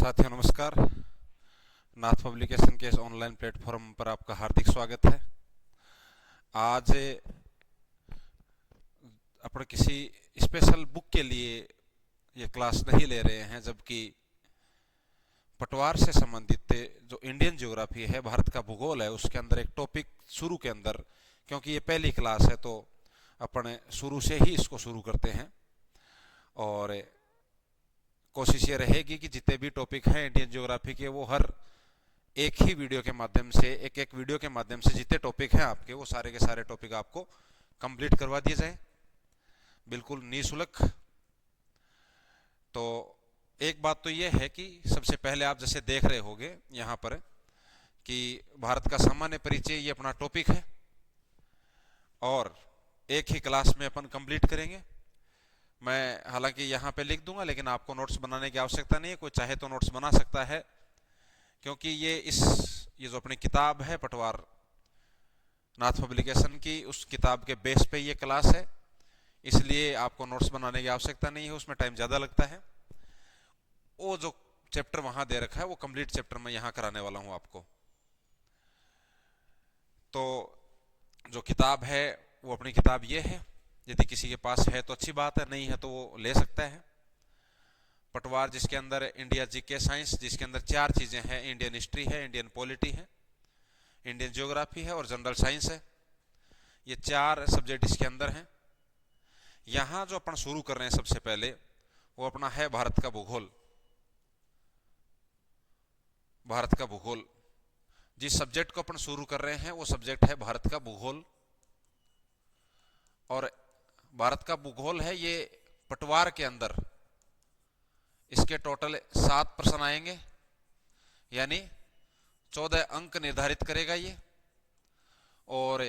साथियों नमस्कार। नाथ पब्लिकेशन के इस ऑनलाइन प्लेटफॉर्म पर आपका हार्दिक स्वागत है। आज अपन किसी स्पेशल बुक के लिए ये क्लास नहीं ले रहे हैं, जबकि पटवार से संबंधित जो इंडियन ज्योग्राफी है, भारत का भूगोल है, उसके अंदर एक टॉपिक शुरू के अंदर, क्योंकि ये पहली क्लास है तो अपन शुरू से ही इसको शुरू करते हैं और कोशिश ये रहेगी कि जितने भी टॉपिक हैं इंडियन ज्योग्राफी के, वो हर एक ही वीडियो के माध्यम से, एक वीडियो के माध्यम से जितने टॉपिक हैं आपके, वो सारे के सारे टॉपिक आपको कंप्लीट करवा दिए जाए, बिल्कुल निःशुल्क। तो एक बात तो ये है कि सबसे पहले आप जैसे देख रहे होंगे यहाँ पर कि भारत का सामान्य परिचय ये अपना टॉपिक है और एक ही क्लास में अपन कंप्लीट करेंगे। मैं हालांकि यहाँ पे लिख दूंगा, लेकिन आपको नोट्स बनाने की आवश्यकता नहीं है। कोई चाहे तो नोट्स बना सकता है, क्योंकि ये जो अपनी किताब है पटवार नाथ पब्लिकेशन की, उस किताब के बेस पे ये क्लास है, इसलिए आपको नोट्स बनाने की आवश्यकता नहीं है। उसमें टाइम ज़्यादा लगता है। वो जो चैप्टर वहाँ दे रखा है वो कंप्लीट चैप्टर मैं यहाँ कराने वाला हूँ आपको। तो जो किताब है वो अपनी किताब ये है। यदि किसी के पास है तो अच्छी बात है, नहीं है तो वो ले सकता है। पटवार जिसके अंदर इंडिया जीके साइंस, जिसके अंदर 4 चीज़ें हैं, इंडियन हिस्ट्री है, इंडियन पॉलिटी है, इंडियन ज्योग्राफी है और जनरल साइंस है। ये 4 सब्जेक्ट इसके अंदर हैं। यहाँ जो अपन शुरू कर रहे हैं सबसे पहले, वो अपना है भारत का भूगोल। भारत का भूगोल, जिस सब्जेक्ट को अपन शुरू कर रहे हैं वो सब्जेक्ट है भारत का भूगोल। और भारत का भूगोल है ये पटवार के अंदर, इसके टोटल 7 प्रश्न आएंगे, यानी 14 अंक निर्धारित करेगा ये। और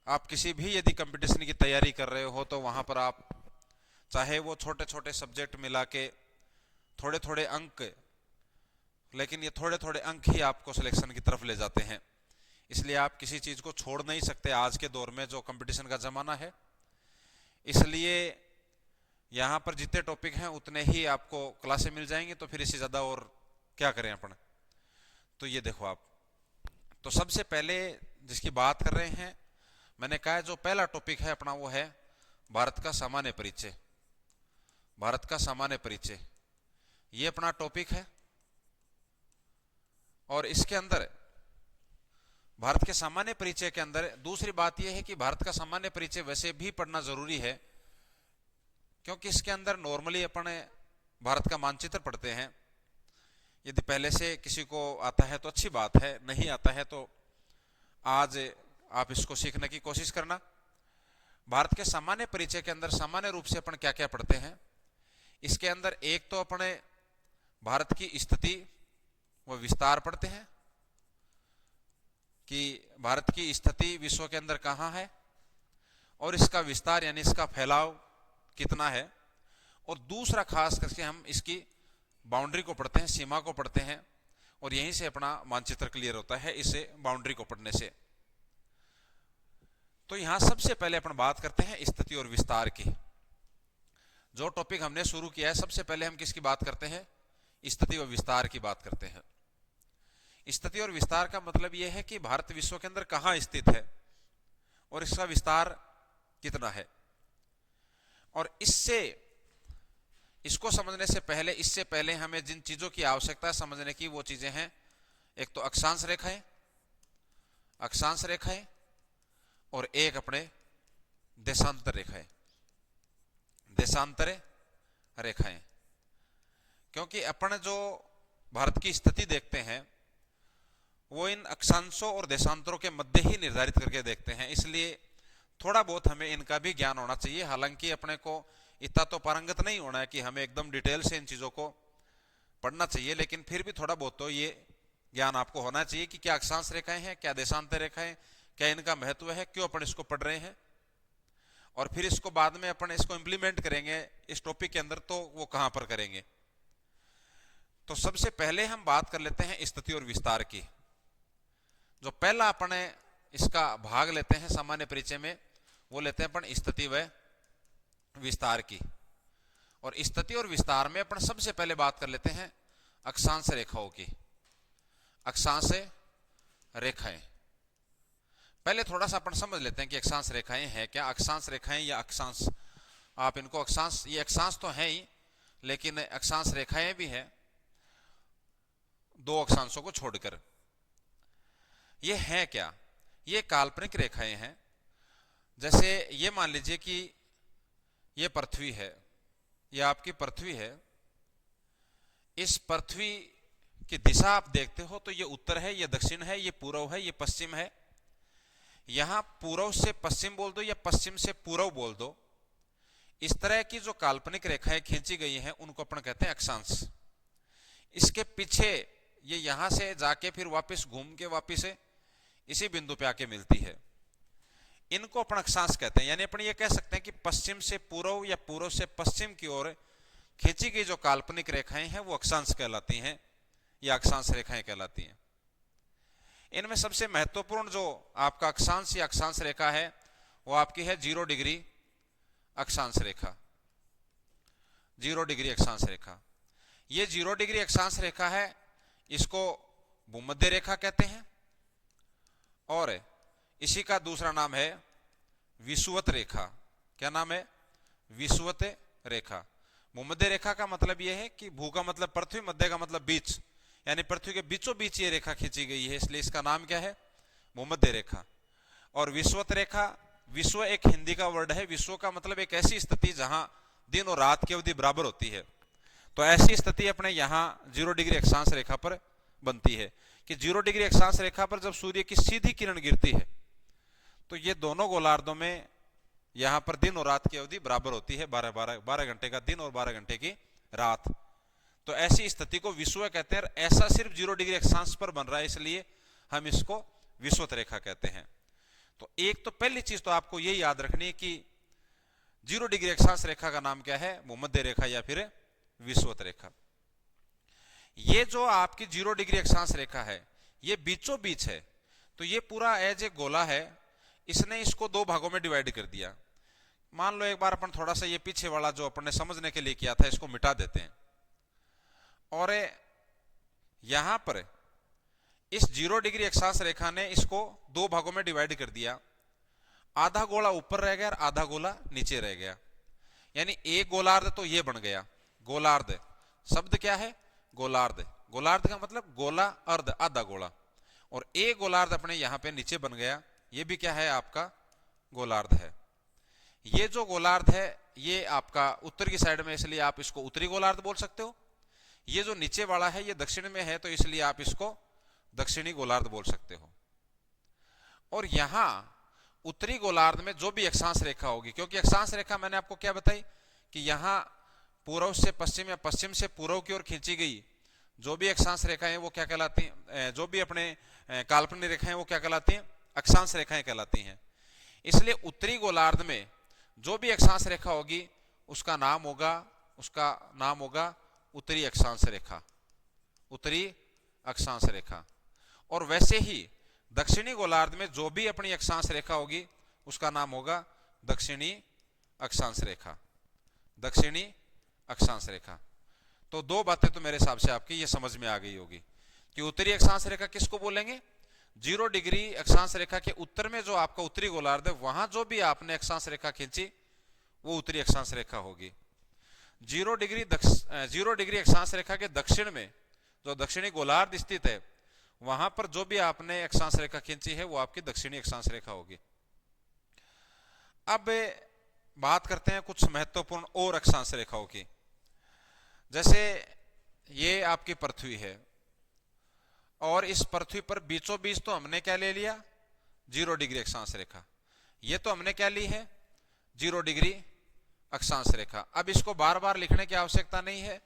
आप किसी भी यदि कंपटीशन की तैयारी कर रहे हो तो वहाँ पर आप चाहे वो छोटे छोटे सब्जेक्ट मिला के थोड़े थोड़े अंक, लेकिन ये थोड़े थोड़े अंक ही आपको सिलेक्शन की तरफ ले जाते हैं। इसलिए आप किसी चीज़ को छोड़ नहीं सकते आज के दौर में जो कंपटीशन का ज़माना है। इसलिए यहाँ पर जितने टॉपिक हैं उतने ही आपको क्लासें मिल जाएंगी, तो फिर इससे ज़्यादा और क्या करें अपन। तो ये देखो आप, तो सबसे पहले जिसकी बात कर रहे हैं, मैंने कहा जो पहला टॉपिक है अपना वो है भारत का सामान्य परिचय। भारत का सामान्य परिचय ये अपना टॉपिक है। और इसके अंदर भारत के सामान्य परिचय के अंदर दूसरी बात यह है कि भारत का सामान्य परिचय वैसे भी पढ़ना जरूरी है, क्योंकि इसके अंदर नॉर्मली अपन भारत का मानचित्र पढ़ते हैं। यदि पहले से किसी को आता है तो अच्छी बात है, नहीं आता है तो आज आप इसको सीखने की कोशिश करना। भारत के सामान्य परिचय के अंदर सामान्य रूप से अपन क्या क्या पढ़ते हैं, इसके अंदर एक तो अपने भारत की स्थिति व विस्तार पढ़ते हैं कि भारत की स्थिति विश्व के अंदर कहाँ है और इसका विस्तार यानी इसका फैलाव कितना है। और दूसरा खास करके हम इसकी बाउंड्री को पढ़ते हैं, सीमा को पढ़ते हैं, और यहीं से अपना मानचित्र क्लियर होता है इसे बाउंड्री को पढ़ने से। तो यहां सबसे पहले अपन बात करते हैं स्थिति और विस्तार की। जो टॉपिक हमने शुरू किया है, सबसे पहले हम किसकी बात करते हैं? स्थिति और विस्तार की बात करते हैं। स्थिति और विस्तार का मतलब यह है कि भारत विश्व के अंदर कहां स्थित है और इसका विस्तार कितना है। और इसको समझने से पहले, इससे पहले हमें जिन चीजों की आवश्यकता है समझने की, वो चीजें हैं एक तो अक्षांश रेखाएं, अक्षांश रेखाएं, और एक अपने देशांतर रेखाएं, देशांतर रेखाएं। क्योंकि अपन जो भारत की स्थिति देखते हैं वो इन अक्षांशों और देशांतरों के मध्य ही निर्धारित करके देखते हैं, इसलिए थोड़ा बहुत हमें इनका भी ज्ञान होना चाहिए। हालांकि अपने को इतना तो पारंगत नहीं होना है कि हमें एकदम डिटेल से इन चीज़ों को पढ़ना चाहिए, लेकिन फिर भी थोड़ा बहुत तो ये ज्ञान आपको होना चाहिए कि क्या अक्षांश रेखाएं हैं, क्या देशांतर रेखाएं, क्या इनका महत्व है, क्यों अपन इसको पढ़ रहे हैं। और फिर इसको बाद में अपन इसको इम्प्लीमेंट करेंगे इस टॉपिक के अंदर, तो वो कहाँ पर करेंगे। तो सबसे पहले हम बात कर लेते हैं स्थिति और विस्तार की। जो पहला अपन इसका भाग लेते हैं सामान्य परिचय में, वो लेते हैं अपन स्थिति व विस्तार की। और स्थिति और विस्तार में अपन सबसे पहले बात कर लेते हैं अक्षांश रेखाओं की, अक्षांश रेखाएं। पहले थोड़ा सा अपन समझ लेते हैं कि अक्षांश रेखाएं हैं क्या। अक्षांश रेखाएं या अक्षांश, आप इनको अक्षांश, ये अक्षांश तो है ही, लेकिन अक्षांश रेखाएं भी हैं, दो अक्षांशों को छोड़कर। ये हैं क्या? ये काल्पनिक रेखाएं हैं। जैसे ये मान लीजिए कि ये पृथ्वी है, ये आपकी पृथ्वी है। इस पृथ्वी की दिशा आप देखते हो तो ये उत्तर है, ये दक्षिण है, ये पूर्व है, ये पश्चिम है। यहां पूर्व से पश्चिम बोल दो या पश्चिम से पूर्व बोल दो। इस तरह की जो काल्पनिक रेखाएं खींची गई हैं उनको अपन कहते हैं अक्षांश। इसके पीछे ये यहां से जाके फिर वापस घूम के वापस इसी बिंदु पे आके मिलती है, इनको अपन अक्षांश कहते हैं। यानी अपन ये कह सकते हैं कि पश्चिम से पूर्व या पूर्व से पश्चिम की ओर खींची गई जो काल्पनिक रेखाएं हैं वो अक्षांश कहलाती हैं या अक्षांश रेखाएं कहलाती हैं। इनमें सबसे महत्वपूर्ण जो आपका अक्षांश या अक्षांश रेखा है वो आपकी है 0 डिग्री अक्षांश रेखा। 0 डिग्री अक्षांश रेखा, ये 0 डिग्री अक्षांश रेखा है, इसको भूमध्य रेखा कहते हैं और इसी का दूसरा नाम है विषुवत रेखा। क्या नाम है? विषुवत रेखा। भूमध्य रेखा का मतलब यह है कि भू का मतलब पृथ्वी, मध्य का मतलब बीच, यानी पृथ्वी के बीचों बीच ये रेखा खींची गई है, इसलिए इसका नाम क्या है? भूमध्य रेखा। और विषुवत रेखा, विश्व एक हिंदी का वर्ड है। विश्व का मतलब एक ऐसी स्थिति जहां दिन और रात की अवधि बराबर होती है। तो ऐसी स्थिति अपने यहां 0 डिग्री अक्षांश रेखा पर बनती है कि 0 डिग्री अक्षांश रेखा पर जब सूर्य की सीधी किरण गिरती है तो ये दोनों गोलार्धों में यहां पर दिन और रात की अवधि बराबर होती है, 12 घंटे का दिन और 12 घंटे की रात। तो ऐसी स्थिति को विषुव कहते हैं। ऐसा सिर्फ 0 डिग्री अक्षांश पर बन रहा है, इसलिए हम इसको विषुवत रेखा कहते हैं। तो एक तो पहली चीज तो आपको ये याद रखनी है कि 0 डिग्री अक्षांश रेखा का नाम क्या है? भूमध्य रेखा या फिर विषुवत रेखा। ये जो आपकी 0 डिग्री अक्षांश रेखा है ये बीचों बीच है, तो ये पूरा एज ए गोला है, इसने इसको 2 भागों में डिवाइड कर दिया। मान लो एक बार अपन थोड़ा सा ये पीछे वाला जो अपन ने समझने के लिए किया था इसको मिटा देते हैं, और यहां पर इस 0 डिग्री अक्षांश रेखा ने इसको 2 भागों में डिवाइड कर दिया। आधा गोला ऊपर रह गया और आधा गोला नीचे रह गया, यानी एक गोलार्ध तो ये बन गया। गोलार्ध शब्द क्या है? गोलार्ध। गोलार्ध का मतलब गोला अर्ध, आधा गोला। और एक गोलार्ध अपने यहां पे नीचे बन गया, ये भी क्या है? आपका गोलार्ध है। ये जो गोलार्ध है ये आपका उत्तर की साइड में, इसलिए आप इसको उत्तरी गोलार्ध बोल सकते हो। ये जो नीचे वाला है ये दक्षिण में है, तो इसलिए आप इसको दक्षिणी गोलार्ध बोल सकते हो। और यहां उत्तरी गोलार्ध में जो भी अक्षांश रेखा होगी, क्योंकि अक्षांश रेखा मैंने आपको क्या बताई कि यहां पूर्व से पश्चिम या पश्चिम से पूर्व की ओर खींची गई जो भी अक्षांश रेखाएं हैं वो क्या कहलाती हैं? जो भी अपने काल्पनिक रेखाएं वो क्या कहलाती हैं? अक्षांश रेखाएं कहलाती हैं। इसलिए उत्तरी गोलार्ध में जो भी अक्षांश रेखा होगी उसका नाम होगा उत्तरी अक्षांश रेखा। उत्तरी अक्षांश रेखा। और वैसे ही दक्षिणी गोलार्ध में जो भी अपनी अक्षांश रेखा होगी उसका नाम होगा दक्षिणी अक्षांश रेखा। दक्षिणी अक्षांश रेखा। तो 2 बातें तो मेरे हिसाब से आपकी ये समझ में आ गई होगी कि उत्तरी अक्षांश रेखा किसको बोलेंगे? 0 डिग्री अक्षांश रेखा के उत्तर में जो आपका उत्तरी गोलार्ध है वहां जो भी आपने अक्षांश रेखा खींची वो उत्तरी अक्षांश रेखा होगी। 0 डिग्री अक्षांश रेखा के दक्षिण में जो दक्षिणी गोलार्ध स्थित है वहां पर जो भी आपने अक्षांश रेखा खींची है वो आपकी दक्षिणी अक्षांश रेखा होगी। अब बात करते हैं कुछ महत्वपूर्ण और अक्षांश रेखाओं की। जैसे ये आपकी पृथ्वी है और इस पृथ्वी पर बीचों बीच तो हमने क्या ले लिया? 0 डिग्री अक्षांश रेखा। ये तो हमने क्या ली है? 0 डिग्री अक्षांश रेखा। अब इसको बार बार लिखने की आवश्यकता नहीं है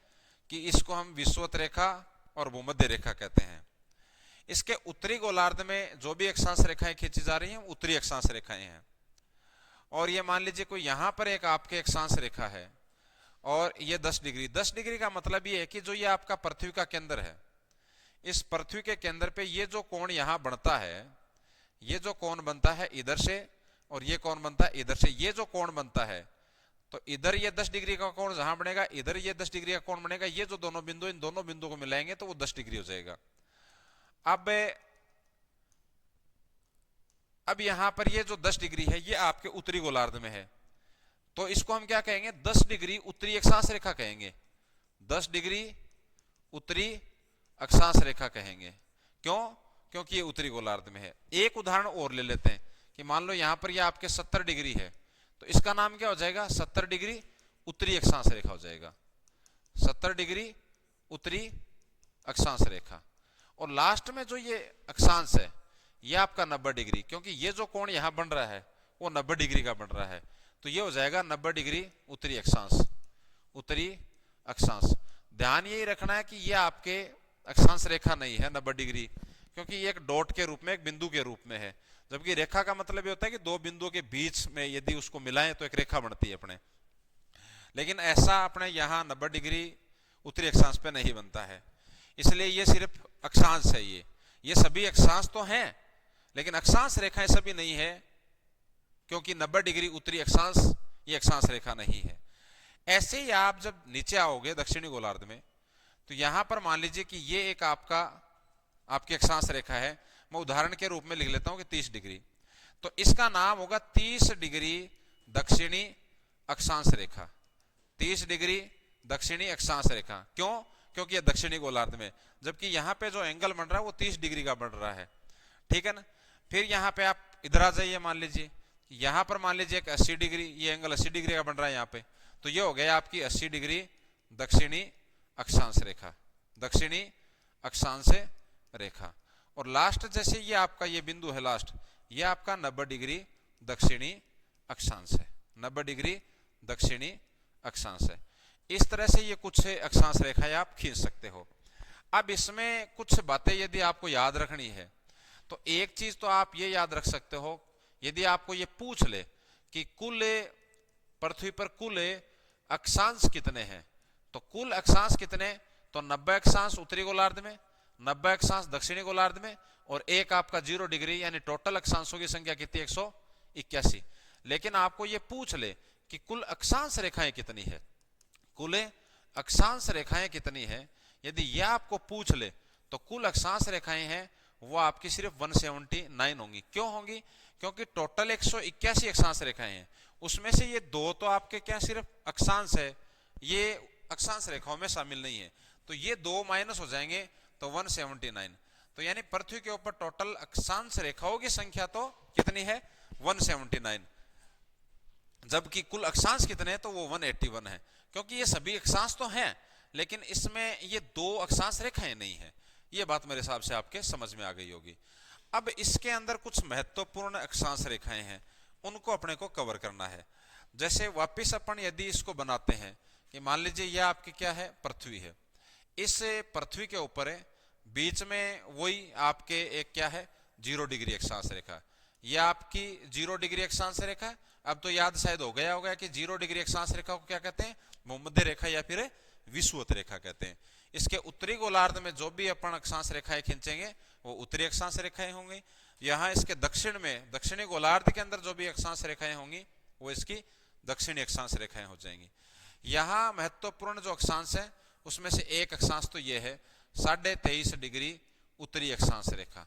कि इसको हम विषुवत रेखा और भूमध्य रेखा कहते हैं। इसके उत्तरी गोलार्ध में जो भी अक्षांश रेखाएं खींची जा रही हैं उत्तरी अक्षांश रेखाएं हैं। और ये मान लीजिए कोई यहां पर एक आपके अक्षांश रेखा है और ये 10 डिग्री का मतलब ये है कि जो ये आपका पृथ्वी का केंद्र है, इस पृथ्वी के केंद्र पे ये जो कोण यहां बनता है, ये जो कोण बनता है इधर से और ये कोण बनता है इधर से, ये जो कोण बनता है तो इधर ये 10 डिग्री का कोण जहां बनेगा, इधर ये 10 डिग्री का कोण बनेगा, ये जो दोनों बिंदु, इन दोनों बिंदु को मिलाएंगे तो वो 10 डिग्री हो जाएगा। अब यहां पर ये जो 10 डिग्री है ये आपके उत्तरी गोलार्ध में है, तो इसको हम क्या कहेंगे, 10 डिग्री उत्तरी अक्षांश रेखा कहेंगे। 10 डिग्री उत्तरी अक्षांश रेखा कहेंगे। क्यों? क्योंकि ये उत्तरी गोलार्ध में है। एक उदाहरण और ले लेते हैं कि मान लो यहां पर ये आपके 70 डिग्री है, तो इसका नाम क्या हो जाएगा, 70 डिग्री उत्तरी अक्षांश रेखा हो जाएगा। 70 डिग्री उत्तरी अक्षांश रेखा। और लास्ट में जो ये अक्षांश है ये आपका 90 डिग्री, क्योंकि ये जो कोण यहां बन रहा है वो 90 डिग्री का बन रहा है, तो ये हो जाएगा 90 डिग्री उत्तरी अक्षांश। उत्तरी अक्षांश। ध्यान यही रखना है कि ये आपके अक्षांश रेखा नहीं है 90 डिग्री, क्योंकि ये एक डॉट के रूप में, एक बिंदु के रूप में है, जबकि रेखा का मतलब ये होता है कि दो बिंदुओं के बीच में यदि उसको मिलाएं तो एक रेखा बनती है अपने। लेकिन ऐसा अपने यहाँ 90 डिग्री उत्तरी अक्षांश पे नहीं बनता है, इसलिए ये सिर्फ अक्षांश है। ये सभी अक्षांश तो हैं, लेकिन अक्षांश रेखाएं सभी नहीं है, क्योंकि 90 डिग्री उत्तरी अक्षांश ये अक्षांश रेखा नहीं है। ऐसे ही आप जब नीचे आओगे दक्षिणी गोलार्ध में, तो यहां पर मान लीजिए कि ये एक आपकी अक्षांश रेखा है। मैं उदाहरण के रूप में लिख लेता हूं कि 30 डिग्री, तो इसका नाम होगा 30 डिग्री दक्षिणी अक्षांश रेखा। 30 डिग्री दक्षिणी अक्षांश रेखा। क्यों? क्योंकि ये दक्षिणी गोलार्ध में, जबकि यहां पे जो एंगल बन रहा है वो 30 डिग्री का बन रहा है। ठीक है ना। फिर यहां पे आप इधर आ जाइए, मान लीजिए यहां पर मान लीजिए 80 डिग्री, ये एंगल 80 डिग्री का बन रहा है यहाँ पे, तो ये हो गया आपकी 80 डिग्री दक्षिणी अक्षांश रेखा। दक्षिणी अक्षांश रेखा। और लास्ट जैसे ये आपका ये बिंदु है लास्ट, ये आपका 90 डिग्री दक्षिणी अक्षांश है। 90 डिग्री दक्षिणी अक्षांश है। इस तरह से ये कुछ अक्षांश रेखाएं आप खींच सकते हो। अब इसमें कुछ बातें यदि आपको याद रखनी है, तो एक चीज तो आप ये याद रख सकते हो, यदि आपको ये पूछ ले कि कुल पृथ्वी पर कुल अक्षांश कितने हैं, तो कुल अक्षांश कितने, तो 90 अक्षांश उत्तरी गोलार्ध में, 90 अक्षांश दक्षिणी गोलार्ध में, और एक आपका 0 डिग्री, यानी टोटल अक्षांशों की संख्या कितनी, 181। लेकिन आपको ये पूछ ले कि कुल अक्षांश रेखाएं कितनी है, कुल अक्षांश रेखाएं कितनी है, यदि यह आपको पूछ ले तो कुल अक्षांश रेखाएं हैं वो आपकी सिर्फ 179 होंगी। क्यों होंगी? क्योंकि टोटल 181 अक्षांश रेखाएं हैं, उसमें से ये दो तो आपके क्या सिर्फ अक्षांश है, ये अक्षांश रेखाओं में शामिल नहीं है, तो ये दो माइनस हो जाएंगे तो 179। तो यानी पृथ्वी के ऊपर टोटल अक्षांश रेखाओं की संख्या तो कितनी है, 179, जबकि कुल अक्षांश कितने हैं तो वो 181 है। क्योंकि ये सभी अक्षांश तो हैं, लेकिन इसमें ये दो अक्षांश रेखाएं नहीं है। ये बात मेरे हिसाब से आपके समझ में आ गई होगी। अब इसके अंदर कुछ महत्वपूर्ण अक्षांश रेखाएं हैं, उनको अपने को कवर करना है। जैसे वापिस अपन यदि इसको बनाते हैं कि मान लीजिए यह आपकी क्या है, पृथ्वी है, इस पृथ्वी के ऊपर है, बीच में वही आपके एक क्या है, 0 डिग्री अक्षांश रेखा, यह आपकी 0 डिग्री अक्षांश रेखा है। अब तो याद शायद हो गया होगा कि 0 डिग्री अक्षांश रेखा को क्या कहते हैं, भूमध्य रेखा या फिर विषुवत रेखा कहते हैं। इसके उत्तरी गोलार्ध में जो भी अपन अक्षांश रेखाएं खींचेंगे वो उत्तरी अक्षांश रेखाएं होंगी। यहाँ इसके दक्षिण में, दक्षिणी गोलार्ध के अंदर जो भी अक्षांश रेखाएं होंगी वो इसकी दक्षिणी अक्षांश रेखाएं हो जाएंगी। यहाँ महत्वपूर्ण जो अक्षांश है उसमें से एक अक्षांश तो ये है 23.5 डिग्री उत्तरी अक्षांश रेखा।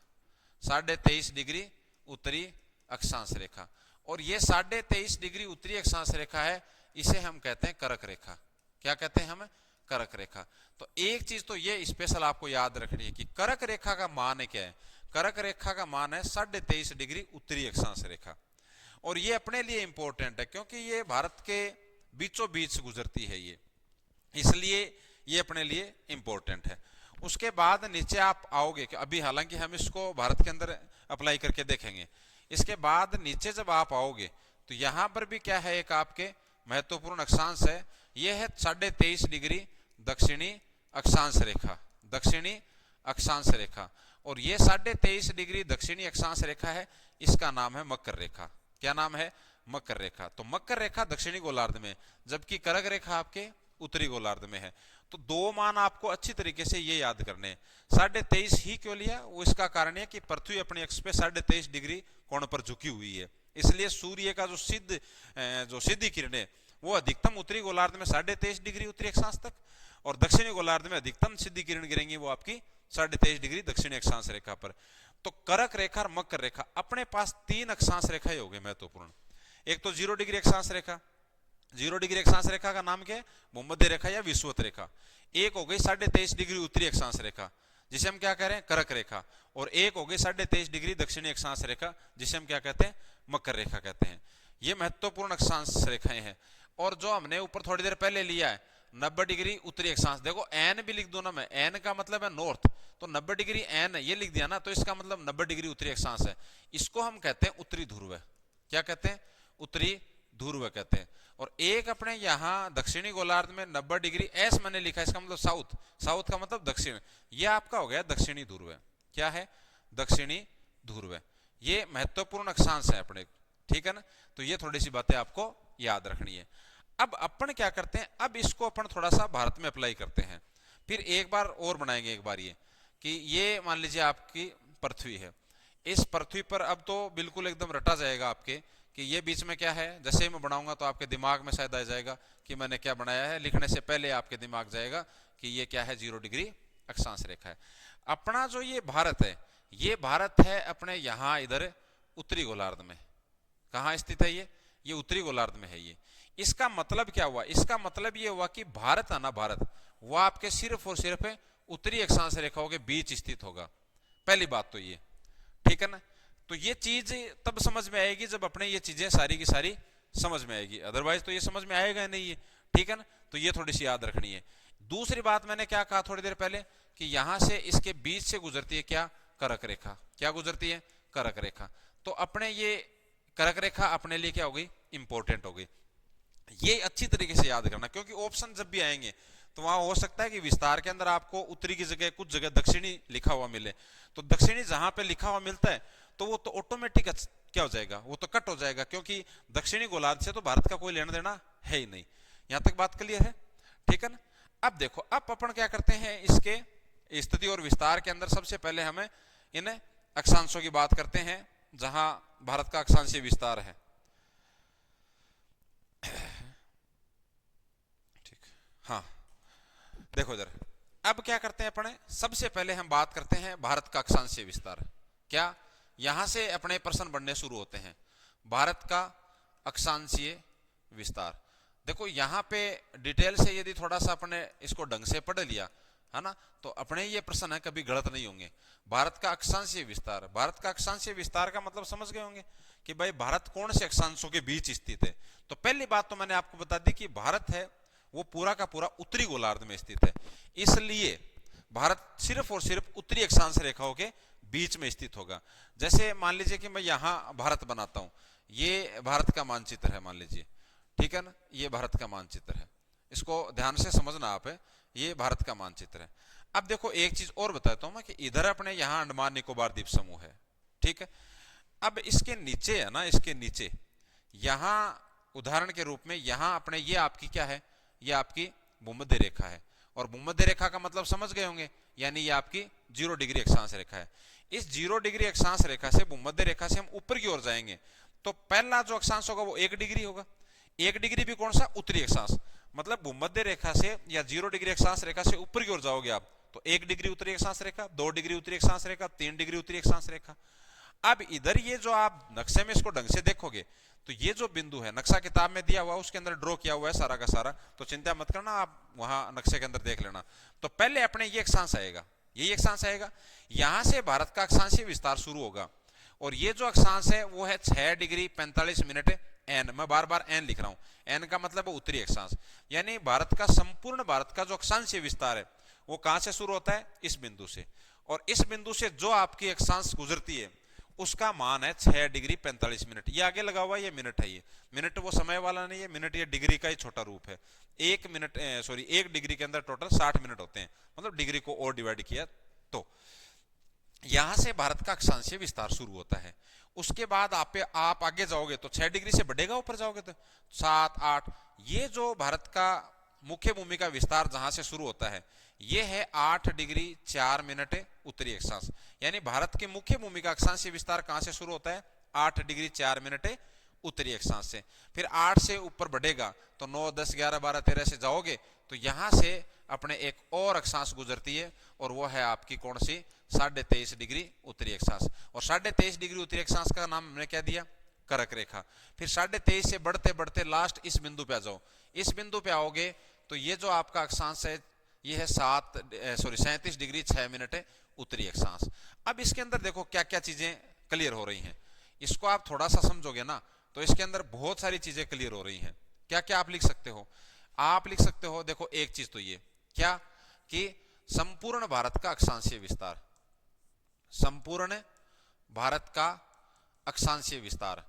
23.5 डिग्री उत्तरी अक्षांश रेखा, और ये 23.5 डिग्री उत्तरी अक्षांश रेखा है, इसे हम कहते हैं करक रेखा। क्या कहते हैं हम, करक रेखा। तो एक चीज तो ये स्पेशल आपको याद रखनी है कि करक रेखा का मान है क्या है, करक रेखा का मान है 23.5 डिग्री उत्तरी अक्षांश रेखा। और ये अपने लिए इंपॉर्टेंट है क्योंकि ये भारत के बीचों बीच गुजरती है ये, इसलिए ये अपने लिए इंपॉर्टेंट है। उसके बाद नीचे आप आओगे कि अभी हालांकि हम इसको भारत के अंदर अप्लाई करके देखेंगे। इसके बाद नीचे जब आप आओगे तो यहां पर भी क्या है, एक आपके महत्वपूर्ण अक्षांश है, यह है 23.5 डिग्री दक्षिणी अक्षांश रेखा। दक्षिणी अक्षांश रेखा, और ये 23.5 डिग्री दक्षिणी अक्षांश रेखा है, इसका नाम है मकर रेखा। क्या नाम है, मकर रेखा। तो मकर रेखा दक्षिणी गोलार्ध में, जबकि करक रेखा आपके उत्तरी गोलार्ध में है। तो दो मान आपको अच्छी तरीके से ये याद करने हैं। 23.5 ही क्यों लिया, वो इसका कारण है कि पृथ्वी अपने अक्ष पे 23.5 डिग्री कोण पर झुकी हुई है, इसलिए सूर्य का जो सीधी किरणें वो अधिकतम उत्तरी गोलार्ध में 23.5 डिग्री उत्तरी अक्षांश तक, और दक्षिणी गोलार्ध में अधिकतम सीधी किरण गिरेंगी वो आपकी 23.5 डिग्री दक्षिणी अक्षांश रेखा पर। तो करक रेखा और मकर रेखा, अपने पास 3 अक्षांश रेखाएं हो गई महत्वपूर्ण। एक तो 0 डिग्री अक्षांश रेखा, 0 डिग्री अक्षांश रेखा का नाम क्या है, भूमध्य रेखा या विषुवत रेखा। एक हो गई 23.5 डिग्री उत्तरी अक्षांश रेखा, जिसे हम क्या कह रहे हैं, करक रेखा। और एक हो गई 23.5 डिग्री दक्षिणी अक्षांश रेखा, जिसे हम क्या कहते हैं, मकर रेखा कहते हैं। ये महत्वपूर्ण अक्षांश रेखाएं हैं। और जो हमने ऊपर थोड़ी देर पहले लिया है 90 डिग्री उत्तरी अक्षांश, देखो एन भी लिख दो ना मैं, एन का मतलब है नॉर्थ, तो 90 डिग्री एन ये लिख दिया ना, तो इसका मतलब 90 डिग्री उत्तरी अक्षांश है। इसको हम कहते हैं उत्तरी ध्रुव। क्या कहते हैं, उत्तरी ध्रुव कहते हैं। और एक अपने यहाँ दक्षिणी गोलार्ध में 90 डिग्री एस मैंने लिखा है, इसका मतलब साउथ, साउथ का मतलब दक्षिण, ये आपका हो गया दक्षिणी ध्रुव। क्या है, दक्षिणी ध्रुव। ये महत्वपूर्ण अक्षांश है अपने, ठीक है ना। तो ये थोड़ी सी बातें आपको याद रखनी है। अब अपन क्या करते हैं, अब इसको अपन थोड़ा सा भारत में अप्लाई करते हैं। फिर एक बार और बनाएंगे, एक बार ये कि ये मान लीजिए आपकी पृथ्वी है, इस पृथ्वी पर अब तो बिल्कुल एकदम रटा जाएगा आपके कि ये बीच में क्या है। जैसे ही मैं बनाऊंगा तो आपके दिमाग में शायद आ जाएगा कि मैंने क्या बनाया है, लिखने से पहले आपके दिमाग जाएगा कि ये क्या है, 0 डिग्री अक्षांश रेखा है। अपना जो ये भारत है, ये भारत है अपने यहाँ इधर उत्तरी गोलार्ध में। कहाँ स्थित है ये उत्तरी गोलार्ध में है ये। इसका मतलब क्या हुआ, इसका मतलब ये हुआ कि भारत है ना, भारत वो आपके सिर्फ और सिर्फ उत्तरी अक्षांश रेखाओं के बीच स्थित होगा। पहली बात तो ये, ठीक है ना। तो ये चीज तब समझ में आएगी जब अपने ये चीजें सारी की सारी समझ में आएगी, अदरवाइज तो ये समझ में आएगा नहीं ये, ठीक है ना। तो ये थोड़ी सी याद रखनी है। दूसरी बात मैंने क्या कहा थोड़ी देर पहले कि यहां से इसके बीच से गुजरती है क्या, करक रेखा। क्या गुजरती है, करक रेखा। तो अपने ये करक रेखा अपने लिए क्या हो गई, इंपॉर्टेंट हो गई। ये अच्छी तरीके से याद करना, क्योंकि ऑप्शन जब भी आएंगे तो वहां हो सकता है कि विस्तार के अंदर आपको उत्तरी की जगह कुछ जगह दक्षिणी लिखा हुआ मिले। तो दक्षिणी जहां पे लिखा हुआ मिलता है तो वो तो ऑटोमेटिक क्या हो जाएगा, वो तो कट हो जाएगा, क्योंकि दक्षिणी गोलार्ध से तो भारत का कोई लेना देना है ही नहीं। यहां तक बात क्लियर है, ठीक है ना। अब देखो, अब अपन क्या करते हैं, इसके स्थिति और विस्तार के अंदर सबसे पहले हमें इन अक्षांशों की बात करते हैं जहां भारत का अक्षांशीय विस्तार है। ठीक, हाँ देखो इधर, अब क्या करते हैं अपने, सबसे पहले हम बात करते हैं भारत का अक्षांशीय विस्तार। क्या, यहां से अपने प्रश्न बनने शुरू होते हैं, भारत का अक्षांशीय विस्तार। देखो यहां पे डिटेल से यदि थोड़ा सा अपने इसको ढंग से पढ़ लिया है ना, तो अपने ये प्रश्न है कभी गलत नहीं होंगे। भारत का अक्षांशीय विस्तार, भारत का अक्षांशीय विस्तार का मतलब समझ गए होंगे कि भाई भारत कौन से अक्षांशों के बीच स्थित है। तो पहली बात तो मैंने आपको बता दी कि भारत है वो पूरा का पूरा उत्तरी गोलार्ध में स्थित है, इसलिए भारत सिर्फ और सिर्फ उत्तरी अक्षांश रेखाओं के बीच में स्थित होगा। जैसे मान लीजिए कि मैं यहां भारत बनाता हूं, ये भारत का मानचित्र है मान लीजिए, ठीक है ना, ये भारत का मानचित्र है, इसको ध्यान से समझना आप है, ये भारत का मानचित्र है। अब देखो एक चीज और बताता हूं मैं कि इधर अपने यहां अंडमान निकोबार द्वीप समूह है, ठीक है। अब इसके नीचे है ना, इसके नीचे यहां उदाहरण के रूप में यहां अपने ये आपकी क्या है, ये आपकी भूमध्य रेखा है। और भूमध्य रेखा का मतलब समझ गए होंगे, यानी ये आपकी 0 डिग्री अक्षांश रेखा है। इस 0 डिग्री अक्षांश रेखा से भूमध्य रेखा से हम ऊपर की ओर जाएंगे तो पहला जो अक्षांश होगा वो 1 डिग्री होगा। 1 डिग्री भी कौन सा, उत्तरी अक्षांश। मतलब भूमध्य रेखा से या 0 डिग्री अक्षांश रेखा से ऊपर की ओर जाओगे आप तो 1 डिग्री उत्तरी अक्षांश रेखा, 2 डिग्री उत्तरी अक्षांश रेखा, 3 डिग्री उत्तरी अक्षांश रेखा। अब इधर ये जो आप नक्शे में इसको ढंग से देखोगे तो ये जो बिंदु है नक्शा किताब में दिया हुआ उसके अंदर ड्रॉ किया हुआ है सारा का सारा, तो चिंता मत करना, आप वहां नक्शे के अंदर देख लेना। तो पहले अपने ये अक्षांश आएगा, यही अक्षांश आएगा, यहां से भारत का अक्षांशीय विस्तार शुरू होगा। और ये जो अक्षांश है वो है 6 डिग्री 45 मिनट एन, मैं बार बार एन लिख रहा हूं, एन का मतलब है उत्तरी अक्षांश। यानी भारत का संपूर्ण भारत का जो अक्षांशीय विस्तार है वो कहां से शुरू होता है, इस बिंदु से। और इस बिंदु से जो आपकी अक्षांश गुजरती है उसका मान है 6 डिग्री 45 मिनट। ये आगे लगा हुआ है, ये मिनट है, ये मिनट वो समय वाला नहीं है, मिनट ये डिग्री का ही छोटा रूप है। 1 मिनट सॉरी 1 डिग्री के अंदर टोटल 60 मिनट होते हैं, मतलब डिग्री को और डिवाइड किया तो यहां से भारत का अक्षांशीय विस्तार शुरू होता है। उसके बाद आप आगे जाओगे तो 6 डिग्री से बढ़ेगा, ऊपर जाओगे तो 7 8, ये जो भारत का मुख्य भूमि का विस्तार जहां से शुरू होता है ये है 8 डिग्री 4 मिनट उत्तरी अक्षांश। यानी भारत के मुख्य भूमि का अक्षांशीय विस्तार कहां से शुरू होता है, 8 डिग्री 4 मिनट उत्तरी अक्षांश से। फिर 8 से ऊपर बढ़ेगा तो 9, 10, 11, 12, 13 से जाओगे तो यहां से अपने एक और अक्षांश गुजरती है और वो है आपकी कौन सी, 23.5 डिग्री उत्तरी अक्षांश। और 23.5 डिग्री उत्तरी अक्षांश का नाम हमने क्या दिया, कर्क रेखा। फिर 23.5 से बढ़ते बढ़ते लास्ट इस बिंदु पे आ जाओ। इस बिंदु पे आओगे तो ये जो आपका अक्षांश है ये है 37 डिग्री 6 मिनट है उत्तरी अक्षांश। अब इसके अंदर देखो क्या क्या चीजें क्लियर हो रही हैं। इसको आप थोड़ा सा समझोगे ना तो इसके अंदर बहुत सारी चीजें क्लियर हो रही हैं। क्या क्या आप लिख सकते हो, आप लिख सकते हो, देखो एक चीज तो ये क्या कि संपूर्ण भारत का अक्षांशीय विस्तार, संपूर्ण भारत का अक्षांशीय विस्तार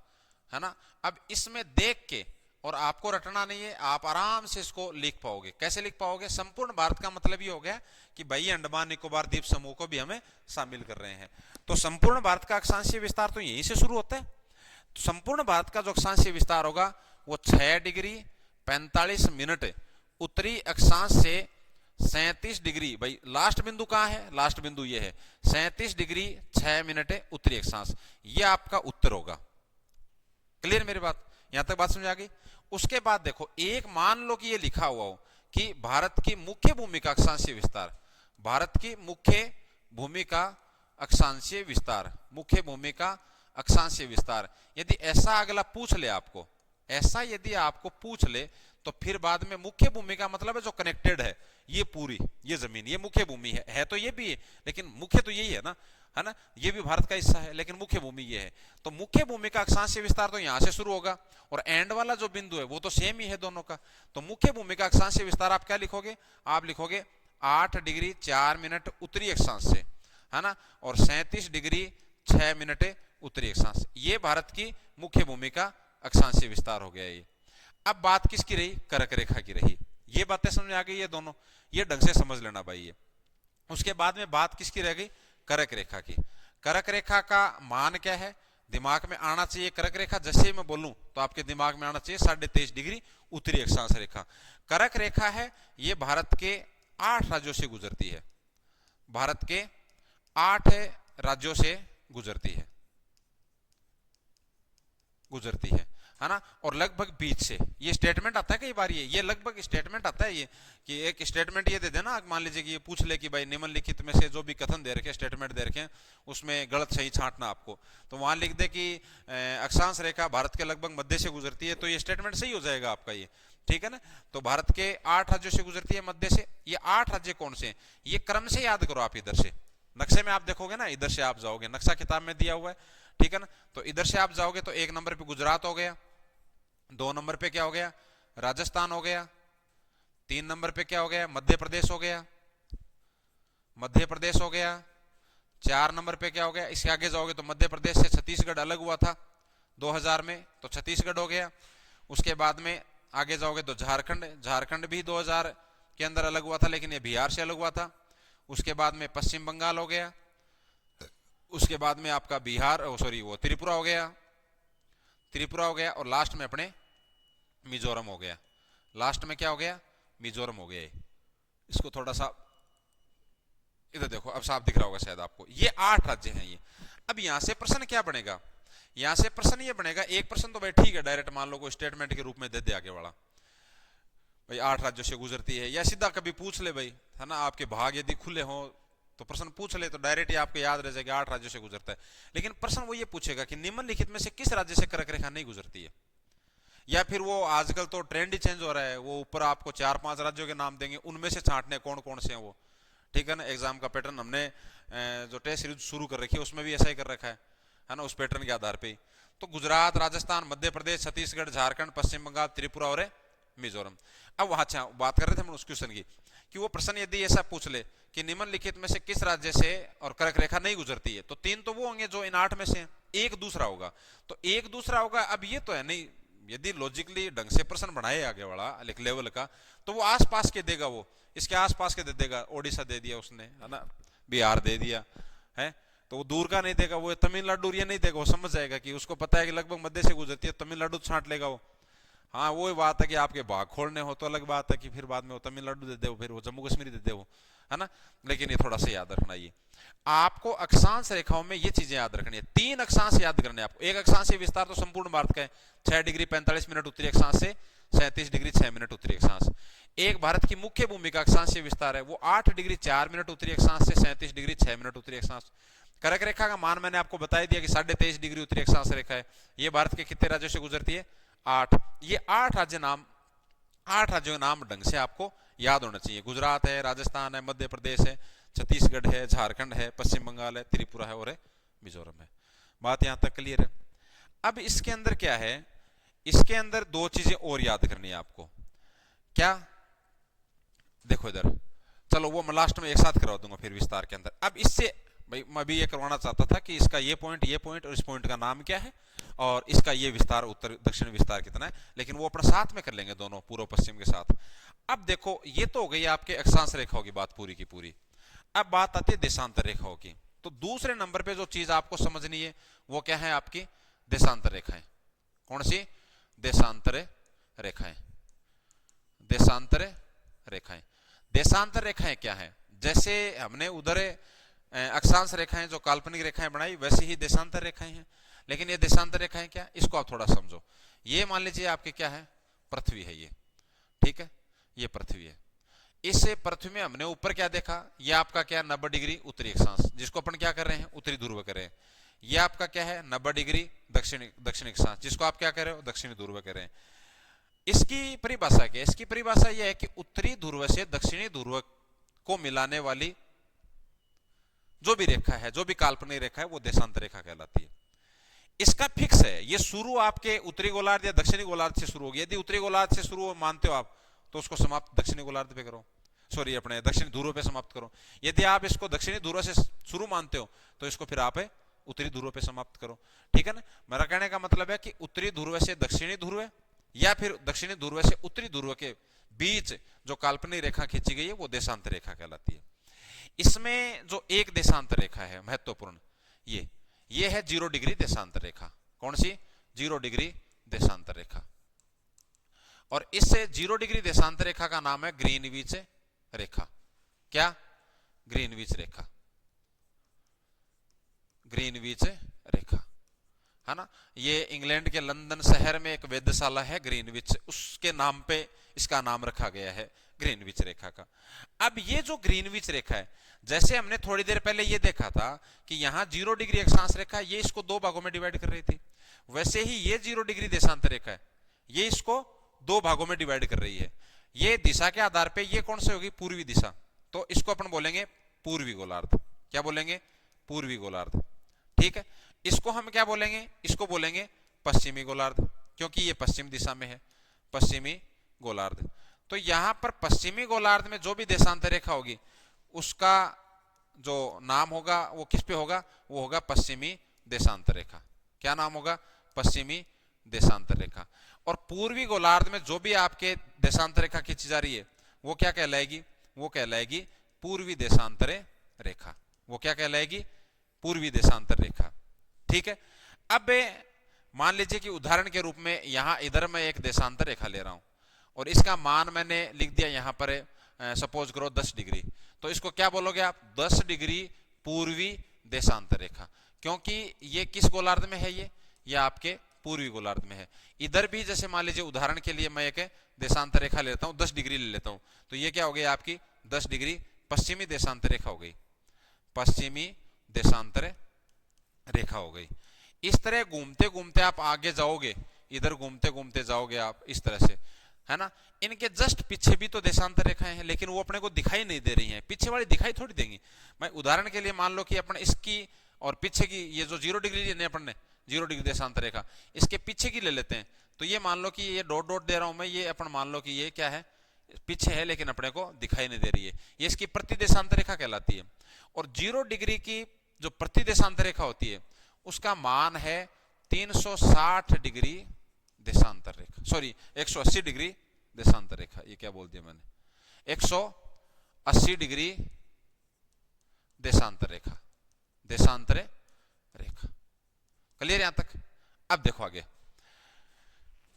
है ना। अब इसमें देख के, और आपको रटना नहीं है, आप आराम से इसको लिख पाओगे। कैसे लिख पाओगे, संपूर्ण भारत का मतलब ये हो गया कि भाई अंडमान निकोबार द्वीप समूह को भी हमें शामिल कर रहे हैं। तो संपूर्ण भारत का अक्षांशीय विस्तार तो यहीं से शुरू होता है। तो संपूर्ण भारत का जो अक्षांशीय विस्तार होगा वो 6 डिग्री 45 मिनट उत्तरी अक्षांश से 37 डिग्री, भाई लास्ट बिंदु कहां है, लास्ट बिंदु ये है 37 डिग्री 6 मिनट उत्तरी अक्षांश, ये आपका उत्तर होगा। क्लियर मेरी बात, यहां तक बात समझ आ गई। उसके बाद देखो एक मान लो कि ये लिखा हुआ हो कि भारत की मुख्य भूमि का अक्षांशीय विस्तार, भारत की मुख्य भूमि का अक्षांशीय विस्तार, मुख्य भूमि का अक्षांशीय विस्तार। यदि ऐसा अगला पूछ ले आपको, ऐसा यदि आपको पूछ ले तो फिर बाद में मुख्य भूमि का मतलब है जो कनेक्टेड है, ये पूरी ये जमीन ये मुख्य भूमि है तो ये भी है, लेकिन मुख्य तो यही है ना, ये भी भारत का हिस्सा है लेकिन मुख्य भूमि ये है। तो मुख्य भूमि का अक्षांशीय विस्तार तो यहां से शुरू होगा और एंड वाला जो बिंदु है वो तो सेम ही है दोनों का। तो मुख्य भूमि का अक्षांशीय विस्तार आप क्या लिखोगे, आप लिखोगे 8 डिग्री 4 मिनट उत्तरी अक्षांश से, है ना, और 37 डिग्री 6 मिनट उत्तरी अक्षांश। ये भारत की मुख्य भूमि का अक्षांशीय विस्तार हो गया। ये अब बात किसकी रही, कर्क रेखा की रही। ये बातें समझ आ गई, ये दोनों ये ढंग से समझ लेना भाई ये। उसके बाद में बात किसकी रह गई, कर्क रेखा की। कर्क रेखा का मान क्या है, दिमाग में आना चाहिए। कर्क रेखा जैसे ही मैं बोलूं तो आपके दिमाग में आना चाहिए 23.5 डिग्री उत्तरी अक्षांश रेखा। कर्क रेखा है ये भारत के 8 राज्यों से गुजरती है, भारत के 8 राज्यों से गुजरती है है ना। और लगभग बीच से ये स्टेटमेंट आता है कई बार, ये लगभग स्टेटमेंट आता है ये कि एक स्टेटमेंट ये दे देना, मान लीजिए कि ये पूछ ले कि भाई निम्नलिखित में से जो भी कथन दे रखे स्टेटमेंट दे रखे हैं उसमें गलत सही छांटना आपको। तो वहां लिख दे कि अक्षांश रेखा भारत के लगभग मध्य से गुजरती है, तो ये स्टेटमेंट सही हो जाएगा आपका ये, ठीक है ना। तो भारत के 8 राज्यों से गुजरती है मध्य से। ये 8 राज्य कौन से, ये क्रम से याद करो आप। इधर से नक्शे में आप देखोगे ना, इधर से आप जाओगे, नक्शा किताब में दिया हुआ है, ठीक है ना। तो इधर से आप जाओगे तो 1 नंबर पे गुजरात हो गया, 2 नंबर पे क्या हो गया, राजस्थान हो गया, 3 नंबर पे क्या हो गया, मध्य प्रदेश हो गया, मध्य प्रदेश हो गया, 4 नंबर पे क्या हो गया, इसके आगे जाओगे तो मध्य प्रदेश से छत्तीसगढ़ अलग हुआ था 2000 में, तो छत्तीसगढ़ हो गया। उसके बाद में आगे जाओगे तो झारखंड, झारखंड भी 2000 के अंदर अलग हुआ था लेकिन ये बिहार से अलग हुआ था। उसके बाद में पश्चिम बंगाल हो गया, उसके बाद में आपका बिहार सॉरी वो त्रिपुरा हो गया, त्रिपुरा हो गया, और लास्ट में अपने मिजोरम हो गया। लास्ट में क्या हो गया, मिजोरम हो गया। इसको थोड़ा सा इधर देखो, अब साफ दिख रहा होगा शायद आपको। ये 8 राज्य हैं ये। अब यहां से प्रश्न क्या बनेगा, यहां से प्रश्न ये बनेगा, एक प्रश्न तो भाई ठीक है डायरेक्ट मान लो को स्टेटमेंट के रूप में दे दे आगे वाला, भाई 8 राज्यों से गुजरती है, या सीधा कभी पूछ ले भाई, है ना, आपके भाग यदि खुले हो तो प्रश्न पूछ ले तो डायरेक्ट ही आपको याद रह जाएगा 8 राज्यों से गुजरता है। लेकिन प्रश्न वो ये पूछेगा कि निम्नलिखित में से किस राज्य से कर्क रेखा नहीं गुजरती है। या फिर वो आजकल तो ट्रेंड ही चेंज हो रहा है, वो ऊपर आपको 4-5 राज्यों के नाम देंगे, उनमें से छांटने कौन कौन से हैं वो, ठीक है ना। एग्जाम का पैटर्न हमने जो टेस्ट सीरीज शुरू कर रखी है उसमें भी ऐसा ही कर रखा है ना, उस पैटर्न के आधार पर। तो गुजरात, राजस्थान, मध्य प्रदेश, छत्तीसगढ़, झारखंड, पश्चिम बंगाल, त्रिपुरा और मिजोरम। अब वहां अच्छा बात कर रहे थे हम उस क्वेश्चन की कि वो प्रश्न यदि ऐसा पूछ ले कि निम्नलिखित में से किस राज्य से और कर्क रेखा नहीं गुजरती है, तो 3 तो वो होंगे जो इन 8 में से, एक दूसरा होगा, तो एक दूसरा होगा। अब ये तो है नहीं, यदि लॉजिकली ढंग से प्रश्न बनाए आगे वाला एक लेवल का, तो वो आसपास के देगा, वो इसके आसपास के दे देगा। ओडिशा दे दिया उसने, है ना, बिहार दे दिया है, तो वो दूर का नहीं देगा, वो तमिलनाडु ये नहीं देगा, वो समझ जाएगा कि उसको पता है कि लगभग मध्य से गुजरती है, तमिलनाडु छांट लेगा वो, हाँ वही बात है कि आपके भाग खोलने हो तो अलग बात है कि फिर बाद में वो तमिलनाडु दे दो, फिर वो जम्मू कश्मीर दे दो, है ना। लेकिन ये थोड़ा सा याद रखना, ये आपको अक्षांश रेखाओं में ये चीजें याद रखनी है। 3 अक्षांश याद करने हैं आपको। एक अक्षांशीय विस्तार तो संपूर्ण भारत का है, 6 डिग्री 45 मिनट उत्तरी अक्षांश से 37 डिग्री 6 मिनट उत्तरी अक्षांश। एक भारत की मुख्य भूमि का अक्षांशीय विस्तार है, वो 8 डिग्री 4 मिनट उत्तरी अक्षांश से 37 डिग्री 6 मिनट उत्तरी अक्षांश। कर्क रेखा का मान मैंने आपको बता दिया कि 23.5 डिग्री उत्तरी अक्षांश रेखा है। ये भारत के कितने राज्यों से गुजरती है? 8। ये 8 राज्यों के नाम ढंग से आपको याद होना चाहिए। गुजरात है, राजस्थान है, मध्य प्रदेश है, छत्तीसगढ़ है, झारखंड है, पश्चिम बंगाल है, त्रिपुरा है और है मिजोरम है। बात यहां तक क्लियर है। अब इसके अंदर क्या है, इसके अंदर 2 चीजें और याद करनी है आपको। क्या? देखो इधर, चलो वो मैं लास्ट में एक साथ करवा दूंगा फिर विस्तार के अंदर। अब इससे भाई मैं भी ये करवाना चाहता था कि इसका ये पॉइंट और इस पॉइंट का नाम क्या है और इसका ये विस्तार उत्तर दक्षिण विस्तार कितना है, लेकिन वो अपना साथ में कर लेंगे दोनों पूर्व पश्चिम के साथ। अब देखो ये तो हो गई आपके अक्षांश रेखाओं की बात पूरी की पूरी। अब बात आती है देशांतर रेखाओं की। तो दूसरे नंबर पे जो चीज आपको समझनी है वो क्या है आपकी? देशांतर रेखाएं। कौन सी? देशांतर रेखाएं। देशांतर रेखाएं। देशांतर रेखाएं क्या है? जैसे हमने उधर अक्षांश रेखाएं जो काल्पनिक रेखाएं बनाई, वैसे ही देशांतर रेखाएं हैं। लेकिन ये देशांतर रेखाएं क्या, इसको आप थोड़ा समझो। ये मान लीजिए आपके क्या है? पृथ्वी है ये, ठीक है, ये पृथ्वी है। इस पृथ्वी में हमने ऊपर क्या देखा? ये आपका क्या? 90 डिग्री उत्तरी अक्षांश, जिसको अपन क्या कर रहे हैं? उत्तरी ध्रुव कर रहे हैं। ये आपका क्या है? 90 डिग्री दक्षिणी अक्षांश, जिसको आप क्या कर रहे हो? दक्षिणी ध्रुव कर रहे हैं। इसकी परिभाषा क्या है? इसकी परिभाषा यह है कि उत्तरी ध्रुव से दक्षिणी ध्रुव को मिलाने वाली जो भी रेखा है, जो भी काल्पनिक रेखा है, वो देशांतर रेखा कहलाती है। इसका फिक्स है, ये शुरू आपके उत्तरी गोलार्ध या दक्षिणी गोलार्ध से शुरू होगी। यदि उत्तरी गोलार्ध से शुरू मानते हो आप, तो उसको समाप्त दक्षिणी गोलार्ध पे करो, सॉरी अपने दक्षिणी ध्रुव पे समाप्त करो। यदि आप इसको दक्षिणी ध्रुव से शुरू मानते हो तो इसको फिर आप उत्तरी ध्रुव पे समाप्त करो, ठीक है ना। मेरा कहने का मतलब है कि उत्तरी ध्रुव से दक्षिणी ध्रुव या फिर दक्षिणी ध्रुव से उत्तरी ध्रुव के बीच जो काल्पनिक रेखा खींची गई है वो देशांतर रेखा कहलाती है। इसमें जो एक देशांतर रेखा है महत्वपूर्ण, ये है 0 डिग्री देशांतर रेखा। कौन सी? 0 डिग्री देशांतर रेखा। और इससे 0 डिग्री देशांतर रेखा का नाम है ग्रीनविच रेखा। क्या? ग्रीनविच रेखा। ग्रीनविच रेखा, है ना। ये इंग्लैंड के लंदन शहर में एक वेधशाला है ग्रीनविच, उसके नाम पे इसका नाम रखा गया है ग्रीनविच रेखा का। अब ये जो ग्रीनविच रेखा है, जैसे हमने थोड़ी देर पहले ये देखा था कि यहां 0 डिग्री अक्षांश रेखा ये इसको 2 भागों में डिवाइड कर रही थी, वैसे ही ये 0 डिग्री देशांतर रेखा है, ये इसको 2 भागों में डिवाइड कर रही है। ये दिशा के आधार पे ये कौन सी होगी? पूर्वी दिशा, तो इसको अपन बोलेंगे पूर्वी गोलार्ध। क्या बोलेंगे? पूर्वी गोलार्ध, ठीक है। इसको हम क्या बोलेंगे? इसको बोलेंगे पश्चिमी गोलार्ध, क्योंकि ये पश्चिम दिशा में है, पश्चिमी गोलार्ध। तो यहां पर पश्चिमी गोलार्ध में जो भी देशांतर रेखा होगी उसका जो नाम होगा वो किस पे होगा? वो होगा पश्चिमी देशांतर रेखा। क्या नाम होगा? पश्चिमी देशांतर रेखा। और पूर्वी गोलार्ध में जो भी आपके देशांतर रेखा खींची जा रही है वो क्या कहलाएगी? वो कहलाएगी पूर्वी देशांतर रेखा। वो क्या कहलाएगी? पूर्वी देशांतर रेखा, ठीक है। अब मान लीजिए कि उदाहरण के रूप में यहां इधर मैं एक देशांतर रेखा ले रहा हूं और इसका मान मैंने लिख दिया यहां पर सपोज करो 10 डिग्री, तो इसको क्या बोलोगे आप? 10 डिग्री पूर्वी देशांतर रेखा, क्योंकि ये किस गोलार्ध में है? ये आपके पूर्वी गोलार्ध में है। इधर भी जैसे मान लीजिए उदाहरण के लिए मैं एक देशांतर रेखा ले लेता हूं, 10 डिग्री ले लेता हूं, तो ये क्या हो गई आपकी? 10 डिग्री पश्चिमी देशांतर रेखा हो गई, पश्चिमी देशांतर रेखा हो गई। इस तरह घूमते घूमते आप आगे जाओगे, इधर घूमते घूमते जाओगे आप इस तरह से, है ना। इनके जस्ट पीछे भी तो देशांतर रेखाएं हैं, लेकिन वो अपने को दिखाई नहीं दे रही हैं। पीछे वाली दिखाई थोड़ी देंगी। मैं उदाहरण के लिए मान लो कि अपन इसकी और पीछे की, ये जो 0 डिग्री लेने अपन ने 0 डिग्री देशांतर रेखा, इसके पीछे की ले लेते हैं। तो ये मान लो कि ये डॉट डॉट दे रहा हूं मैं, ये अपन मान लो कि ये क्या है? पीछे है, लेकिन अपने को दिखाई नहीं दे रही है। ये इसकी प्रति देशांतर रेखा कहलाती है। और 0 डिग्री की जो प्रति देशांतर रेखा होती है उसका मान है 360 डिग्री देशांतर रेखा, सॉरी 180 डिग्री देशांतर रेखा। ये क्या बोल दिया मैंने? 180 डिग्री देशांतर रेखा, देशांतर रेखा। क्लियर यहां तक? अब देखो आगे,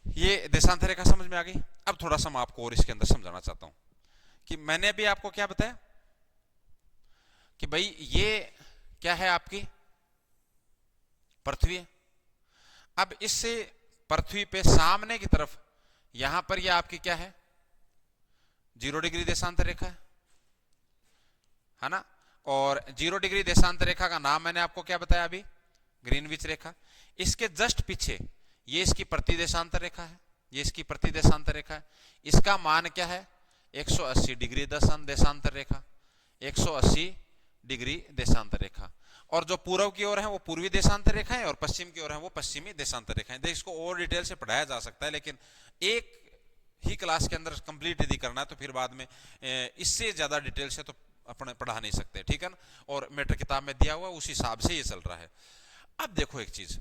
ये देशांतर रेखा समझ में आ गई। अब थोड़ा सा मैं आपको और इसके अंदर समझाना चाहता हूं कि मैंने अभी आपको क्या बताया कि भाई ये क्या है, आपकी पृथ्वी। अब इससे पृथ्वी पे सामने की तरफ यहां पर ये आपकी क्या है, 0 डिग्री देशांतर रेखा है ना। और 0 डिग्री देशांतर रेखा का नाम मैंने आपको क्या बताया अभी, ग्रीनविच रेखा। इसके जस्ट पीछे ये इसकी प्रतिदेशांतर रेखा है, ये इसकी प्रतिदेशांतर रेखा है। इसका मान क्या है, 180 डिग्री देशांतर रेखा, 180 डिग्री देशांतर रेखा। और जो पूर्व की ओर है वो पूर्वी देशांतर रेखा है और पश्चिम की ओर है वो पश्चिमी देशांतर रेखा है। इसको और डिटेल से पढ़ाया जा सकता है, लेकिन एक ही क्लास के अंदर कंप्लीट यदि करना है तो फिर बाद में इससे ज्यादा डिटेल से तो अपने पढ़ा नहीं सकते, ठीक है ना। और मेटर किताब में दिया हुआ उस हिसाब से ये चल रहा है। अब देखो एक चीज,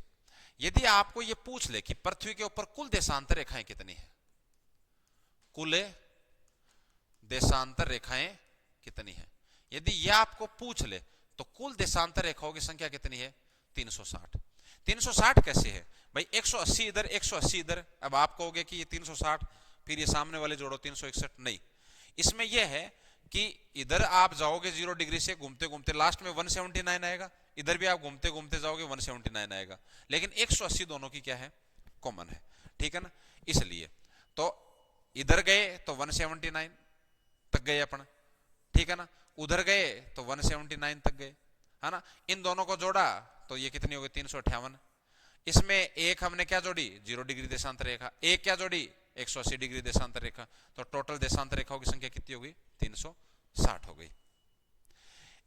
यदि आपको ये पूछ ले कि पृथ्वी के ऊपर कुल देशांतर रेखाएं कितनी है, कुल देशांतर रेखाएं कितनी है, यदि यह आपको पूछ ले तो कुल देशांतर रेखाओं की संख्या कितनी है, 360। 360 कैसे है भाई, 180 इधर 180 इधर। अब आप कहोगे कि ये 360 फिर ये सामने वाले जोड़ो 361, नहीं। इसमें यह है कि इधर आप जाओगे 0 डिग्री से घूमते घूमते लास्ट में 179 आएगा, इधर भी आप घूमते घूमते जाओगे 179 आएगा, लेकिन 180 दोनों की क्या है, कॉमन है, ठीक है ना। इसलिए तो इधर गए तो 179 तक गए अपन, ठीक है ना, उधर गए तो 179 तक गए, है ना। इन दोनों को जोड़ा तो ये कितनी हो गई, 358। इसमें एक हमने क्या जोड़ी, 0 डिग्री देशांतर रेखा, एक क्या जोड़ी, 180 डिग्री देशांतर रेखा। तो टोटल देशांतर रेखाओं की संख्या कितनी हो गई, 360 हो गई।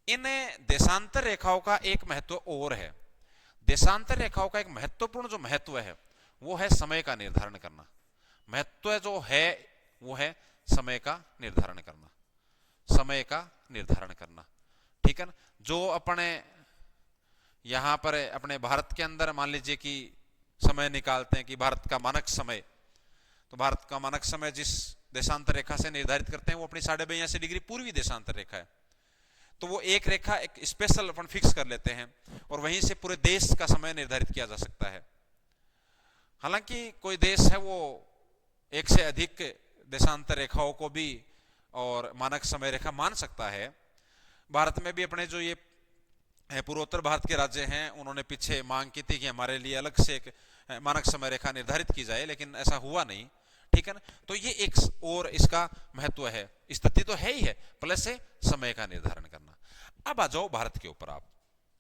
इन देशांतर रेखाओं का एक महत्व और है। देशांतर रेखाओं का एक महत्वपूर्ण जो महत्व है वो है समय का निर्धारण करना। महत्व जो है वो है समय का निर्धारण करना, समय का निर्धारण करना, ठीक है ना। जो अपने यहां पर अपने भारत के अंदर मान लीजिए कि समय निकालते हैं कि भारत का मानक समय, तो भारत का मानक समय जिस देशांतर रेखा से निर्धारित करते हैं वो अपनी 82 डिग्री पूर्वी देशांतर रेखा है। तो वो एक रेखा एक स्पेशल अपन फिक्स कर लेते हैं और वहीं से पूरे देश का समय निर्धारित किया जा सकता है। हालांकि कोई देश है वो एक से अधिक देशांतर रेखाओं को भी और मानक समय रेखा मान सकता है। भारत में भी अपने जो ये पूर्वोत्तर भारत के राज्य हैं उन्होंने पीछे मांग की थी कि हमारे लिए अलग से एक मानक समय रेखा निर्धारित की जाए, लेकिन ऐसा हुआ नहीं, ठीक है ना। तो ये एक और इसका महत्व है, स्थिति तो है ही है, प्लस से समय का निर्धारण करना। अब आ जाओ भारत के ऊपर, आप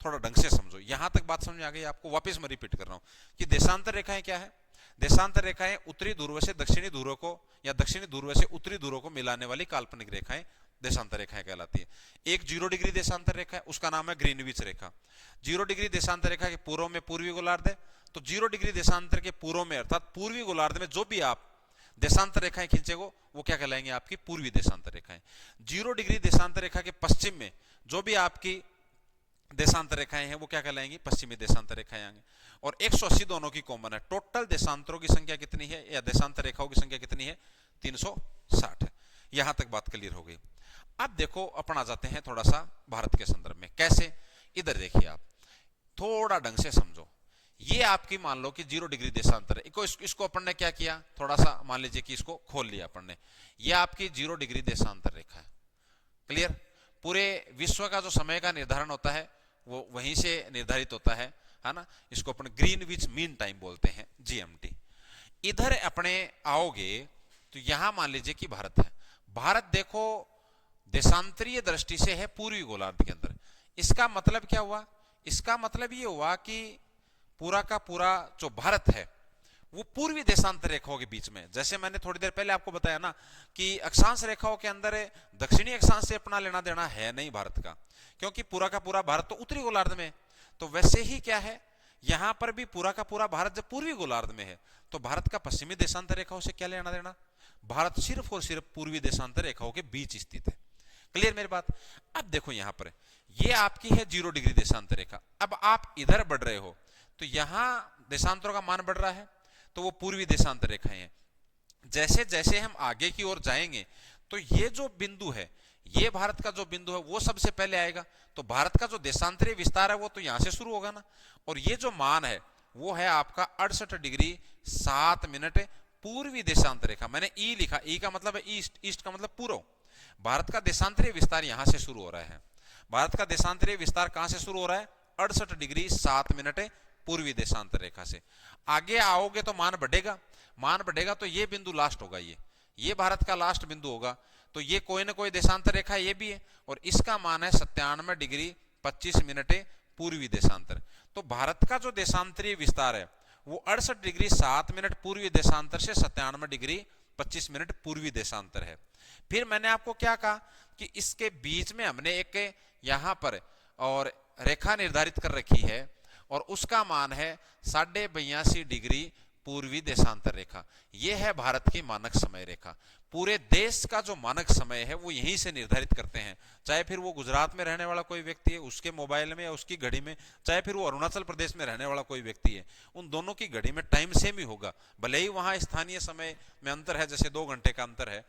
थोड़ा ढंग से समझो। यहां तक बात समझ में आ गई आपको, वापस मैं रिपीट कर रहा हूं कि देशांतर रेखाएं क्या है। देशांतर रेखाएं उत्तरी ध्रुव से दक्षिणी ध्रुव को या दक्षिणी ध्रुव से उत्तरी ध्रुव को मिलाने वाली काल्पनिक रेखाएं देशांतर रेखाएं कहलाती है। एक 0 डिग्री देशांतर रेखा है, उसका नाम है ग्रीनविच रेखा। 0 डिग्री देशांतर रेखा के पूर्व में पूर्वी गोलार्ध है, तो 0 डिग्री देशांतर के पूर्व में अर्थात पूर्वी गोलार्ध में जो भी आप देशांतर रेखाएं खींचेगो वो क्या कहलाएंगे, आपकी पूर्वी देशांतर रेखाएं। 0 डिग्री देशांतर रेखा के पश्चिम में जो भी आपकी देशांतर रेखाएं हैं वो क्या कहलाएंगी, पश्चिमी देशांतर रेखाएं आएंगी। और 180 दोनों की कॉमन है। टोटल देशांतरों की संख्या कितनी है या देशांतर रेखाओं की संख्या कितनी है, 360 है। यहां तक बात क्लियर हो गई। अब देखो अपन आ जाते हैं थोड़ा सा भारत के संदर्भ में। कैसे, इधर देखिए आप थोड़ा ढंग से समझो। ये आपकी मान लो कि 0 डिग्री देशांतर है, इसको अपन ने क्या किया, थोड़ा सा मान लीजिए कि इसको खोल लिया अपन ने। ये आपकी 0 डिग्री देशांतर रेखा है, क्लियर। पूरे विश्व का जो समय का निर्धारण होता है वो वहीं से निर्धारित होता है ना। इसको अपन ग्रीनविच मीन टाइम बोलते हैं, जीएमटी। इधर अपने आओगे तो यहां मान लीजिए कि भारत है। भारत देखो देशांतरीय दृष्टि से है पूर्वी गोलार्ध के अंदर। इसका मतलब क्या हुआ, इसका मतलब ये हुआ कि पूरा का पूरा जो भारत है वो पूर्वी देशांतर रेखाओं के बीच में, जैसे मैंने थोड़ी देर पहले आपको बताया ना कि अक्षांश रेखाओं के अंदर दक्षिणी अक्षांश से अपना लेना देना है नहीं भारत का, क्योंकि पूरा का पूरा भारत तो उत्तरी गोलार्ध में। तो वैसे ही क्या है, यहां पर भी पूरा का पूरा भारत जब पूर्वी गोलार्ध में है तो भारत का पश्चिमी देशांतर रेखाओं से क्या लेना देना, भारत सिर्फ और सिर्फ पूर्वी देशांतर रेखाओं के बीच स्थित है। क्लियर मेरी बात। अब देखो यहां पर ये आपकी है 0 डिग्री देशांतर रेखा। अब आप इधर बढ़ रहे हो तो यहां देशांतरों का मान बढ़ रहा है, तो वो पूर्वी देशांतर रेखाएं हैं। जैसे जैसे हम आगे की ओर जाएंगे तो ये जो बिंदु है, ये भारत का जो बिंदु है वो सबसे पहले आएगा। तो भारत का जो देशांतरीय विस्तार है वो तो यहां से शुरू होगा ना। और ये जो मान है वो है आपका 68 डिग्री 7 मिनट पूर्वी देशांतर रेखा, मैंने ई लिखा, ई का मतलब है ईस्ट, ईस्ट का मतलब पूर्व। भारत का देशांतरीय विस्तार यहां से शुरू हो रहा है। भारत का देशांतरीय विस्तार कहां से शुरू हो रहा है? 68 डिग्री 7 मिनट पूर्वी देशांतर रेखा से। आगे आओगे तो मान बढ़ेगा, मान बढ़ेगा तो ये बिंदु लास्ट होगा, ये भारत का लास्ट बिंदु होगा। तो ये कोई ना कोई देशांतर रेखा ये भी है, और इसका मान है 97 डिग्री 25 मिनट पूर्वी देशांतर। तो भारत का जो देशांतरीय विस्तार है वो 68 डिग्री 7 मिनट पूर्वी देशांतर से 97 डिग्री 25 मिनट पूर्वी देशांतर है। फिर मैंने आपको क्या कहा कि इसके बीच में हमने एक यहां पर और रेखा निर्धारित कर रखी है, और उसका मान है 82.5 डिग्री पूर्वी देशांतर रेखा। यह है भारत की मानक समय रेखा। पूरे देश का जो मानक समय है वो यहीं से निर्धारित करते हैं, चाहे फिर वो गुजरात में रहने वाला कोई व्यक्ति है उसके मोबाइल में या उसकी घड़ी में, चाहे फिर वो अरुणाचल प्रदेश में रहने वाला कोई व्यक्ति है, उन दोनों की घड़ी में टाइम सेम ही होगा, भले ही वहां स्थानीय समय में अंतर है, जैसे 2 घंटे का अंतर है,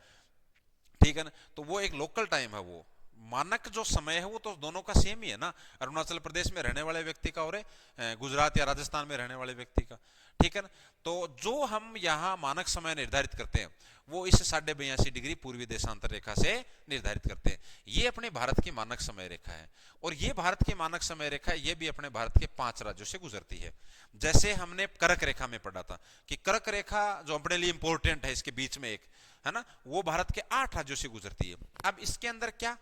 ठीक है ना। तो वो एक लोकल टाइम है, वो मानक जो समय है वो तो दोनों का सेम ही है ना, अरुणाचल प्रदेश में रहने वाले व्यक्ति का और गुजरात या राजस्थान में रहने वाले व्यक्ति का, ठीक है ना। तो जो हम यहाँ मानक समय निर्धारित करते हैं वो इस 82.5 डिग्री पूर्वी देशांतर रेखा से निर्धारित करते हैं। ये अपने भारत की मानक समय रेखा है, और ये भारत की मानक समय रेखा ये भी अपने भारत के 5 राज्यों से गुजरती है। जैसे हमने कर्क रेखा में पढ़ा था कि कर्क रेखा जो अपने लिए इंपॉर्टेंट है, इसके बीच में एक है ना, वो भारत के 8 राज्यों से गुजरती है। अब इसके अंदर क्या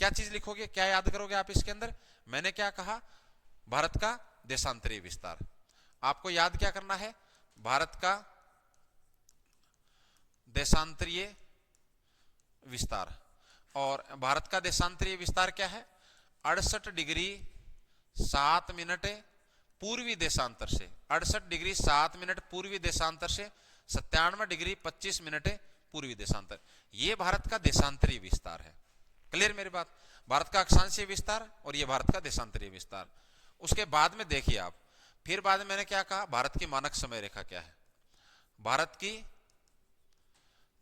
क्या चीज लिखोगे, क्या याद करोगे आप इसके अंदर? मैंने क्या कहा? भारत का देशांतरीय विस्तार। आपको याद क्या करना है? भारत का देशांतरीय विस्तार। और भारत का देशांतरीय विस्तार क्या है? 68 डिग्री 7 मिनट पूर्वी देशांतर से, 68 डिग्री 7 मिनट पूर्वी देशांतर से 97 डिग्री 25 मिनट पूर्वी देशांतर। ये भारत का देशांतरीय विस्तार है। क्लियर मेरी बात? भारत का अक्षांशीय विस्तार और ये भारत का देशांतरीय विस्तार। उसके बाद में देखिए आप, फिर बाद में मैंने क्या कहा? भारत की मानक समय रेखा क्या है? भारत की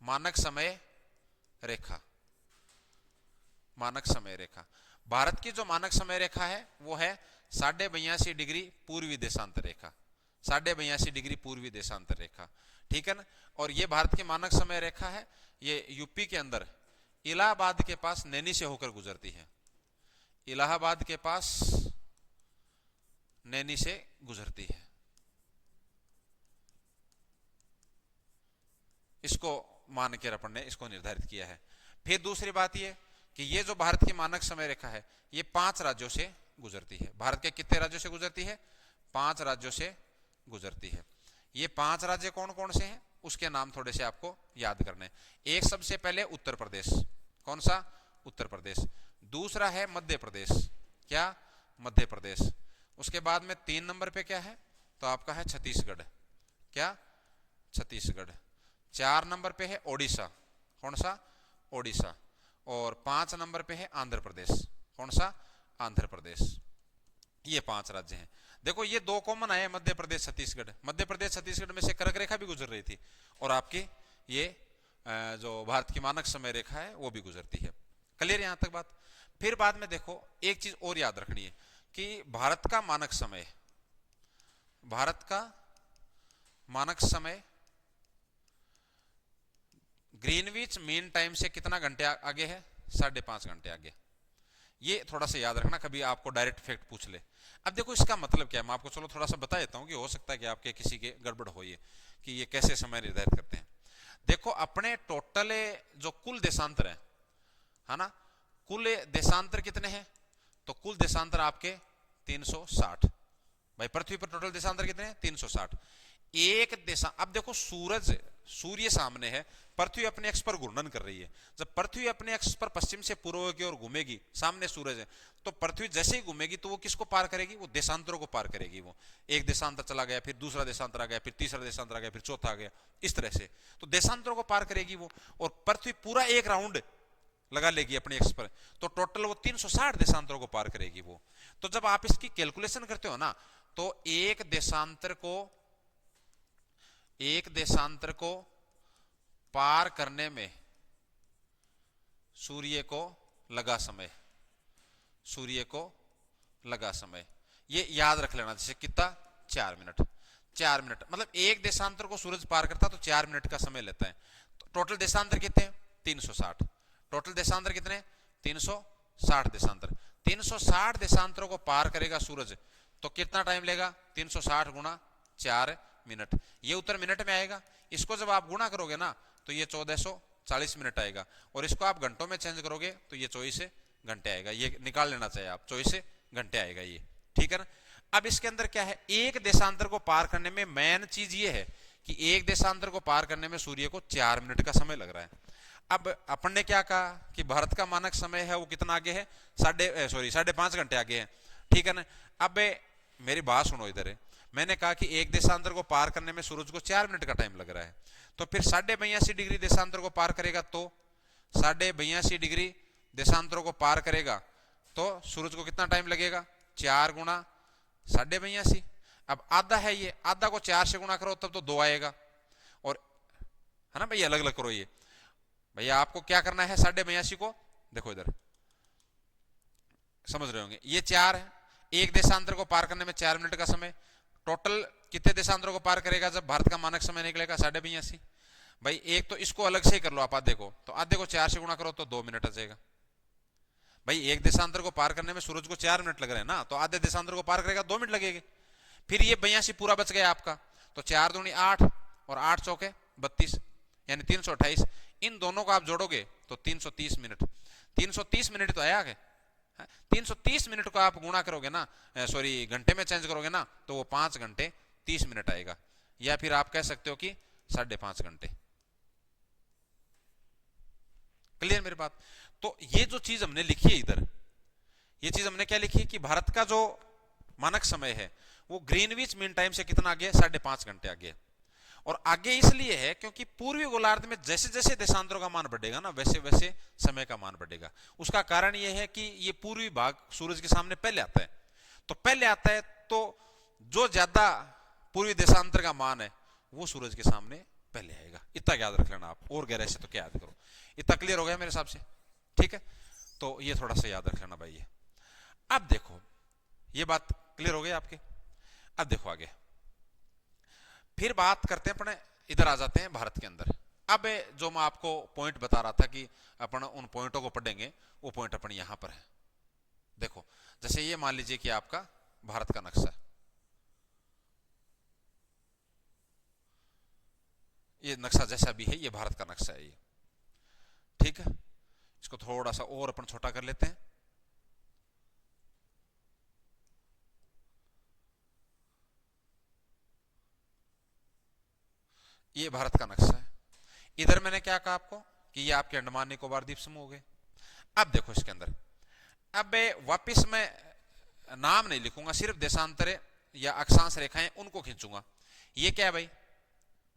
मानक समय रेखा, मानक समय रेखा, भारत की जो मानक समय रेखा है वो है 82.5 डिग्री पूर्वी देशांतर रेखा, 82.5 डिग्री पूर्वी देशांतर रेखा, ठीक है ना। और ये भारत की मानक समय रेखा है, ये यूपी के अंदर इलाहाबाद के पास नैनी से होकर गुजरती है, इलाहाबाद के पास नैनी से गुजरती है। इसको मान के अपन ने इसको निर्धारित किया है। फिर दूसरी बात ये कि ये जो भारत की मानक समय रेखा है ये 5 राज्यों से गुजरती है। भारत के कितने राज्यों से गुजरती है? 5 राज्यों से गुजरती है। ये 5 राज्य कौन कौन से हैं उसके नाम थोड़े से आपको याद करने। एक सबसे पहले उत्तर प्रदेश, कौन सा? उत्तर प्रदेश। दूसरा है मध्य प्रदेश, क्या? मध्य प्रदेश। उसके बाद में 3 नंबर पे क्या है? तो आपका है छत्तीसगढ़, क्या? छत्तीसगढ़। 4 नंबर पे है ओडिशा, कौन सा? ओडिशा। और 5 नंबर पे है आंध्र प्रदेश, कौन सा? आंध्र प्रदेश। ये 5 राज्य हैं। देखो ये 2 कॉमन आए, मध्य प्रदेश छत्तीसगढ़। मध्य प्रदेश छत्तीसगढ़ में से कर्क रेखा भी गुजर रही थी, और आपकी ये जो भारत की मानक समय रेखा है वो भी गुजरती है। क्लियर यहां तक बात? फिर बाद में देखो एक चीज और याद रखनी है कि भारत का मानक समय, भारत का मानक समय ग्रीनविच मीन टाइम से कितना घंटे आगे है? 5.5 घंटे आगे। ये थोड़ा सा याद रखना, कभी आपको डायरेक्ट फैक्ट पूछ ले। अब देखो इसका मतलब क्या है, मैं आपको चलो थोड़ा सा बता देता हूं कि हो सकता है कि आपके किसी के गड़बड़ हो ये कि ये कैसे समय निर्धारित करते हैं। देखो अपने टोटल जो कुल देशांतर है ना, कुल देशांतर कितने हैं? तो कुल देशांतर आपके 360। भाई पृथ्वी पर टोटल देशांतर कितने हैं? 360। एक देशा, अब देखो सूर्य सामने है, पृथ्वी अपने अक्ष पर घूर्णन कर रही है। जब पृथ्वी अपने अक्ष पर पश्चिम से पूर्व की ओर घूमेगी, सामने सूरज है, तो पृथ्वी जैसे ही घूमेगी तो वो किसको पार करेगी? वो देशांतरों को पार करेगी। वो एक देशांतर चला गया, फिर दूसरा देशांतर आ गया, फिर तीसरा देशांतर आ गया, फिर चौथा आ गया, इस तरह से तो देशांतरों को पार करेगी वो। और पृथ्वी पूरा एक राउंड लगा लेगी अपने अक्ष पर, तो टोटल वो 360 देशांतरों को पार करेगी वो। तो जब आप इसकी कैलकुलेशन करते हो ना, तो एक देशांतर को पार करने में सूर्य को लगा समय, सूर्य को लगा समय, ये याद रख लेना। जैसे कितना? 4 मिनट। 4 मिनट, मतलब एक देशांतर को सूरज पार करता तो 4 मिनट का समय लेता है। तो टोटल देशांतर कितने हैं? 360। टोटल देशांतर कितने? 360 देशांतर। 360 देशांतरों को पार करेगा सूरज तो कितना टाइम लेगा? 360 गुणा 4 मिनट। ये उत्तर मिनट में आएगा। इसको जब आप गुणा करोगे ना तो ये 1440 मिनट आएगा, और इसको आप घंटों में चेंज करोगे तो ये 24 घंटे आएगा। ये निकाल लेना चाहिए आप, 24 घंटे आएगा ये, ठीक है ना। अब इसके अंदर क्या है, एक देशांतर को पार करने में मेन चीज ये है कि एक देशांतर को पार करने में सूर्य को 4 मिनट का समय लग रहा है। अब अपन ने क्या कहा कि भारत का मानक समय है वो कितना आगे है? 5.5 घंटे आगे है, ठीक है ना। अब मेरी बात सुनो इधर, मैंने कहा कि एक देशांतर को पार करने में सूरज को 4 मिनट का टाइम लग रहा है, तो फिर 82.5 डिग्री देशांतर को पार करेगा तो 82.5 डिग्री देशांतरों को पार करेगा तो सूरज को कितना टाइम लगेगा? 4 गुणा 82.5। अब आधा है ये, आधा को 4 से गुणा करो तब तो 2 आएगा, और है ना भैया, अलग अलग करो ये। भैया आपको क्या करना है, 82.5 को देखो इधर, समझ रहे होंगे, ये 4 है। एक देशांतर को पार करने में 4 मिनट का समय, टोटल कितने देशांतरों को पार करेगा जब भारत का मानक समय निकलेगा? 82.5। भाई एक तो इसको अलग से ही कर लो आप, आधे को, तो आधे को 4 से गुणा करो तो 2 मिनट आ जाएगा। भाई एक देशांतर को पार करने में सूरज को 4 मिनट लग रहे हैं ना, तो आधे देशांतर को पार करेगा 2 मिनट लगेंगे। फिर ये 82 पूरा बच गया आपका, तो 4 दूनी 8 और 8 चौके 32, यानी 328। इन दोनों को आप जोड़ोगे तो 330 मिनट। 330 मिनट तो आया, 330 मिनट को आप गुणा करोगे ना, सॉरी घंटे में चेंज करोगे ना, तो वो 5 घंटे 30 मिनट आएगा, या फिर आप कह सकते हो कि 5.5 घंटे। क्लियर मेरी बात? तो ये जो चीज हमने लिखी है इधर, ये चीज हमने क्या लिखी है कि भारत का जो मानक समय है वो ग्रीनविच मीन टाइम से कितना आगे? 5.5 घंटे आगे। और आगे इसलिए है क्योंकि पूर्वी गोलार्ध में जैसे जैसे देशांतरों का मान बढ़ेगा ना, वैसे वैसे समय का मान बढ़ेगा। उसका कारण यह है कि ये पूर्वी भाग सूरज के सामने पहले आता है, तो पहले आता है तो जो ज्यादा पूर्वी देशांतर का मान है वो सूरज के सामने पहले आएगा। इतना याद रख लेना आप, और गहराई से तो क्या याद करो। इतना क्लियर हो गया मेरे हिसाब से, ठीक है। तो ये थोड़ा सा याद रख लेना भाई ये। अब देखो ये बात क्लियर हो गई आपके। अब देखो आगे फिर बात करते हैं अपने, इधर आ जाते हैं भारत के अंदर। अब जो मैं आपको पॉइंट बता रहा था कि अपन उन पॉइंटों को पढ़ेंगे, वो पॉइंट अपन यहां पर है। देखो जैसे ये मान लीजिए कि आपका भारत का नक्शा, ये नक्शा जैसा भी है ये भारत का नक्शा है ये, ठीक है। इसको थोड़ा सा और अपन छोटा कर लेते हैं। ये भारत का नक्शा है। इधर मैंने क्या कहा आपको कि ये आपके अंडमान निकोबार द्वीप समूह हो गए। अब देखो इसके अंदर, अब वापिस मैं नाम नहीं लिखूंगा, सिर्फ देशांतर या अक्षांश रेखाएं उनको खींचूंगा। ये क्या है भाई?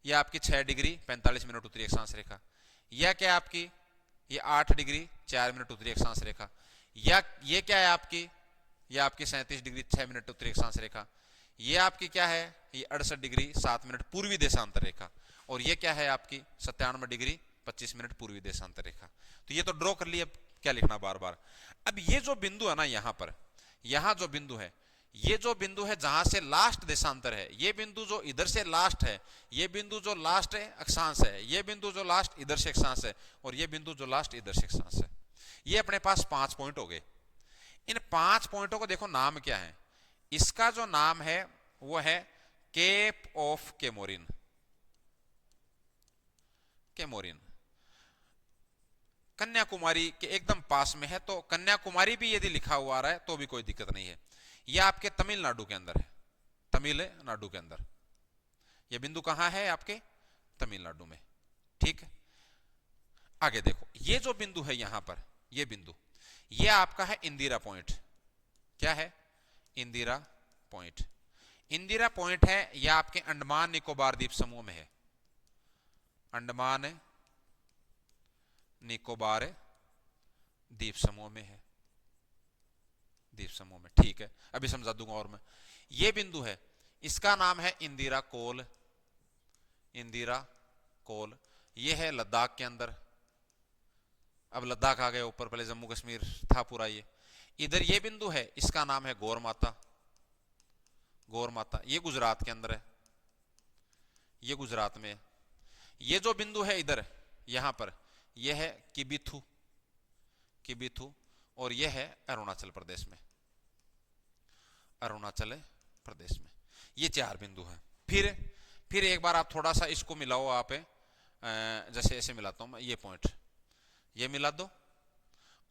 ये आपकी 6 डिग्री 45 मिनट उत्तरी अक्षांश रेखा। यह क्या है आपकी? ये 8 डिग्री 4 मिनट उत्तरी अक्षांश रेखा। या ये क्या है आपकी? ये आपकी 37 डिग्री 6 मिनट उत्तरी अक्षांश रेखा। ये आपकी क्या है? ये 68 डिग्री 7 मिनट पूर्वी देशांतर रेखा। और ये क्या है आपकी? 97 डिग्री 25 मिनट पूर्वी देशांतर रेखा। तो ये तो ड्रॉ कर लिया, क्या लिखना बार बार। अब ये जो बिंदु है ना यहां पर, यहां जो बिंदु है, ये जो बिंदु है जहां से लास्ट देशांतर है, ये बिंदु जो इधर से लास्ट है, ये बिंदु जो लास्ट है अक्षांश है, ये बिंदु जो लास्ट इधर से अक्षांश है, और ये बिंदु जो लास्ट इधर से अक्षांश है। ये अपने पास 5 पॉइंट हो गए। इन 5 पॉइंटों को देखो नाम क्या है। इसका जो नाम है वो है Cape of Comorin. Comorin Kanyakumari के एकदम पास में है, तो कन्याकुमारी भी यदि लिखा हुआ आ रहा है तो भी कोई दिक्कत नहीं है। यह आपके तमिलनाडु के अंदर है, तमिलनाडु के अंदर। यह बिंदु कहां है? आपके तमिलनाडु में, ठीक है। आगे देखो ये जो बिंदु है यहां पर, यह बिंदु, यह आपका है इंदिरा पॉइंट। क्या है? इंदिरा पॉइंट। इंदिरा पॉइंट है यह आपके अंडमान निकोबार द्वीप समूह में है। अंडमान निकोबार द्वीप समूह में है, द्वीप समूह में, ठीक है। अभी समझा दूंगा और मैं। यह बिंदु है, इसका नाम है इंदिरा कोल। इंदिरा कोल यह है लद्दाख के अंदर। अब लद्दाख आ गया ऊपर, पहले जम्मू कश्मीर था पूरा ये। इधर ये बिंदु है, इसका नाम है गौर माता। गौर माता ये गुजरात के अंदर है, ये गुजरात में है। ये जो बिंदु है इधर यहां पर, यह है किबिथु, किबिथु, और यह है अरुणाचल प्रदेश में, अरुणाचल प्रदेश में। ये 4 बिंदु हैं। फिर एक बार आप थोड़ा सा इसको मिलाओ, आप जैसे ऐसे मिलाता हूं मैं, ये पॉइंट ये मिला दो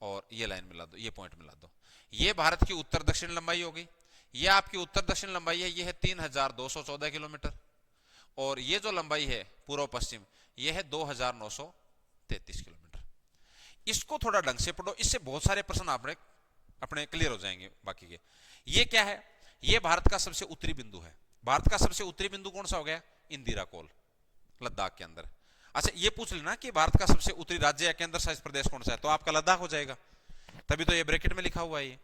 और ये लाइन मिला दो, ये पॉइंट मिला दो। ये भारत की उत्तर दक्षिण लंबाई हो गई। ये आपकी उत्तर दक्षिण लंबाई है, ये है 3214 किलोमीटर। और ये जो लंबाई है पूर्व पश्चिम, ये है 2933 किलोमीटर। इसको थोड़ा ढंग से पढ़ो, इससे बहुत सारे प्रश्न आपने अपने क्लियर हो जाएंगे बाकी के। ये क्या है? ये भारत का सबसे उत्तरी बिंदु है। भारत का सबसे उत्तरी बिंदु कौन सा हो गया? इंदिरा कोल, लद्दाख के अंदर। अच्छा, ये पूछ लेना कि भारत का सबसे उत्तरी राज्य या केंद्र शासित प्रदेश कौन सा है, तो आपका लद्दाख हो जाएगा, तभी तो ये ब्रैकेट में लिखा हुआ है।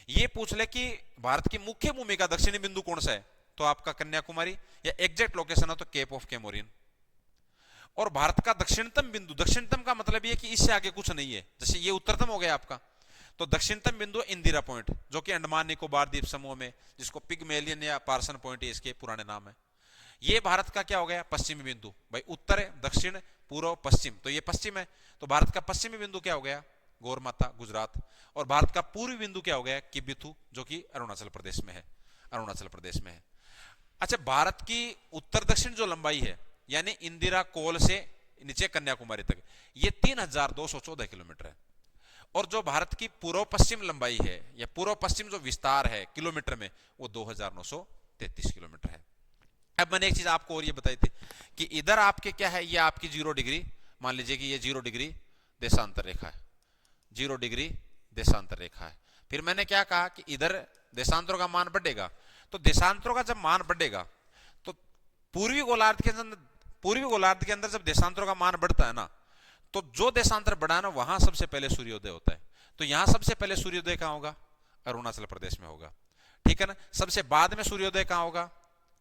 ये पूछ ले कि भारत की मुख्य भूमि का दक्षिणी बिंदु कौन सा है, तो आपका कन्याकुमारी, या एग्जैक्ट लोकेशन है तो केप ऑफ कैमोरिन। और भारत का दक्षिणतम बिंदु, दक्षिणतम का मतलब ये कि इससे आगे कुछ नहीं है, जैसे ये उत्तरतम हो गया आपका, तो दक्षिणतम बिंदु इंदिरा पॉइंट, जो कि अंडमान निकोबार द्वीप समूह में, जिसको पिगमेलियन या पार्सन पॉइंट इसके पुराने नाम है। ये भारत का क्या हो गया? पश्चिमी बिंदु। भाई उत्तर है, दक्षिण, पूर्व, पश्चिम, तो ये पश्चिम है, तो भारत का पश्चिमी बिंदु क्या हो गया? गौरमाता, गुजरात। और भारत का पूर्वी बिंदु क्या हो गया? किबिथु, जो कि अरुणाचल प्रदेश में है, अरुणाचल प्रदेश में है। अच्छा, भारत की उत्तर दक्षिण जो लंबाई है, यानी इंदिरा कोल से नीचे कन्याकुमारी तक, ये 3214 किलोमीटर है। और जो भारत की पूर्व पश्चिम लंबाई है, या पूर्व पश्चिम जो विस्तार है किलोमीटर में, वो 2933 किलोमीटर है। अब मैंने एक चीज आपको और ये बताई थी कि इधर आपके क्या है, ये आपकी 0 डिग्री, मान लीजिए कि ये 0 डिग्री देशांतर रेखा है, 0 डिग्री देशांतर रेखा है। फिर मैंने क्या कहा कि इधर देशांतरों का मान बढ़ेगा, तो देशांतरों का जब मान बढ़ेगा तो पूर्वी गोलार्ध के अंदर जब देशांतरों का मान बढ़ता है ना, तो जो देशांतर बढ़ा ना, वहां सबसे पहले सूर्योदय होता है। तो यहां सबसे पहले सूर्योदय कहां होगा? अरुणाचल प्रदेश में होगा, ठीक है ना। सबसे बाद में सूर्योदय कहां होगा?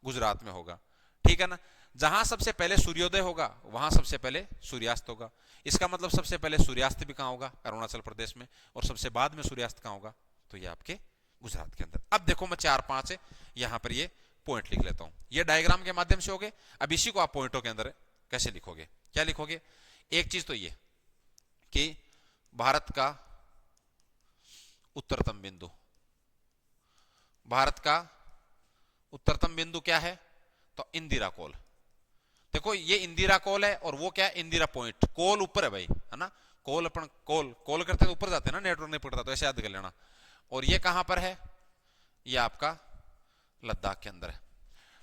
गुजरात में होगा, ठीक है ना। जहां सबसे पहले सूर्योदय होगा वहां सबसे पहले सूर्यास्त होगा। इसका मतलब सबसे पहले सूर्यास्त भी कहां होगा? अरुणाचल प्रदेश में। और सबसे बाद में सूर्यास्त कहां होगा? तो ये आपके गुजरात के अंदर। अब देखो, मैं 4-5 यहां पर ये पॉइंट लिख लेता हूं, ये डायग्राम के माध्यम से हो गए। अब इसी को आप पॉइंटों के अंदर कैसे लिखोगे? क्या लिखोगे? एक चीज तो ये कि भारत का उत्तरतम बिंदु, भारत का उत्तरतम बिंदु क्या है? तो इंदिरा कोल। देखो, ये इंदिरा कोल है, और वो क्या है? इंदिरा पॉइंट। कोल ऊपर है भाई, है ना। कोल अपन कोल करते ऊपर जाते हैं ना, नेटवर्क नहीं पकड़ता, तो ऐसे याद कर लेना। और ये कहां पर है? ये आपका लद्दाख के अंदर है।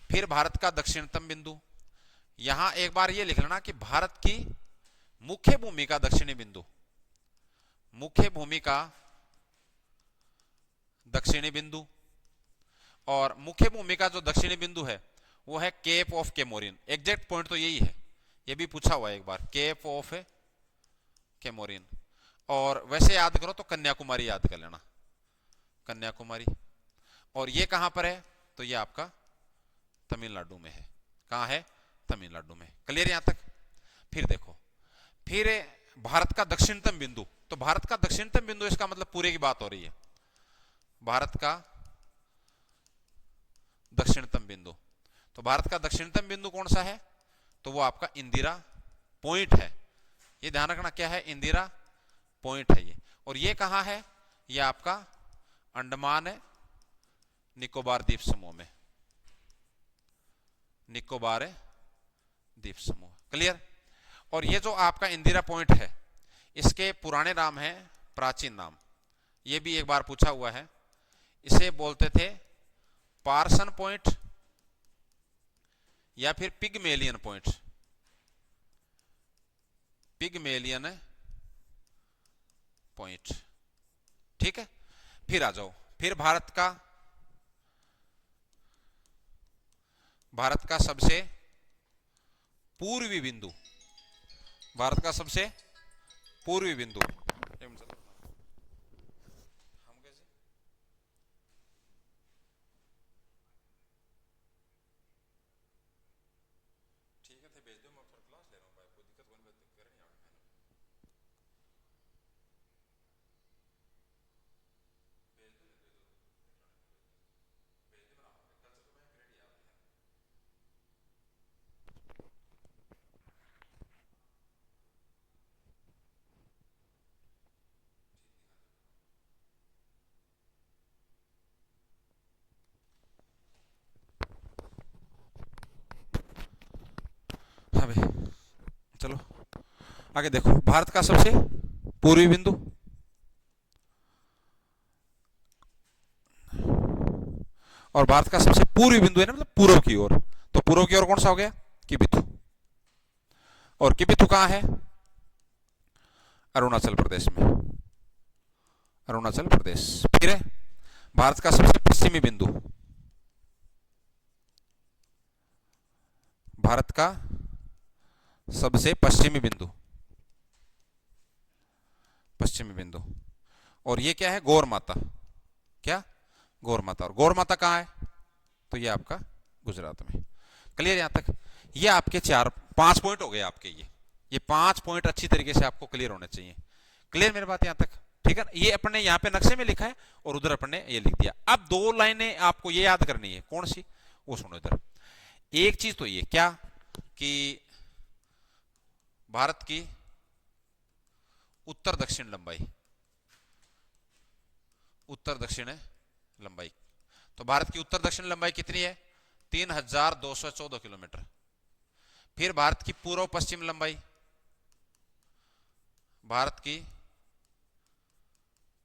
फिर भारत का दक्षिणतम बिंदु, यहां एक बार ये लिख लेना कि भारत की मुख्य भूमि का दक्षिणी बिंदु, मुख्य भूमि का दक्षिणी बिंदु, और मुख्य भूमि का जो दक्षिणी बिंदु है वो है Cape of Comorin. Exact point तो यही है, ये भी पूछा हुआ है एक बार, केप ऑफ कैमोरिन। और वैसे याद करो तो कन्याकुमारी याद कर लेना, कन्याकुमारी। और ये कहां पर है? तो ये आपका तमिलनाडु में है। कहां है? तमिलनाडु में। क्लियर यहां तक? फिर देखो, फिर भारत का दक्षिणतम बिंदु, तो भारत का दक्षिणतम बिंदु, इसका मतलब पूरे की बात हो रही है, भारत का दक्षिणतम बिंदु। तो भारत का दक्षिणतम बिंदु कौन सा है? तो वो आपका इंदिरा पॉइंट है। ये ध्यान रखना, क्या है? इंदिरा पॉइंट है ये। और ये कहां है? ये आपका अंडमान निकोबार द्वीप समूह में, निकोबार द्वीप समूह। क्लियर? और ये जो आपका इंदिरा पॉइंट है, इसके पुराने नाम है, प्राचीन नाम, ये भी एक बार पूछा हुआ है। इसे बोलते थे पार्सन पॉइंट या फिर पिगमेलियन पॉइंट, पिगमेलियन पॉइंट, ठीक है। फिर आ जाओ, फिर भारत का सबसे पूर्वी बिंदु, भारत का सबसे पूर्वी बिंदु, ठीक है, भेज दो, मैं क्लास ले रहा हूँ भाई, कोई दिक्कत नहीं, कर नहीं चलो आगे देखो, भारत का सबसे पूर्वी बिंदु और भारत का सबसे पूर्वी बिंदु है ना, मतलब पूर्व की ओर। तो पूर्व की ओर कौन सा हो गया? किबिथु। और किबिथु कहां है? अरुणाचल प्रदेश में। अरुणाचल प्रदेश। फिर है भारत का सबसे पश्चिमी बिंदु, भारत का सबसे पश्चिमी बिंदु, पश्चिमी बिंदु। और ये क्या है? गौर माता। क्या? गौर माता। और गौर माता कहां है? तो ये आपका गुजरात में। क्लियर यहां तक? ये आपके 4-5 पॉइंट हो गए आपके। ये 5 पॉइंट अच्छी तरीके से आपको क्लियर होने चाहिए। क्लियर मेरी बात यहां तक? ठीक है ना? ये अपने यहां पे नक्शे में लिखा है और उधर अपने ये लिख दिया। अब 2 लाइनें आपको ये याद करनी है। कौन सी? वो सुनो इधर। एक चीज तो ये क्या कि भारत की उत्तर दक्षिण लंबाई, उत्तर दक्षिण लंबाई। तो भारत की उत्तर दक्षिण लंबाई कितनी है? 3214 किलोमीटर। फिर भारत की पूर्व पश्चिम लंबाई, भारत की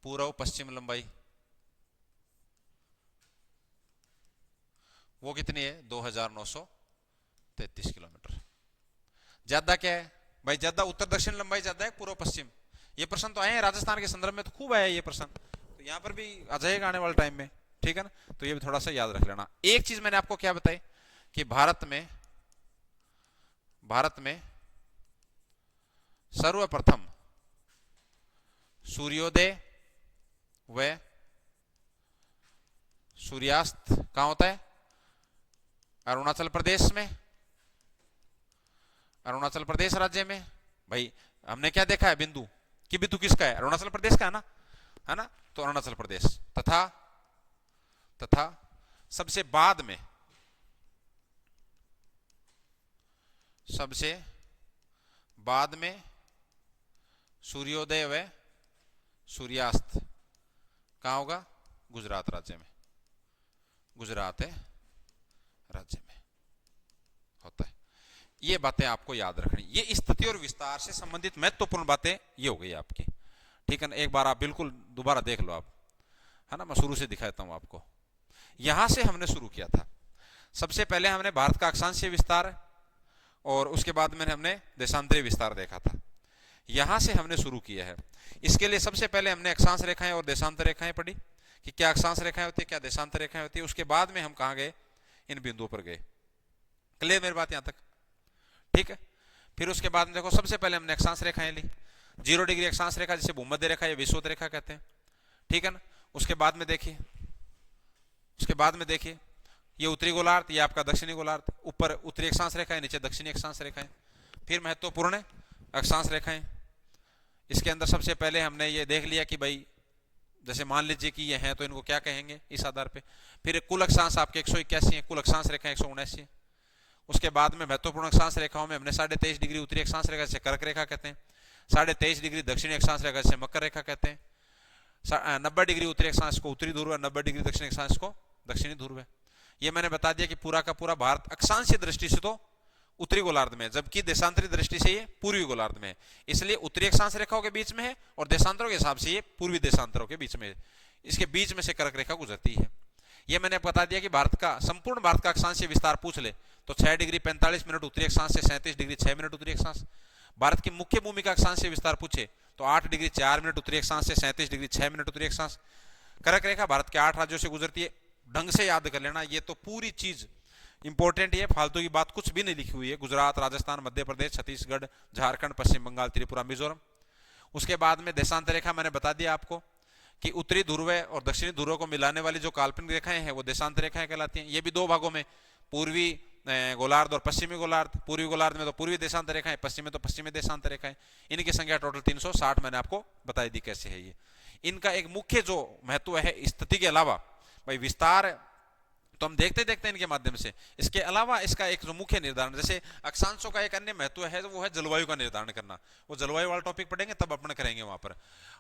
पूर्व पश्चिम लंबाई वो कितनी है? 2933 किलोमीटर। ज्यादा क्या है भाई? ज्यादा उत्तर दक्षिण लंबाई ज्यादा है पूर्व पश्चिम? ये प्रश्न तो आए हैं राजस्थान के संदर्भ में, तो खूब आया ये प्रश्न, तो यहां पर भी आ जाएगा आने वाले टाइम में। ठीक है ना? तो ये भी थोड़ा सा याद रख लेना। एक चीज मैंने आपको क्या बताई कि भारत में सर्वप्रथम सूर्योदय व सूर्यास्त कहां होता है? अरुणाचल प्रदेश में, अरुणाचल प्रदेश राज्य में। भाई हमने क्या देखा है? बिंदु कि बिंदु किसका है? अरुणाचल प्रदेश का है ना? तो अरुणाचल प्रदेश तथा सबसे बाद में सूर्योदय व सूर्यास्त कहां होगा? गुजरात राज्य में। गुजरात है राज्य में होता है। ये बातें आपको याद रखनी। ये स्थिति और विस्तार से संबंधित महत्वपूर्ण बातें ये हो गई आपकी। ठीक है ना? एक बार आप बिल्कुल दोबारा देख लो आप, है ना? मैं शुरू से दिखाता हूं आपको। यहां से हमने शुरू किया था। सबसे पहले हमने भारत का अक्षांशीय विस्तार और उसके बाद में हमने देशांतरीय विस्तार देखा था। यहां से हमने शुरू किया है। इसके लिए सबसे पहले हमने अक्षांश रेखाएं और देशांतर रेखाएं पढ़ी कि क्या अक्षांश रेखाएं होती है, क्या देशांतर रेखाएं होती है। उसके बाद में हम कहां गए? इन बिंदुओं पर गए। क्लियर मेरी बात यहां तक? ठीक है। फिर उसके बाद में देखो, सबसे पहले हमने अक्षांश रेखाएं ली। 0 डिग्री अक्षांश रेखा जिसे भूमध्य रेखा या विषुवत रेखा कहते हैं। ठीक है ना? उसके बाद में देखिए, ये उत्तरी गोलार्ध, ये आपका दक्षिणी गोलार्ध। ऊपर उत्तरी अक्षांश रेखा है, नीचे दक्षिणी अक्षांश रेखा है। फिर महत्वपूर्ण अक्षांश रेखाएं। इसके अंदर सबसे पहले हमने ये देख लिया कि भाई जैसे मान लीजिए कि ये हैं तो इनको क्या कहेंगे इस आधार पे। फिर कुल अक्षांश आपके 181 है, कुल अक्षांश रेखा 179 है। उसके बाद में महत्वपूर्ण अक्षांश रेखाओं में हमने 23.5 डिग्री उत्तरी अक्षांश रेखा जिसे कर्क रेखा कहते हैं, 23.5 डिग्री दक्षिणी अक्षांश रेखा जिसे मकर रेखा कहते हैं, 90 डिग्री उत्तरी अक्षांश को उत्तरी ध्रुव है, 90 डिग्री दक्षिणी अक्षांश को दक्षिणी ध्रुव है। ये मैंने बता दिया कि पूरा का पूरा भारत अक्षांशीय दृष्टि से तो उत्तरी गोलार्ध में है, जबकि देशांतरी दृष्टि से ये पूर्वी गोलार्ध में है। इसलिए उत्तरी अक्षांश रेखाओं के बीच में है और देशांतरों के हिसाब से ये पूर्वी देशांतरों के बीच में है। इसके बीच में से कर्क रेखा गुजरती है। ये मैंने बता दिया कि संपूर्ण भारत का अक्षांशीय विस्तार पूछ ले तो 6 डिग्री 45 मिनट उत्तरी अक्षांश से 37 डिग्री 6 मिनट उत्तरी अक्षांश। भारत की मुख्य भूमि का अक्षांशीय विस्तार पूछे तो 8 डिग्री 4 मिनट उत्तरी अक्षांश से 37 डिग्री 6 मिनट उत्तरी अक्षांश। कर्क रेखा भारत के 8 राज्यों से गुजरती है। ढंग से याद कर लेना, ये तो पूरी चीज इंपॉर्टेंट है, फालतू की बात कुछ भी नहीं लिखी हुई है। गुजरात, राजस्थान, मध्य प्रदेश, छत्तीसगढ़, झारखंड, पश्चिम बंगाल, त्रिपुरा, मिजोरम। उसके बाद में देशांतर रेखा मैंने बता दिया आपको कि उत्तरी ध्रुव और दक्षिणी ध्रुव को मिलाने वाली जो काल्पनिक रेखाएं हैं वो देशांतर रेखाएं कहलाती हैं। ये भी 2 भागों में, पूर्वी गोलार्ध और पश्चिमी गोलार्ध। पूर्वी गोलार्ध में तो पूर्वी देशांतर रेखाएं, पश्चिम में तो पश्चिमी देशांतर रेखाएं। इनकी संख्या टोटल 360 मैंने आपको बताई दी कैसे है ये। इनका एक मुख्य जो महत्व है स्थिति के अलावा, भाई विस्तार तो हम देखते देखते इनके माध्यम से, इसके अलावा इसका एक जो मुख्य निर्धारण, जैसे अक्षांशों का एक अन्य महत्व है वो है जलवायु का निर्धारण करना। वो जलवायु वाला टॉपिक पढ़ेंगे तब अपन करेंगे वहां पर।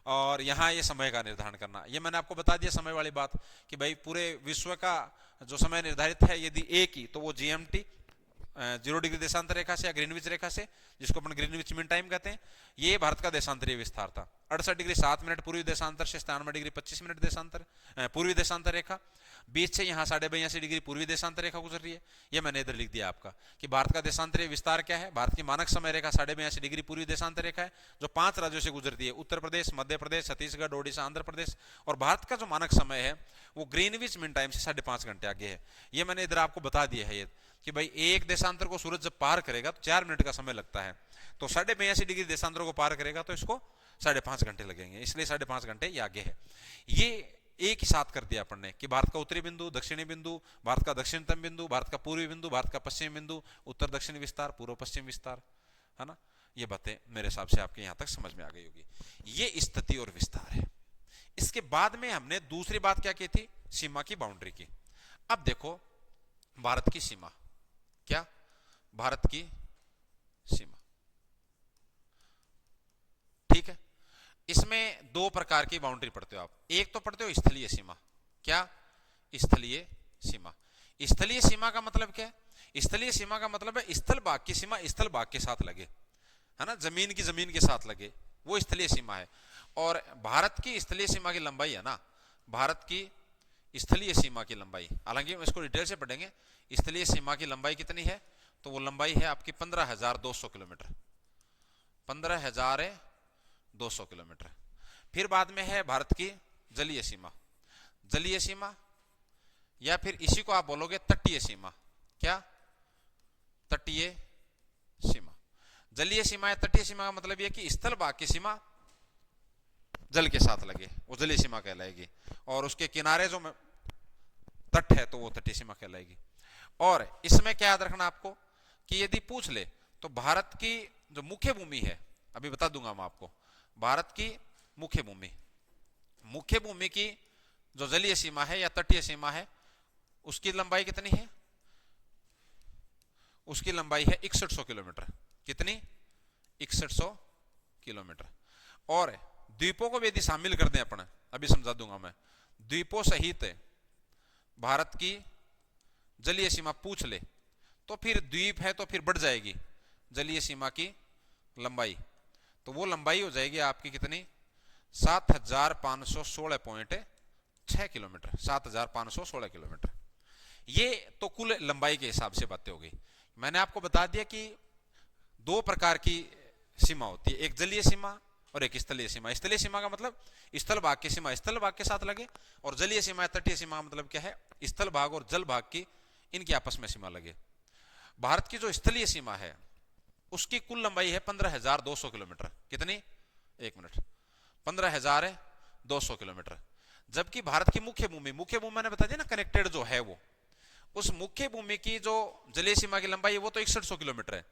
और यहाँ ये समय का निर्धारण करना, ये मैंने आपको बता दिया समय वाली बात कि भाई पूरे विश्व का जो समय निर्धारित है यदि एक ही तो वो GMT 0 डिग्री देशांतर रेखा से या ग्रीनविच रेखा से, जिसको अपन ग्रीनविच मीन टाइम कहते हैं, ये भारत का देशांतरीय विस्तार था। 68 डिग्री 7 मिनट पूर्वी देशांतर से 97 डिग्री 25 मिनट देशांतर पूर्वी देशांतर रेखा, बीच से यहाँ 82.5 डिग्री पूर्वी देशांतर रेखा गुजर रही है। ये मैंने इधर लिख दिया आपका कि भारत का देशांतरीय विस्तार क्या है। भारत की मानक समय रेखा 82.5 डिग्री पूर्वी देशांतर रेखा है, जो 5 राज्यों से गुजरती है, उत्तर प्रदेश, मध्य प्रदेश, छत्तीसगढ़, ओडिशा, आंध्र प्रदेश। और भारत का जो मानक समय है वो ग्रीनविच मीन टाइम से 5.5 घंटे आगे है। ये मैंने इधर आपको बता दिया है ये कि भाई एक देशांतर को सूरज जब पार करेगा तो 4 मिनट का समय लगता है, तो 82.5 डिग्री देशांतर को पार करेगा तो इसको 5.5 घंटे लगेंगे, इसलिए 5.5 घंटे ये आगे है। ये एक ही साथ कर दिया अपन ने कि भारत का उत्तरी बिंदु, दक्षिणी बिंदु, भारत का दक्षिणतम बिंदु, भारत का पूर्वी बिंदु, भारत का पश्चिमी बिंदु, उत्तर दक्षिण विस्तार, पूर्व पश्चिम विस्तार, है ना। ये बातें मेरे हिसाब से आपके यहां तक समझ में आ गई होगी। ये स्थिति और विस्तार है। इसके बाद में हमने दूसरी बात क्या की थी, सीमा की बाउंड्री की। अब देखो भारत की सीमा, क्या भारत की सीमा, ठीक है। इसमें 2 प्रकार की बाउंड्री पढ़ते हो आप। एक तो पढ़ते हो स्थलीय सीमा, क्या स्थलीय सीमा। स्थलीय सीमा का मतलब क्या है, स्थलीय सीमा का मतलब है स्थल भाग की सीमा स्थल भाग के साथ लगे, है ना, जमीन की जमीन के साथ लगे, वो स्थलीय सीमा है। और भारत की स्थलीय सीमा की लंबाई है ना, भारत की स्थलीय सीमा की लंबाई, हालांकि हम इसको डिटेल से पढ़ेंगे, स्थलीय सीमा की लंबाई कितनी है, तो वो लंबाई है आपकी 15,200 किलोमीटर, 15,200 किलोमीटर। फिर बाद में है भारत की जलीय सीमा, जलीय सीमा, या फिर इसी को आप बोलोगे तटीय सीमा, क्या तटीय सीमा। जलीय सीमा या तटीय सीमा का मतलब यह कि स्थल भाग की सीमा जल के साथ लगे, वो जलीय सीमा कहलाएगी, और उसके किनारे जो तट है तो वो तटीय सीमा कहलाएगी। और इसमें क्या याद रखना आपको कि यदि पूछ ले तो भारत की जो मुख्य भूमि है, अभी बता दूंगा मैं आपको, भारत की मुख्य भूमि, मुख्य भूमि की जो जलीय सीमा है या तटीय सीमा है, उसकी लंबाई कितनी है, उसकी लंबाई है 6100 किलोमीटर। कितनी, 6100 किलोमीटर। और द्वीपों को भी यदि शामिल कर दें अपन, अभी समझा दूंगा मैं, द्वीपों सहित भारत की जलीय सीमा पूछ ले तो फिर द्वीप है तो फिर बढ़ जाएगी जलीय सीमा की लंबाई, तो वो लंबाई हो जाएगी आपकी कितनी, 7516.6 किलोमीटर, 7516 किलोमीटर। ये तो कुल लंबाई के हिसाब से बातें हो गई। मैंने आपको बता दिया कि 2 प्रकार की सीमा होती है, एक जलीय सीमा और एक स्थलीय सीमा। स्थलीय सीमा का मतलब स्थल भाग की सीमा स्थल भाग के साथ लगे, और जलीय सीमा तटीय सीमा मतलब क्या है, स्थल भाग और जल भाग की इनकी आपस में सीमा लगे। भारत की जो स्थलीय सीमा है उसकी कुल लंबाई है 15,200 किलोमीटर। कितनी, एक मिनट, 15,200 किलोमीटर। जबकि भारत की मुख्य भूमि, मुख्य भूमि मैंने बता दिया ना, कनेक्टेड जो है वो, उस मुख्य भूमि की जो जलीय सीमा की लंबाई है वो तो 6100 किलोमीटर है।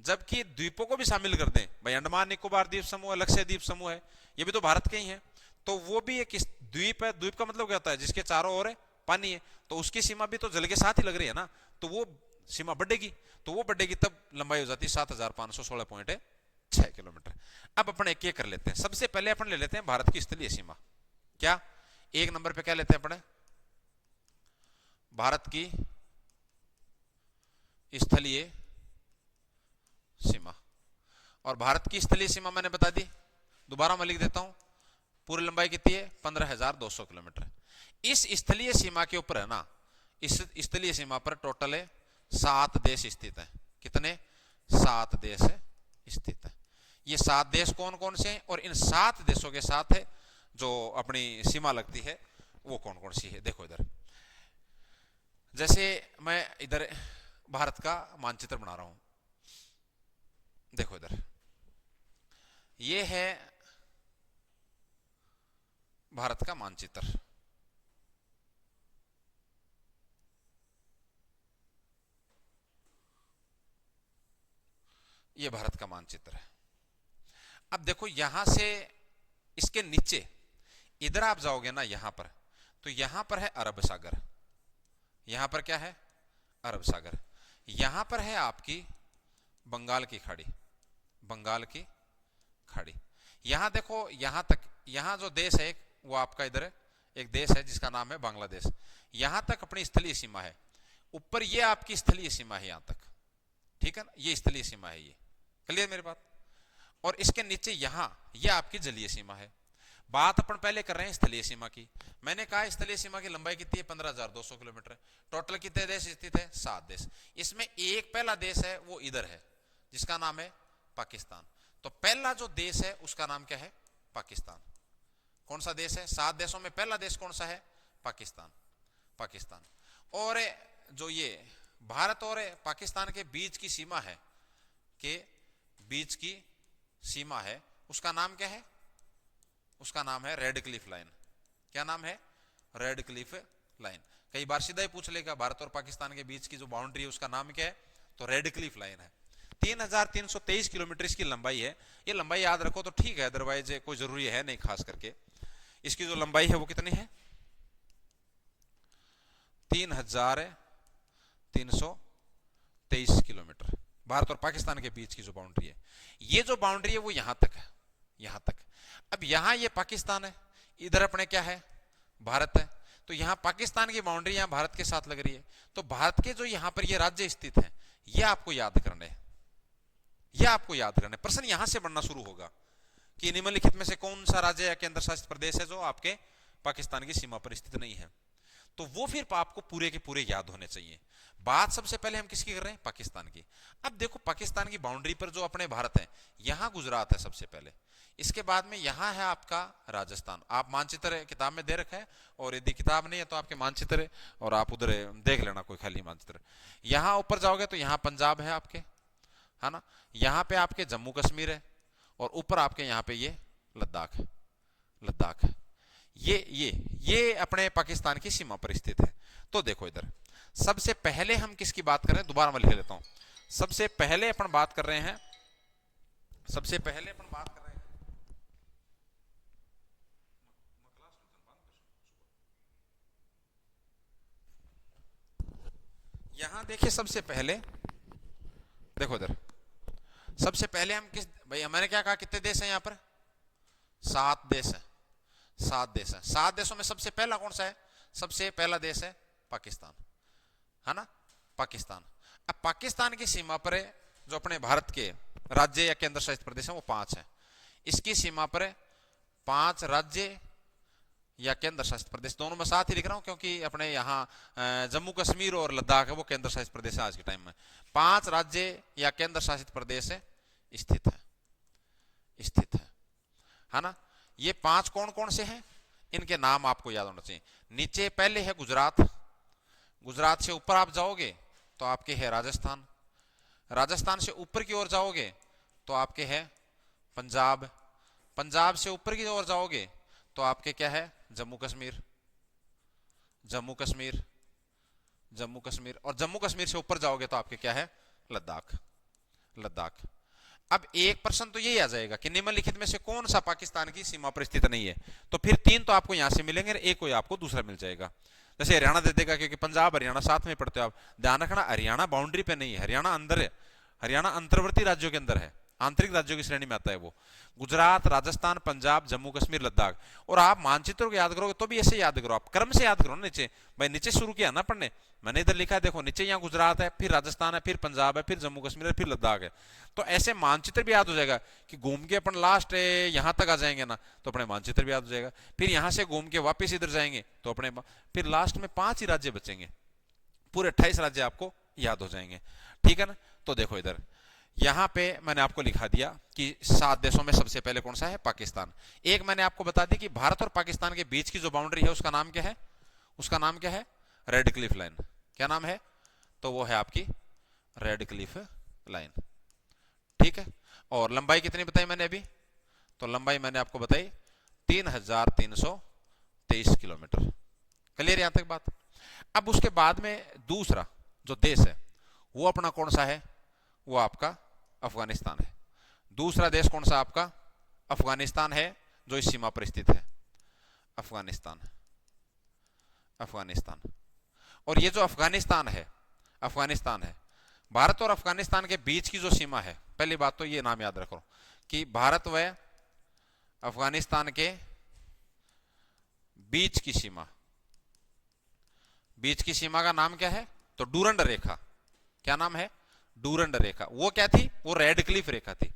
जबकि द्वीपों को भी शामिल कर दें, भाई अंडमान निकोबार द्वीप समूह है, लक्षद्वीप समूह है, ये भी तो भारत के ही है, तो वो भी एक द्वीप है। द्वीप का मतलब क्या होता है, जिसके चारों ओर पानी है, तो उसकी सीमा भी तो जल के साथ ही लग रही है ना, तो वो सीमा बढ़ेगी, तो वो बढ़ेगी तब लंबाई हो जाती है 7516.6 किलोमीटर। अब अपन एक एक कर लेते हैं। सबसे पहले अपन ले लेते हैं भारत की स्थलीय सीमा, क्या एक नंबर पे क्या लेते हैं अपन, भारत की स्थलीय सीमा। और भारत की स्थलीय सीमा मैंने बता दी, दोबारा मैं लिख देता हूं, पूरी लंबाई कितनी है, 15,200 किलोमीटर। इस स्थलीय सीमा के ऊपर है ना, इस स्थलीय सीमा पर टोटल है 7 देश स्थित हैं। कितने, 7 देश स्थित हैं। ये 7 देश कौन कौन से हैं, और इन 7 देशों के साथ है जो अपनी सीमा लगती है वो कौन कौन सी है। देखो इधर, जैसे मैं इधर भारत का मानचित्र बना रहा हूं, देखो इधर, ये है भारत का मानचित्र, ये भारत का मानचित्र है। अब देखो यहां से इसके नीचे इधर आप जाओगे ना, यहां पर, तो यहां पर है अरब सागर, यहां पर क्या है, अरब सागर। यहां पर है आपकी बंगाल की खाड़ी, बंगाल की खाड़ी। यहां देखो, यहां तक, यहां जो देश है वो आपका इधर एक देश है जिसका नाम है बांग्लादेश। यहां तक अपनी स्थलीय सीमा है, ऊपर ये आपकी स्थलीय सीमा है यहां तक, ठीक है ना, ये स्थलीय सीमा है, ये क्लियर मेरी बात। और इसके नीचे यहां ये आपकी जलीय सीमा है। बात अपन पहले कर रहे हैं स्थलीय सीमा की। मैंने कहा स्थलीय सीमा की लंबाई कितनी है, 15,200 किलोमीटर। टोटल कितने देश स्थित है, 7 देश। इसमें एक पहला देश है वो इधर है, जिसका नाम है पाकिस्तान। तो पहला जो देश है उसका नाम क्या है, पाकिस्तान। कौन सा देश है, 7 देशों में पहला देश कौन सा है, पाकिस्तान। पाकिस्तान। और जो ये भारत और पाकिस्तान के बीच की सीमा है, के बीच की सीमा है, उसका नाम क्या है, उसका नाम है रेड क्लिफ लाइन। क्या नाम है, रेड क्लिफ लाइन। कई बार सीधा ही पूछ लेगा भारत और पाकिस्तान के बीच की जो बाउंड्री है उसका नाम क्या है, तो रेड क्लिफ लाइन है। 3,323 किलोमीटर इसकी लंबाई है। ये लंबाई याद रखो तो ठीक है, अदरवाइज कोई जरूरी है नहीं खास करके। इसकी जो लंबाई है वो कितनी है, 3,323 किलोमीटर। भारत और पाकिस्तान के बीच की जो बाउंड्री है, ये जो बाउंड्री है वो यहां तक है, यहां तक। अब यहां ये पाकिस्तान है, इधर अपने क्या है, भारत है। तो यहां पाकिस्तान की बाउंड्री यहां भारत के साथ लग रही है। तो भारत के जो यहां पर ये राज्य स्थित है, ये आपको याद करने हैं, यह आपको याद करना है। प्रश्न यहां से बनना शुरू होगा कि निम्नलिखित में से कौन सा राज्य या केंद्र शासित प्रदेश है जो आपके पाकिस्तान की सीमा पर स्थित नहीं है। तो वो फिर आपको पूरे के पूरे याद होने चाहिए। बात सबसे पहले हम किसकी कर रहे हैं, पाकिस्तान की। अब देखो पाकिस्तान की बाउंड्री पर जो अपने भारत है, यहां गुजरात है सबसे पहले। इसके बाद में यहां है आपका राजस्थान। आप मानचित्र किताब में दे रखा है, और यदि किताब नहीं है तो आपके मानचित्र है, और आप उधर देख लेना कोई खाली मानचित्र। यहां ऊपर जाओगे तो यहां पंजाब है आपके, है ना। यहां पे आपके जम्मू कश्मीर है, और ऊपर आपके यहां पे ये लद्दाख है, लद्दाख है। ये अपने पाकिस्तान की सीमा पर स्थित है। तो देखो इधर सबसे पहले हम किसकी बात कर रहे हैं, दोबारा मैं लिख लेता हूं। सबसे पहले अपन बात कर रहे हैं, सबसे पहले अपन बात कर रहे हैं, यहां देखिए सबसे पहले, देखो इधर सबसे पहले हम किस, भाई मैंने क्या कहा, कितने देश हैं यहां पर, 7 देश है, 7 देश है। 7 देशों में सबसे पहला कौन सा है, सबसे पहला देश है पाकिस्तान, है ना, पाकिस्तान। अब पाकिस्तान की सीमा पर जो अपने भारत के राज्य या केंद्र शासित प्रदेश है वो 5 है। इसकी सीमा पर 5 राज्य या केंद्र शासित प्रदेश, दोनों में साथ ही लिख रहा हूं क्योंकि अपने यहाँ जम्मू कश्मीर और लद्दाख है वो केंद्र शासित प्रदेश है आज के टाइम में। 5 राज्य या केंद्र शासित प्रदेश स्थित है, स्थित है ना। ये 5 कौन कौन से हैं, इनके नाम आपको याद होना चाहिए। नीचे पहले है गुजरात, गुजरात से ऊपर आप जाओगे तो आपके है राजस्थान, राजस्थान से ऊपर की ओर जाओगे तो आपके है पंजाब, पंजाब से ऊपर की ओर जाओगे तो आपके क्या है, जम्मू कश्मीर, जम्मू कश्मीर, जम्मू कश्मीर। और जम्मू कश्मीर से ऊपर जाओगे तो आपके क्या है, लद्दाख, लद्दाख। अब एक प्रश्न तो यही आ जाएगा कि निम्नलिखित में से कौन सा पाकिस्तान की सीमा पर स्थित नहीं है। तो फिर 3 तो आपको यहां से मिलेंगे, एक कोई आपको दूसरा मिल जाएगा। जैसे हरियाणा दे देगा क्योंकि पंजाब हरियाणा साथ में पड़ते हो आप। ध्यान रखना हरियाणा बाउंड्री पे नहीं है, हरियाणा अंदर है, हरियाणा अंतर्वर्ती राज्यों के अंदर है, आंतरिक राज्यों की श्रेणी में आता है वो। गुजरात, राजस्थान, पंजाब, जम्मू कश्मीर, लद्दाख। और आप मानचित्र को याद करोगे तो भी ऐसे याद करो, आप क्रम से याद करो ना। नीचे भाई नीचे शुरू किया ना पढ़ने, मैंने इधर लिखा है देखो, नीचे यहाँ गुजरात है, फिर राजस्थान है, फिर पंजाब है, फिर जम्मू कश्मीर है, फिर लद्दाख है। तो ऐसे मानचित्र भी याद हो जाएगा कि घूम के अपन लास्ट यहां तक आ जाएंगे ना तो अपने मानचित्र भी याद हो जाएगा। फिर यहां से घूम के वापस इधर जाएंगे तो अपने फिर लास्ट में 5 ही राज्य बचेंगे, पूरे 28 राज्य आपको याद हो जाएंगे, ठीक है ना। तो देखो इधर यहां पे मैंने आपको लिखा दिया कि 7 देशों में सबसे पहले कौन सा है, पाकिस्तान। एक मैंने आपको बता दी कि भारत और पाकिस्तान के बीच की जो बाउंड्री है उसका नाम क्या है, उसका नाम क्या है, रेड क्लिफ लाइन। क्या नाम है, तो वो है आपकी रेड क्लिफ लाइन, ठीक है। और लंबाई कितनी बताई मैंने अभी, तो लंबाई मैंने आपको बताई 3,323 किलोमीटर। क्लियर यहां तक बात। अब उसके बाद में दूसरा जो देश है वो अपना कौन सा है, वो आपका अफगानिस्तान है। दूसरा देश कौन सा आपका, अफगानिस्तान है, जो इस सीमा पर स्थित है, अफगानिस्तान, अफगानिस्तान। और ये जो अफगानिस्तान है, अफगानिस्तान है, भारत और अफगानिस्तान के बीच की जो सीमा है, पहली बात तो ये नाम याद रखो कि भारत व अफगानिस्तान के बीच की सीमा, बीच की सीमा का नाम क्या है, तो डूरंड रेखा। क्या नाम है, डूरंड रेखा वो क्या थी, वो रेड क्लिफ रेखा थी।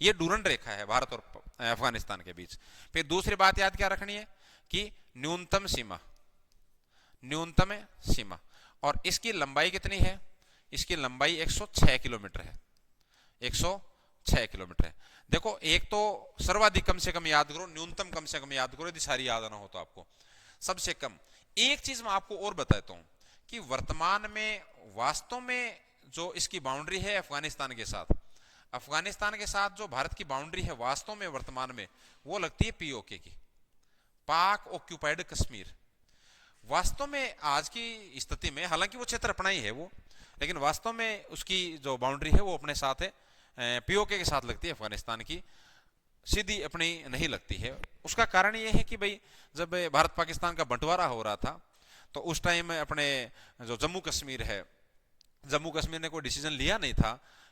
ये डूरंड रेखा है भारत और अफगानिस्तान के बीच। फिर दूसरी बात याद क्या रखनी है कि न्यूनतम सीमा, न्यूनतम सीमा, और इसकी लंबाई कितनी है, इसकी लंबाई 106 किलोमीटर है, 106 किलोमीटर है। देखो एक तो सर्वाधिक कम से कम याद करो, न्यूनतम कम से कम याद करो, यदि सारी याद ना हो तो आपको सबसे कम। एक चीज मैं आपको और बताता हूं कि वर्तमान में वास्तव में जो इसकी बाउंड्री है अफगानिस्तान के साथ, अफगानिस्तान के साथ जो भारत की बाउंड्री है वास्तव में वर्तमान में वो लगती है पीओके की, पाक ऑक्यूपाइड कश्मीर। वास्तव में आज की स्थिति में हालांकि वो क्षेत्र अपना ही है वो, लेकिन वास्तव में उसकी जो बाउंड्री है वो अपने साथ है, पीओके के साथ लगती है, अफगानिस्तान की सीधी अपनी नहीं लगती है। उसका कारण ये है कि भाई जब भारत पाकिस्तान का बंटवारा हो रहा था तो उस टाइम अपने जो जम्मू कश्मीर है, जम्मू कश्मीर ने कोई डिसीजन लिया नहीं था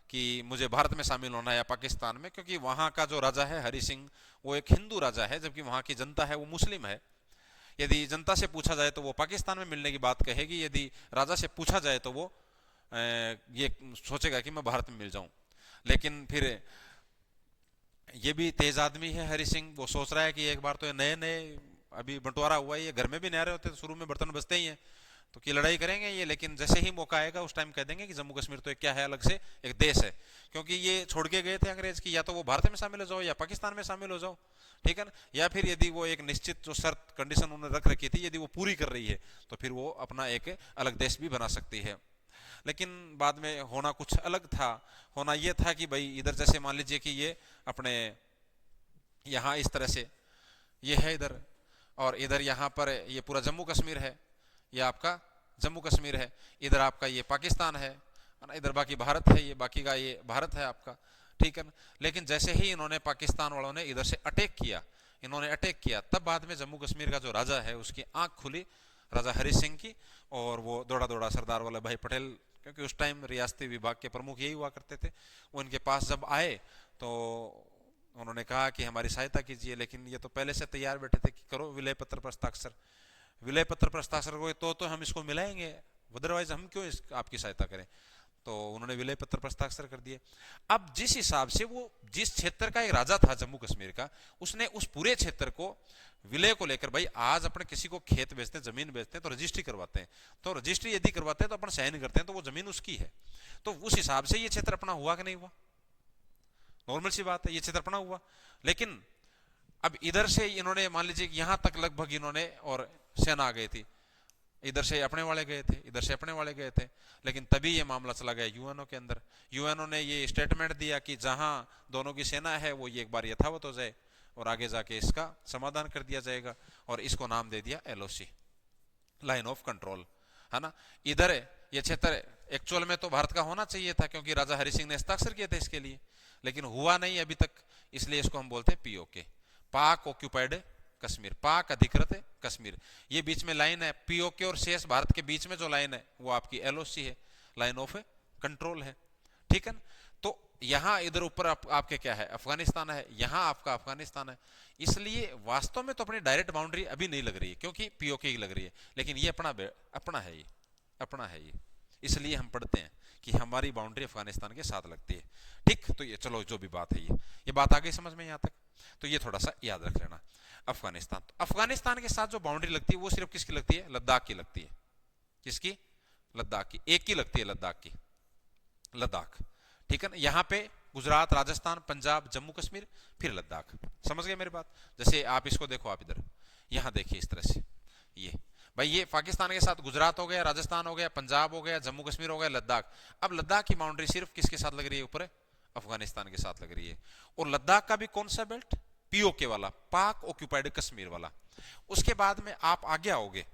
कि मुझे भारत में शामिल होना है या पाकिस्तान में, क्योंकि वहां का जो राजा है हरि सिंह वो एक हिंदू राजा है, जबकि वहां की जनता है वो मुस्लिम है। यदि जनता से पूछा जाए तो वो पाकिस्तान में मिलने की बात कहेगी, यदि राजा से पूछा जाए तो वो ये सोचेगा कि मैं भारत में मिल जाऊं। लेकिन फिर ये भी तेज आदमी है हरि सिंह, वो सोच रहा है कि एक बार तो ये नए नए अभी बंटवारा हुआ है, ये घर में भी नए रहे होते तो शुरू में बर्तन बजते ही हैं तो की लड़ाई करेंगे ये, लेकिन जैसे ही मौका आएगा उस टाइम कह देंगे कि जम्मू कश्मीर तो एक क्या है, अलग से एक देश है। क्योंकि ये छोड़ के गए थे अंग्रेज की या तो वो भारत में शामिल हो जाओ या पाकिस्तान में शामिल हो जाओ, ठीक है ना, या फिर यदि वो एक निश्चित जो शर्त कंडीशन उन्होंने रख रखी थी यदि वो पूरी कर रही है तो फिर वो अपना एक अलग देश भी बना सकती है। लेकिन बाद में होना कुछ अलग था, होना ये था कि भाई इधर जैसे मान लीजिए कि ये अपने यहाँ इस तरह से ये है इधर, और इधर यहाँ पर ये पूरा जम्मू कश्मीर है, ये आपका जम्मू कश्मीर है, इधर आपका ये पाकिस्तान है ना, इधर बाकी भारत है, ये बाकी का ये भारत है आपका, ठीक है ना। लेकिन जैसे ही इन्होंने पाकिस्तान वालों ने इधर से अटैक किया, इन्होंने अटैक किया, तब बाद में जम्मू कश्मीर का जो राजा है उसकी आंख खुली, राजा हरि सिंह की, और वो दौड़ा दौड़ा सरदार वल्लभ भाई पटेल, क्योंकि उस टाइम रियासती विभाग के प्रमुख यही हुआ करते थे, वो इनके पास जब आए तो उन्होंने कहा कि हमारी सहायता कीजिए। लेकिन ये तो पहले से तैयार बैठे थे कि करो विलय पत्र पर हस्ताक्षर, विलय पत्र पर हस्ताक्षर करोगे तो हम इसको मिलाएंगे, अदरवाइज हम क्यों आपकी सहायता करें। तो उन्होंने विलय पत्र पर हस्ताक्षर कर दिए। अब जिस हिसाब से वो जिस क्षेत्र का एक राजा था जम्मू कश्मीर का, उसने उस पूरे क्षेत्र को विलय को लेकर, भाई आज अपने किसी को खेत बेचते हैं, जमीन बेचते हैं तो रजिस्ट्री करवाते हैं, तो रजिस्ट्री यदि करवाते हैं तो अपन साइन करते हैं तो वो जमीन उसकी है, तो उस हिसाब से ये क्षेत्र अपना हुआ कि नहीं हुआ, नॉर्मल सी बात है, ये क्षेत्र अपना हुआ। लेकिन अब इधर से इन्होंने मान लीजिए यहां तक लगभग इन्होंने, और सेना आ गई थी, इधर से अपने वाले गए थे, इधर से अपने वाले गए थे, लेकिन तभी ये मामला चला गया यूएनओ के अंदर। यूएनओ ने ये स्टेटमेंट दिया कि जहां दोनों की सेना है वो ये एक बार यथावत हो जाए और आगे जाके इसका समाधान कर दिया जाएगा, और इसको नाम दे दिया एलओसी, लाइन ऑफ कंट्रोल, है ना। इधर ये क्षेत्र एक्चुअल में तो भारत का होना चाहिए था, क्योंकि राजा हरि सिंह ने हस्ताक्षर किए थे इसके लिए, लेकिन हुआ नहीं अभी तक, इसलिए इसको हम बोलते हैं पीओके, पाक ऑक्यूपाइड कश्मीर, पाक अधिकृत कश्मीर। ये बीच में लाइन है पीओके और शेष भारत के बीच में जो लाइन है वो आपकी एलओसी है, लाइन ऑफ कंट्रोल है, ठीक है ना। तो यहां इधर ऊपर आपके क्या है, अफगानिस्तान है, यहां आपका अफगानिस्तान है, इसलिए वास्तव में तो अपनी डायरेक्ट बाउंड्री अभी नहीं लग रही है क्योंकि पीओके की लग रही है, लेकिन ये अपना है, ये अपना है ये, इसलिए हम पढ़ते हैं कि हमारी बाउंड्री अफगानिस्तान के साथ लगती है, ठीक। तो ये चलो जो भी बात है ये बात आ गई समझ में यहां तक, तो ये थोड़ा सा याद रख लेना। अफगानिस्तान, तो अफगानिस्तान के साथ जो बाउंड्री लगती है वो सिर्फ किसकी लगती है, लद्दाख की लगती है, किसकी, लद्दाख की, एक की लगती है लद्दाख की, लद्दाख, ठीक है ना। यहां पे गुजरात, राजस्थान, पंजाब, जम्मू कश्मीर, फिर लद्दाख, समझ गए मेरी बात। जैसे आप इसको देखो, आप इधर यहां देखिए इस तरह से, ये भाई ये पाकिस्तान के साथ गुजरात हो गया, राजस्थान हो गया, पंजाब हो गया, जम्मू कश्मीर हो गया, लद्दाख। अब लद्दाख की बाउंड्री सिर्फ किसके साथ लग रही है ऊपर, अफगानिस्तान के साथ लग रही है। और लद्दाख का भी कौन सा बेल्ट, पीओके वाला, पाक ऑक्यूपाइड कश्मीर वाला। उसके बाद में आप आगे आओगे,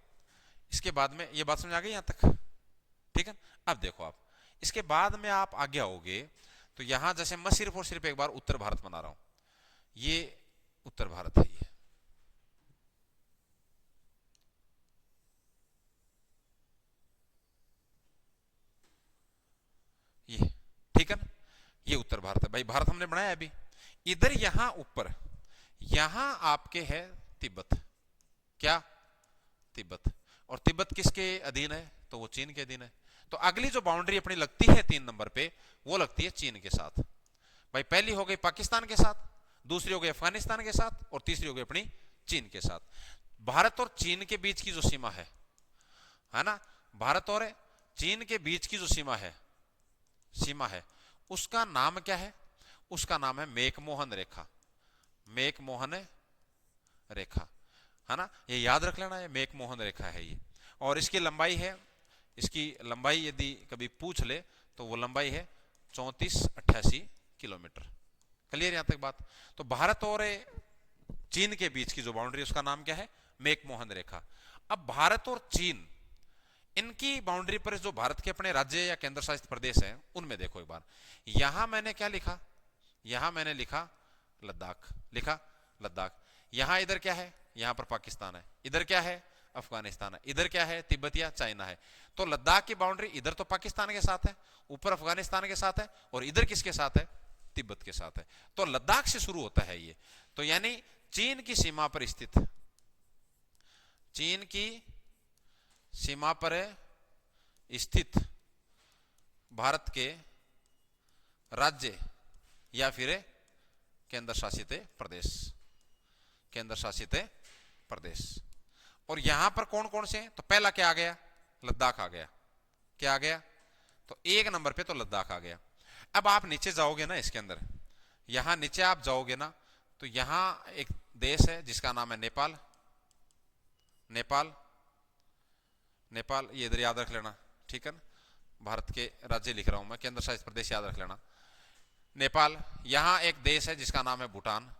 इसके बाद में ये बात समझ आ गई यहां तक, ठीक है। अब देखो आप इसके बाद में आप आगे आओगे तो यहां जैसे मैं सिर्फ और सिर्फ एक बार उत्तर भारत बना रहा हूं, ये उत्तर भारत है, ये ठीक है ना, ये उत्तर भारत है। भाई भारत हमने बनाया अभी, इधर यहां ऊपर यहां आपके है तिब्बत, क्या, तिब्बत, और तिब्बत किसके अधीन है, तो वो चीन के अधीन है। तो अगली जो बाउंड्री अपनी लगती है 3 नंबर पे, वो लगती है चीन के साथ। भाई पहली हो गई पाकिस्तान के साथ, दूसरी हो गई अफगानिस्तान के साथ, और तीसरी हो गई अपनी चीन के साथ। भारत और चीन के बीच की जो सीमा है ना, भारत और चीन के बीच की जो सीमा है, उसका नाम क्या है? उसका नाम है मैकमोहन रेखा। मैकमोहन रेखा, है ना, ये याद रख लेना, ये मैकमोहन रेखा है ये। और इसकी लंबाई यदि कभी पूछ ले तो वो लंबाई है 3488 किलोमीटर। क्लियर यहां तक बात? तो भारत और चीन के बीच की जो बाउंड्री, उसका नाम क्या है? मैकमोहन रेखा। अब भारत और चीन, इनकी बाउंड्री पर जो भारत के अपने राज्य या केंद्र शासित प्रदेश हैं, उनमें देखो एक बार, यहां मैंने क्या लिखा? यहां मैंने लिखा लद्दाख। यहां इधर क्या है? यहां पर पाकिस्तान है। इधर क्या है? अफगानिस्तान है। इधर क्या है? तिब्बत या चाइना है। तो लद्दाख की बाउंड्री इधर तो पाकिस्तान के साथ है, ऊपर अफगानिस्तान के साथ है, और इधर किसके साथ है? तिब्बत के साथ है। तो लद्दाख से शुरू होता है ये। तो यानी चीन की सीमा पर स्थित, चीन की सीमा पर स्थित भारत के राज्य या फिर केंद्र शासित प्रदेश। और यहां पर कौन कौन से हैं? तो पहला क्या आ गया? लद्दाख आ गया। क्या आ गया? तो 1 नंबर पे तो लद्दाख आ गया। अब आप नीचे जाओगे ना, इसके अंदर यहां नीचे आप जाओगे ना, तो यहां एक देश है जिसका नाम है नेपाल। ये इधर याद रख लेना, ठीक है ना? भारत के राज्य लिख रहा हूं मैं, केंद्र शासित प्रदेश याद रख लेना, नेपाल। यहां एक देश है जिसका नाम है भूटान,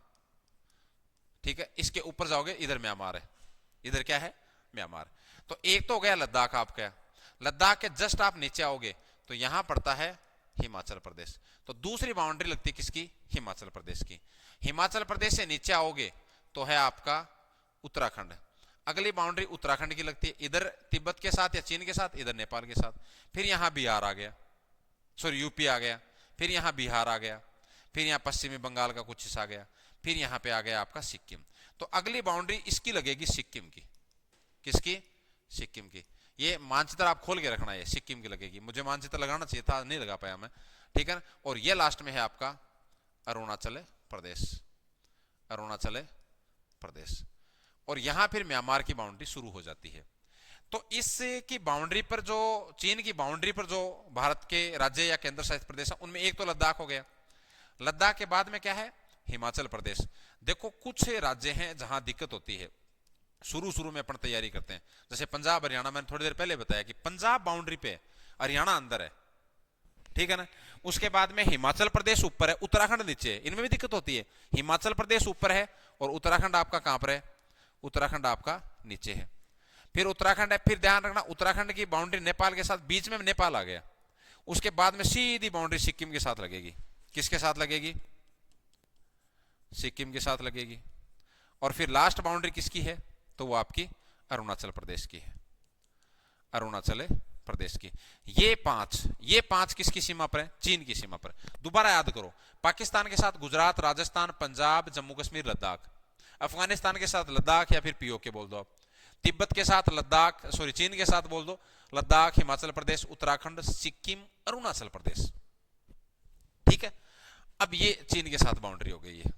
ठीक है? इसके ऊपर जाओगे, इधर म्यांमार है। इधर क्या है? म्यांमार। तो एक तो हो गया लद्दाख आपका। लद्दाख के जस्ट आप नीचे आओगे तो यहां पड़ता है हिमाचल प्रदेश। तो दूसरी बाउंड्री लगती है किसकी? हिमाचल प्रदेश की। हिमाचल प्रदेश से नीचे आओगे तो है आपका उत्तराखंड। अगली बाउंड्री उत्तराखंड की लगती है, इधर तिब्बत के साथ या चीन के साथ, इधर नेपाल के साथ। फिर यहां बिहार आ गया, सॉरी यूपी आ गया। फिर यहां बिहार आ गया। फिर यहां पश्चिमी बंगाल का कुछ हिस्सा आ गया। फिर यहां पे आ गया आपका सिक्किम। तो अगली बाउंड्री इसकी लगेगी सिक्किम की। किसकी? सिक्किम की। ये मानचित्र आप खोल के रखना, है सिक्किम की लगेगी। मुझे मानचित्र लगाना चाहिए था, नहीं लगा पाया मैं, ठीक है ना? और ये लास्ट में है आपका अरुणाचल प्रदेश। और यहां फिर म्यांमार की बाउंड्री शुरू हो जाती है। तो इसकी बाउंड्री पर जो, चीन की बाउंड्री पर जो भारत के राज्य या केंद्र शासित प्रदेश है, उनमें एक तो लद्दाख हो गया। लद्दाख के बाद में क्या है? हिमाचल प्रदेश। देखो कुछ राज्य हैं जहां दिक्कत होती है, शुरू में अपन तैयारी करते हैं, जैसे पंजाब हरियाणा। मैंने थोड़ी देर पहले बताया कि पंजाब बाउंड्री पे, हरियाणा अंदर है, ठीक है ना? उसके बाद में हिमाचल प्रदेश ऊपर है, उत्तराखंड नीचे है। इनमें भी दिक्कत होती है। हिमाचल प्रदेश ऊपर है और उत्तराखंड आपका कहां पर है? उत्तराखंड आपका नीचे है। फिर उत्तराखंड है, फिर ध्यान रखना उत्तराखंड की बाउंड्री नेपाल के साथ, बीच में नेपाल आ गया। उसके बाद में सीधी बाउंड्री सिक्किम के साथ लगेगी। किसके साथ लगेगी? सिक्किम के साथ लगेगी। और फिर लास्ट बाउंड्री किसकी है? तो वो आपकी अरुणाचल प्रदेश की है। अरुणाचल प्रदेश की। ये पांच किसकी सीमा पर है? चीन की सीमा पर। दोबारा याद करो, पाकिस्तान के साथ गुजरात, राजस्थान, पंजाब, जम्मू कश्मीर, लद्दाख। अफगानिस्तान के साथ लद्दाख या फिर पीओके बोल दो आप। तिब्बत के साथ लद्दाख, सॉरी चीन के साथ बोल दो लद्दाख, हिमाचल प्रदेश, उत्तराखंड, सिक्किम, अरुणाचल प्रदेश, ठीक है? अब ये चीन के साथ बाउंड्री हो गई है।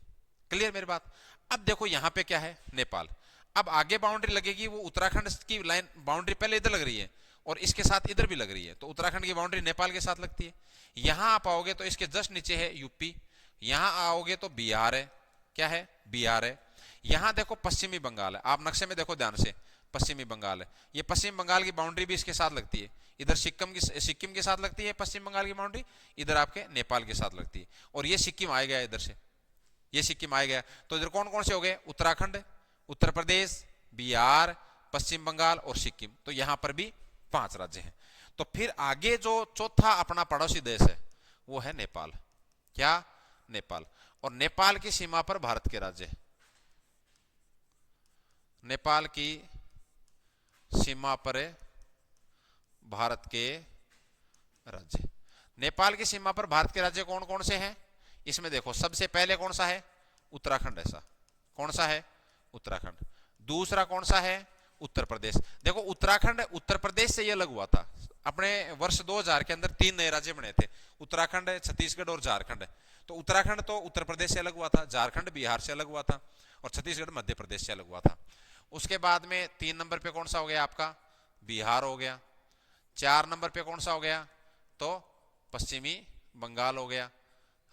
क्लियर मेरी बात? अब देखो यहां पे क्या है? नेपाल। अब आगे बाउंड्री लगेगी, वो उत्तराखंड की लाइन बाउंड्री पहले इधर लग रही है और इसके साथ इधर भी लग रही है, तो उत्तराखंड की बाउंड्री नेपाल के साथ लगती है। यहां आप आओगे तो इसके जस्ट नीचे है यूपी। यहां आओगे तो बिहार है। क्या है? बिहार है। यहां देखो पश्चिमी बंगाल है। आप नक्शे में देखो ध्यान से, पश्चिमी बंगाल है। ये पश्चिम बंगाल की बाउंड्री भी इसके साथ लगती है। इधर सिक्किम के साथ लगती है पश्चिम बंगाल की बाउंड्री, इधर आपके नेपाल के साथ लगती है। और ये सिक्किम आ गया इधर से, ये सिक्किम आ गया। तो इधर कौन कौन से हो गए? उत्तराखंड, उत्तर प्रदेश, बिहार, पश्चिम बंगाल और सिक्किम। तो यहां पर भी 5 राज्य हैं। तो फिर आगे जो चौथा अपना पड़ोसी देश है वो है नेपाल। क्या? नेपाल। और नेपाल की सीमा पर भारत के राज्य, नेपाल की सीमा पर भारत के राज्य। नेपाल की सीमा पर भारत के राज्य कौन कौन से हैं? इसमें देखो सबसे पहले कौन सा है? उत्तराखंड। ऐसा कौन सा है? उत्तराखंड। दूसरा कौन सा है? उत्तर प्रदेश। देखो उत्तराखंड उत्तर प्रदेश से ये अलग हुआ था, अपने वर्ष 2000 के अंदर 3 नए राज्य बने थे, उत्तराखंड, छत्तीसगढ़ और झारखंड। तो उत्तराखंड तो उत्तर प्रदेश से अलग हुआ था, झारखंड बिहार से अलग हुआ था, और छत्तीसगढ़ मध्य प्रदेश से अलग हुआ था। उसके बाद में 3 नंबर पे कौन सा हो गया आपका, बिहार हो गया। 4 नंबर पे कौन सा हो गया, तो पश्चिमी बंगाल हो गया,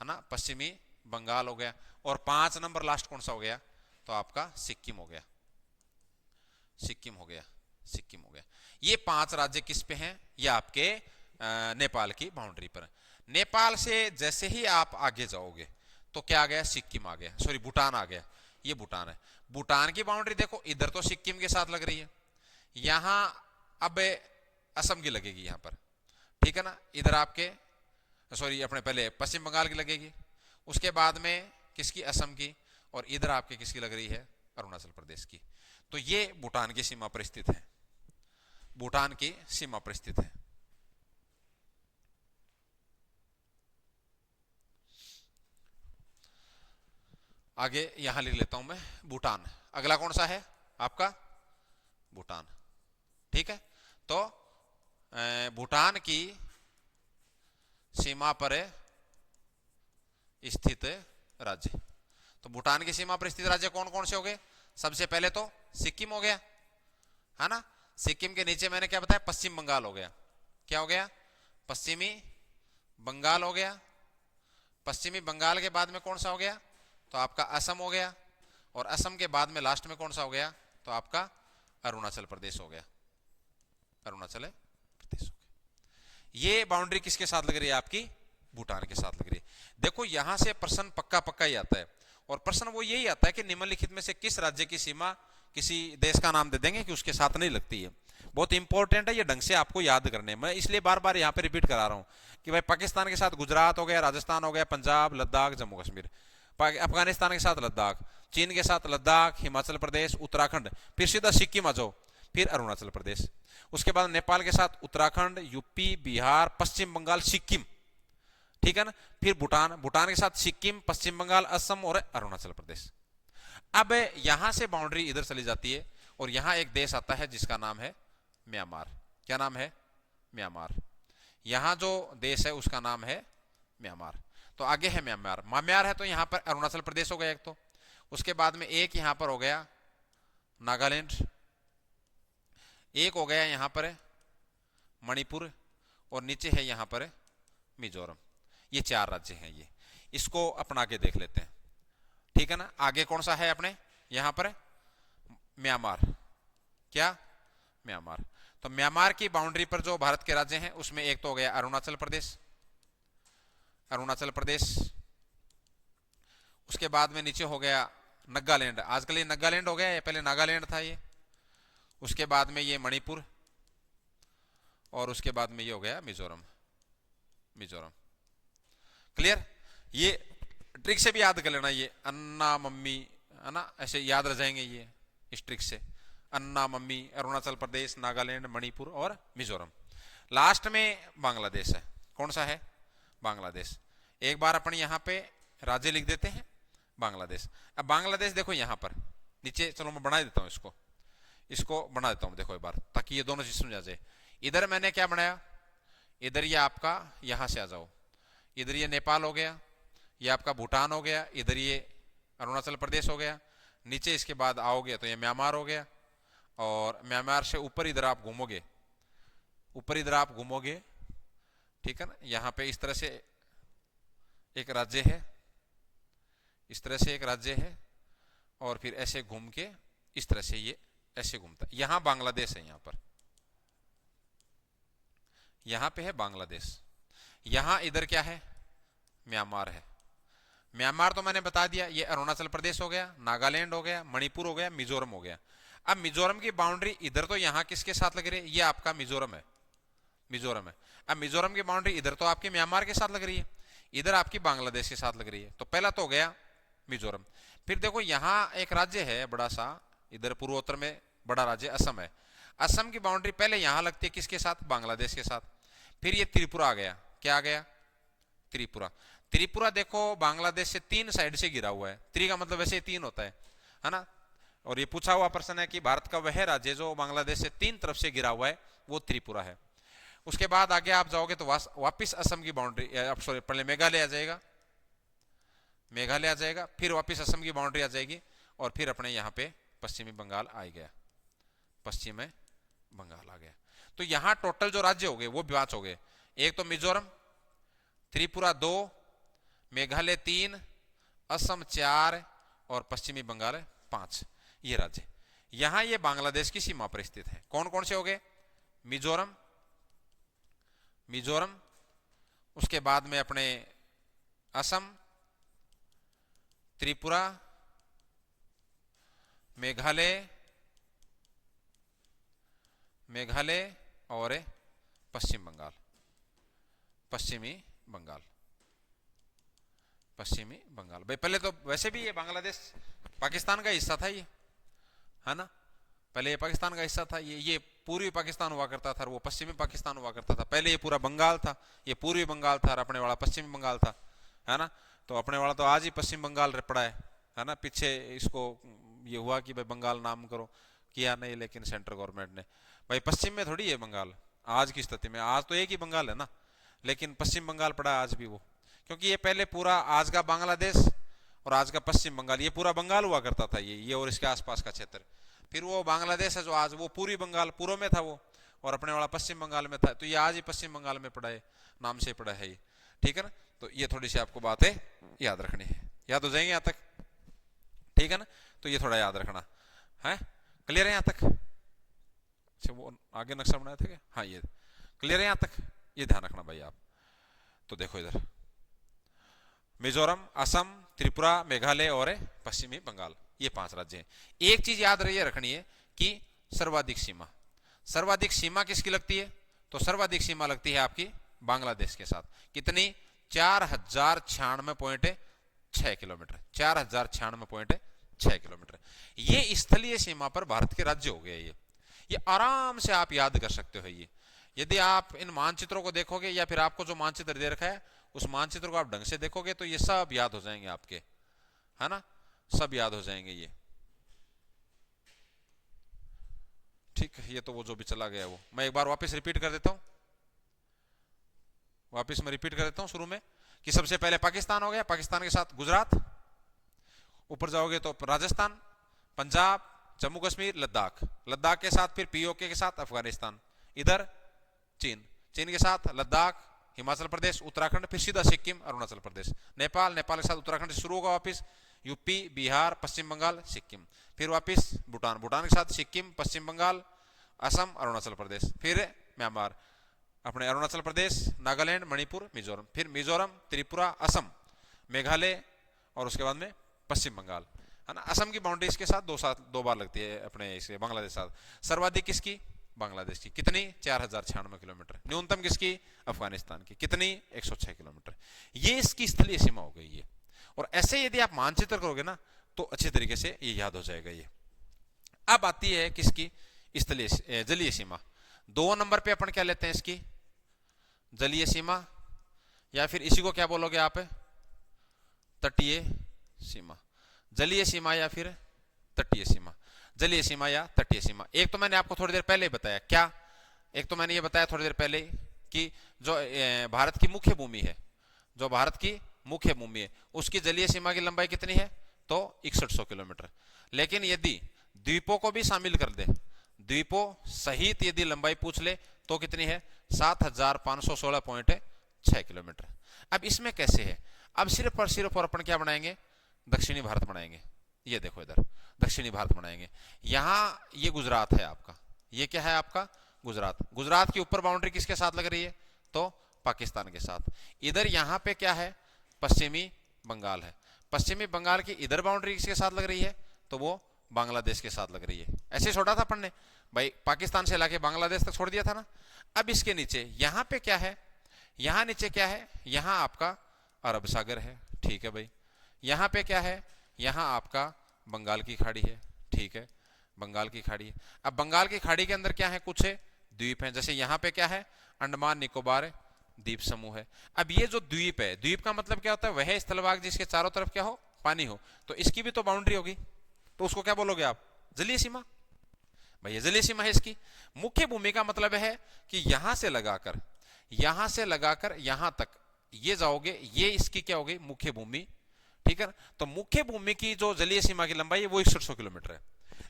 है ना, पश्चिमी बंगाल हो गया। और 5 नंबर लास्ट कौन सा हो गया, तो आपका सिक्किम हो गया, सिक्किम हो गया, सिक्किम हो गया। ये 5 राज्य किस पे हैं, ये आपके नेपाल की बाउंड्री पर। नेपाल से जैसे ही आप आगे जाओगे तो क्या आ गया, सिक्किम आ गया, सॉरी भूटान आ गया, ये भूटान है। भूटान की बाउंड्री देखो, इधर तो सिक्किम के साथ लग रही है, यहां अब असम की लगेगी यहां पर, ठीक है ना। इधर आपके सॉरी अपने पहले पश्चिम बंगाल की लगेगी, उसके बाद में किसकी, असम की, और इधर आपके किसकी लग रही है, अरुणाचल प्रदेश की। तो ये भूटान की सीमा पर स्थित है, भूटान की सीमा पर स्थित है। आगे यहां लिख लेता हूं मैं, भूटान। अगला कौन सा है आपका, भूटान, ठीक है। तो भूटान की सीमा पर स्थित राज्य, तो भूटान की सीमा पर स्थित राज्य कौन कौन से हो गए, सबसे पहले तो सिक्किम हो गया, है ना। सिक्किम के नीचे मैंने क्या बताया, पश्चिम बंगाल हो गया, क्या हो गया, पश्चिमी बंगाल हो गया। पश्चिमी बंगाल के बाद में कौन सा हो गया, तो आपका असम हो गया, और असम के बाद में लास्ट में कौन सा हो गया, तो आपका अरुणाचल प्रदेश हो गया, अरुणाचल प्रदेश हो गया। ये बाउंड्री किसके साथ लग रही है आपकी, भूटान के साथ लग रही है। देखो यहां से प्रश्न पक्का पक्का ही आता है, और प्रश्न वो यही आता है कि निम्नलिखित में से किस राज्य की सीमा किसी देश का नाम दे देंगे कि उसके साथ नहीं लगती है। बहुत इंपॉर्टेंट है, ये ढंग से आपको याद करने, मैं इसलिए बार बार यहां पे रिपीट करा रहा हूं कि भाई पाकिस्तान के साथ गुजरात हो गया, राजस्थान हो गया, पंजाब, लद्दाख, जम्मू कश्मीर। अफगानिस्तान के साथ लद्दाख, चीन के साथ लद्दाख, हिमाचल प्रदेश, उत्तराखंड, फिर सीधा सिक्किम आ जाओ, फिर अरुणाचल प्रदेश। उसके बाद नेपाल के साथ उत्तराखंड, यूपी, बिहार, पश्चिम बंगाल, सिक्किम, ठीक है ना। फिर भूटान, भूटान के साथ सिक्किम, पश्चिम बंगाल, असम और अरुणाचल प्रदेश। अब यहां से बाउंड्री इधर चली जाती है, और यहां एक देश आता है जिसका नाम है म्यांमार। क्या नाम है, म्यांमार। यहां जो देश है उसका नाम है म्यांमार। तो आगे है म्यांमार, म्यांमार है तो यहां पर अरुणाचल प्रदेश हो गया एक तो, उसके बाद में एक यहां पर हो गया नागालैंड, एक हो गया यहां पर मणिपुर, और नीचे है यहां पर मिजोरम। ये 4 राज्य हैं, ये इसको अपना के देख लेते हैं, ठीक है ना। आगे कौन सा है अपने यहां पर, म्यांमार, क्या, म्यांमार। तो म्यांमार की बाउंड्री पर जो भारत के राज्य हैं उसमें एक तो हो गया अरुणाचल प्रदेश, अरुणाचल प्रदेश। उसके बाद में नीचे हो गया नागालैंड, आजकल ये नागालैंड हो गया, ये पहले नागालैंड था ये। उसके बाद में ये मणिपुर, और उसके बाद में ये हो गया मिजोरम, मिजोरम। क्लियर, ये ट्रिक से भी याद कर लेना, ये अन्ना मम्मी, है ना, ऐसे याद रह जाएंगे ये इस ट्रिक से। अन्ना मम्मी, अरुणाचल प्रदेश, नागालैंड, मणिपुर और मिजोरम। लास्ट में बांग्लादेश है, कौन सा है, बांग्लादेश। एक बार अपन यहां पे राज्य लिख देते हैं बांग्लादेश। अब बांग्लादेश देखो यहां पर नीचे, चलो मैं बना देता हूं इसको, इसको बना देता हूं देखो एक बार, ताकि ये दोनों चीज समझ आ जाए। इधर मैंने क्या बनाया, इधर ये आपका, यहां से आ जाओ, इधर ये नेपाल हो गया, ये आपका भूटान हो गया, इधर ये अरुणाचल प्रदेश हो गया, नीचे इसके बाद आओगे तो ये म्यांमार हो गया, और म्यांमार से ऊपर इधर आप घूमोगे, ऊपर इधर आप घूमोगे, ठीक है ना। यहां पे इस तरह से एक राज्य है, इस तरह से एक राज्य है, और फिर ऐसे घूम के इस तरह से ये ऐसे घूमता है। यहां बांग्लादेश है, यहां पर, यहां पे है बांग्लादेश। यहां इधर क्या है, म्यांमार है। म्यांमार तो मैंने बता दिया, ये अरुणाचल प्रदेश हो गया, नागालैंड हो गया, मणिपुर हो गया, मिजोरम हो गया। अब मिजोरम की बाउंड्री इधर तो यहां किसके साथ लग रही है, ये आपका मिजोरम है, मिजोरम है। अब मिजोरम की बाउंड्री इधर तो आपके म्यांमार के साथ लग रही है, इधर आपकी बांग्लादेश के साथ लग रही है। तो पहला तो हो गया मिजोरम। फिर देखो यहां एक राज्य है बड़ा सा, इधर पूर्वोत्तर में बड़ा राज्य असम है। असम की बाउंड्री पहले यहां लगती है किसके साथ, बांग्लादेश के साथ। फिर ये त्रिपुरा आ गया, क्या आ गया, त्रिपुरा। त्रिपुरा देखो बांग्लादेश से 3 साइड से घिरा हुआ है, त्रि का मतलब वैसे 3 होता है ना। और ये पूछा हुआ प्रश्न है कि भारत का वह राज्य जो बांग्लादेश से 3 तरफ से घिरा हुआ है, वो त्रिपुरा है। उसके बाद आगे आप जाओगे तो वापिस असम की बाउंड्री, सॉरी पहले मेघालय आ जाएगा, मेघालय आ जाएगा, फिर वापिस असम की बाउंड्री आ जाएगी, और फिर अपने यहाँ पे पश्चिमी बंगाल आ गया, पश्चिमी बंगाल आ गया। तो यहाँ टोटल जो राज्य हो गए वो 5 हो गए, एक तो मिजोरम, त्रिपुरा 2, मेघालय 3, असम 4 और पश्चिमी बंगाल 5, ये राज्य। यहां ये बांग्लादेश की सीमा पर स्थित है। कौन कौन से हो गए? मिजोरम, मिजोरम, उसके बाद में अपने असम, त्रिपुरा, मेघालय, मेघालय और पश्चिम बंगाल, पश्चिमी बंगाल, पश्चिमी बंगाल। भाई पहले तो वैसे भी ये बांग्लादेश पाकिस्तान का हिस्सा था, ये है ना, पहले ये पाकिस्तान का हिस्सा था, ये पूर्वी पाकिस्तान हुआ करता था, वो पश्चिमी पाकिस्तान हुआ करता था। पहले ये पूरा बंगाल था, ये पूर्वी बंगाल था, और अपने वाला पश्चिमी बंगाल था, है ना। तो अपने वाला तो आज ही पश्चिम बंगाल पड़ा है ना। पीछे इसको ये हुआ कि भाई बंगाल नाम करो, किया नहीं, लेकिन सेंट्रल गवर्नमेंट ने, भाई पश्चिम में थोड़ी है बंगाल आज की स्थिति में, आज तो एक ही बंगाल है ना, लेकिन पश्चिम बंगाल पड़ा आज भी वो, क्योंकि ये पहले पूरा आज का बांग्लादेश और आज का पश्चिम बंगाल, ये पूरा बंगाल हुआ करता था, ये और इसके आसपास का क्षेत्र। फिर वो बांग्लादेश है जो आज वो पूर्वी बंगाल पूर्व में था वो, और अपने वाला पश्चिम बंगाल में था, तो ये आज ही पश्चिम बंगाल में पड़ा है, नाम से पड़ा है ये, ठीक है ना। तो ये थोड़ी सी आपको बातें याद रखनी है, याद हो जाएंगे यहाँ तक, ठीक है ना। तो ये थोड़ा याद रखना है, क्लियर है यहाँ तक? अच्छा वो आगे नक्शा बनाया था क्या? हाँ ये क्लियर है यहाँ तक, ये ध्यान रखना भाई आप। तो देखो इधर मिजोरम, असम, त्रिपुरा, मेघालय और पश्चिमी बंगाल, ये 5 राज्य हैं। एक चीज याद रखनी है कि सर्वाधिक सीमा, सर्वाधिक सीमा किसकी लगती है? तो सर्वाधिक सीमा लगती है आपकी बांग्लादेश के साथ। कितनी? 4096.6 किलोमीटर, 4096.6 किलोमीटर। ये स्थलीय सीमा पर भारत के राज्य हो गए। ये आराम से आप याद कर सकते हो। ये यदि आप इन मानचित्रों को देखोगे, या फिर आपको जो मानचित्र दे रखा है उस मानचित्र को आप ढंग से देखोगे, तो ये सब याद हो जाएंगे आपके, है ना, सब याद हो जाएंगे ये, ठीक है। ये तो वो जो भी चला गया वो मैं एक बार वापस रिपीट कर देता हूं, वापस मैं रिपीट कर देता हूं शुरू में, कि सबसे पहले पाकिस्तान हो गया, पाकिस्तान के साथ गुजरात, ऊपर जाओगे तो राजस्थान, पंजाब, जम्मू कश्मीर, लद्दाख, लद्दाख के साथ फिर पीओके के साथ अफगानिस्तान, इधर चीन, चीन के साथ लद्दाख, हिमाचल प्रदेश, उत्तराखंड, फिर सीधा सिक्किम, अरुणाचल प्रदेश, नेपाल, नेपाल के साथ उत्तराखंड से शुरू होगा वापिस, यूपी, बिहार, पश्चिम बंगाल, सिक्किम, फिर वापिस भूटान, भूटान के साथ सिक्किम, पश्चिम बंगाल, असम, अरुणाचल प्रदेश, फिर म्यांमार, अपने अरुणाचल प्रदेश, नागालैंड, मणिपुर, मिजोरम, फिर मिजोरम, त्रिपुरा, असम, मेघालय और उसके बाद में पश्चिम बंगाल, है ना। असम की बाउंड्री इसके साथ दो बार लगती है अपने इसके बांग्लादेश साथ। सर्वाधिक किसकी? बांग्लादेश की। कितनी? 4096 किलोमीटर। न्यूनतम किसकी? अफगानिस्तान की। कितनी? 106 किलोमीटर। ये इसकी स्थलीय सीमा हो गई है। और ऐसे यदि आप मानचित्र करोगे ना तो अच्छे तरीके से ये याद हो जाएगा ये। अब आती है किसकी? स्थलीय जलीय सीमा। 2 नंबर पे अपन क्या लेते हैं इसकी? जलीय सीमा, या फिर इसी को क्या बोलोगे आप? तटीय सीमा। जलीय सीमा या फिर तटीय सीमा। जलीय सीमा या तटीय सीमा। एक तो मैंने आपको थोड़ी देर पहले बताया, क्या? एक तो मैंने ये बताया थोड़ी देर पहले कि जो भारत की मुख्य भूमि है, जो भारत की मुख्य भूमि है, उसकी जलीय सीमा की लंबाई कितनी है? तो 6100 किलोमीटर। लेकिन यदि द्वीपों को भी शामिल कर दे, द्वीपों सहित यदि लंबाई पूछ ले तो कितनी है? 7516.6 किलोमीटर। अब इसमें कैसे है? अब सिर्फ और सिर्फ और अपन क्या बनाएंगे? दक्षिणी भारत बनाएंगे। ये देखो इधर दक्षिणी भारत बनाएंगे। यहां ये गुजरात है आपका, ये क्या है आपका? गुजरात। गुजरात की ऊपर बाउंड्री किसके साथ लग रही है? तो पाकिस्तान के साथ। इधर यहां पे क्या है? पश्चिमी बंगाल है। पश्चिमी बंगाल की इधर बाउंड्री किसके साथ लग रही है? तो वो बांग्लादेश के साथ लग रही है। ऐसे छोड़ा था अपन ने भाई, पाकिस्तान से लाके बांग्लादेश तक छोड़ दिया था ना। अब इसके नीचे यहां पे क्या है? यहां नीचे क्या है? यहां आपका अरब सागर है, ठीक है भाई। यहां पे क्या है? यहां आपका बंगाल की खाड़ी है, ठीक है, बंगाल की खाड़ी है। अब बंगाल की खाड़ी के अंदर क्या है? कुछ द्वीप हैं। जैसे यहां पे क्या है? अंडमान निकोबार द्वीप समूह है। अब ये जो द्वीप है, द्वीप का मतलब क्या होता है? वह स्थलभाग जिसके चारों तरफ क्या हो? पानी हो। तो इसकी भी तो बाउंड्री होगी, तो उसको क्या बोलोगे आप? जलीय सीमा। भाई ये जलीय सीमा है इसकी। मुख्य भूमि का मतलब है कि यहां से लगाकर यहां तक ये जाओगे, ये इसकी क्या हो गई मुख्य भूमि, ठीक है। तो मुख्य भूमि की जो जलीय सीमा की लंबाई है वो 6100 किलोमीटर है।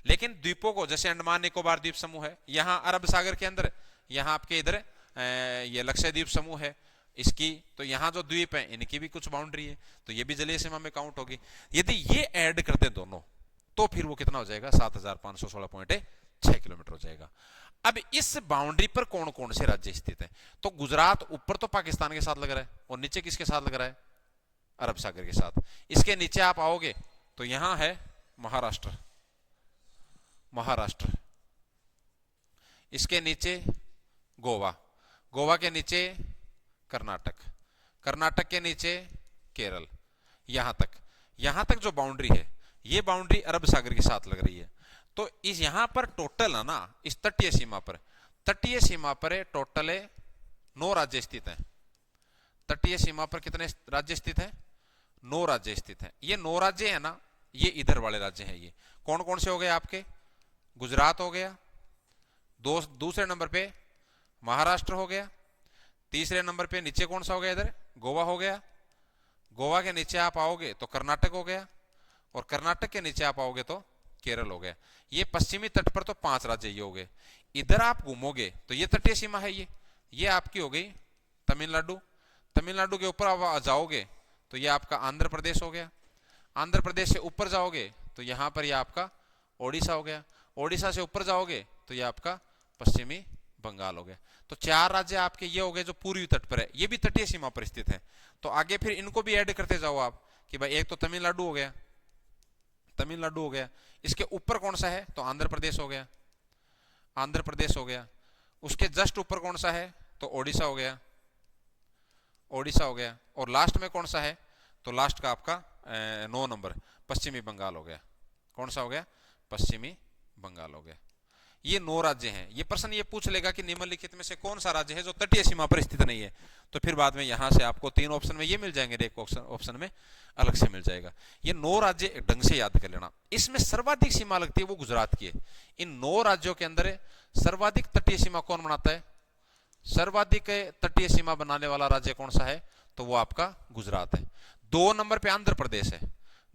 लेकिन द्वीपों को, जैसे अंडमान निकोबार द्वीप समूह है, यहां अरब सागर के अंदर, यहां आपके इधर ये लक्षद्वीप समूह है इसकी, तो यहां जो द्वीप है इनकी भी कुछ बाउंड्री है, तो ये भी जलीय सीमा में काउंट होगी। यदि ये ऐड कर दें दोनों तो फिर वो कितना हो जाएगा, 7516.6 किलोमीटर हो जाएगा। अब इस बाउंड्री पर कौन कौन से राज्य स्थित हैं? तो गुजरात ऊपर तो पाकिस्तान के साथ लग रहा है, और नीचे किसके साथ लग रहा है, अरब सागर के साथ। इसके नीचे आप आओगे तो यहां है महाराष्ट्र, इसके नीचे गोवा, गोवा के नीचे कर्नाटक के नीचे केरल, यहां तक जो बाउंड्री है ये बाउंड्री अरब सागर के साथ लग रही है। तो इस यहां पर टोटल है ना, इस तटीय सीमा पर टोटल 9 राज्य स्थित हैं। तटीय सीमा पर कितने राज्य स्थित हैं? 9 राज्य स्थित हैं। ये 9 राज्य है ना, ये इधर वाले राज्य हैं। ये कौन कौन से हो गए आपके? गुजरात हो गया, दूसरे नंबर पे महाराष्ट्र हो गया, तीसरे नंबर पे नीचे कौन सा हो गया, इधर गोवा हो गया, गोवा के नीचे आप आओगे तो कर्नाटक हो गया, और कर्नाटक के नीचे आप आओगे तो केरल हो गया। ये पश्चिमी तट पर तो 5 राज्य ये हो गए। इधर आप घूमोगे तो ये तटीय सीमा है, ये आपकी हो गई तमिलनाडु के ऊपर आप जाओगे तो ये आपका आंध्र प्रदेश हो गया, आंध्र प्रदेश से ऊपर जाओगे तो यहां पर ये आपका ओडिशा हो गया, ओडिशा से ऊपर जाओगे तो ये आपका पश्चिमी बंगाल हो गया। तो 4 राज्य आपके ये हो गए जो पूर्वी तट पर है, ये भी तटीय सीमा पर स्थित है। तो आगे फिर इनको भी ऐड करते जाओ आप कि भाई एक तो तमिलनाडु हो गया, इसके ऊपर कौन सा है? तो आंध्र प्रदेश हो गया, उसके जस्ट ऊपर कौन सा है? तो ओडिशा हो गया, और लास्ट में कौन सा है? तो लास्ट का आपका 9 नंबर पश्चिमी बंगाल हो गया। कौन सा हो गया? पश्चिमी बंगाल हो गया। ये 9 राज्य हैं। ये प्रश्न ये पूछ लेगा कि निम्नलिखित में से कौन सा राज्य है जो तटीय सीमा पर स्थित नहीं है, तो फिर बाद में यहां से आपको 3 ऑप्शन में ये मिल जाएंगे, एक ऑप्शन में अलग से मिल जाएगा। ये 9 राज्य ढंग से याद कर लेना। इसमें सर्वाधिक सीमा लगती है वो गुजरात की है। इन 9 राज्यों के अंदर सर्वाधिक तटीय सीमा कौन बनाता है? सर्वाधिक तटीय सीमा बनाने वाला राज्य कौन सा है? तो वो आपका गुजरात है। 2 नंबर पे आंध्र प्रदेश है,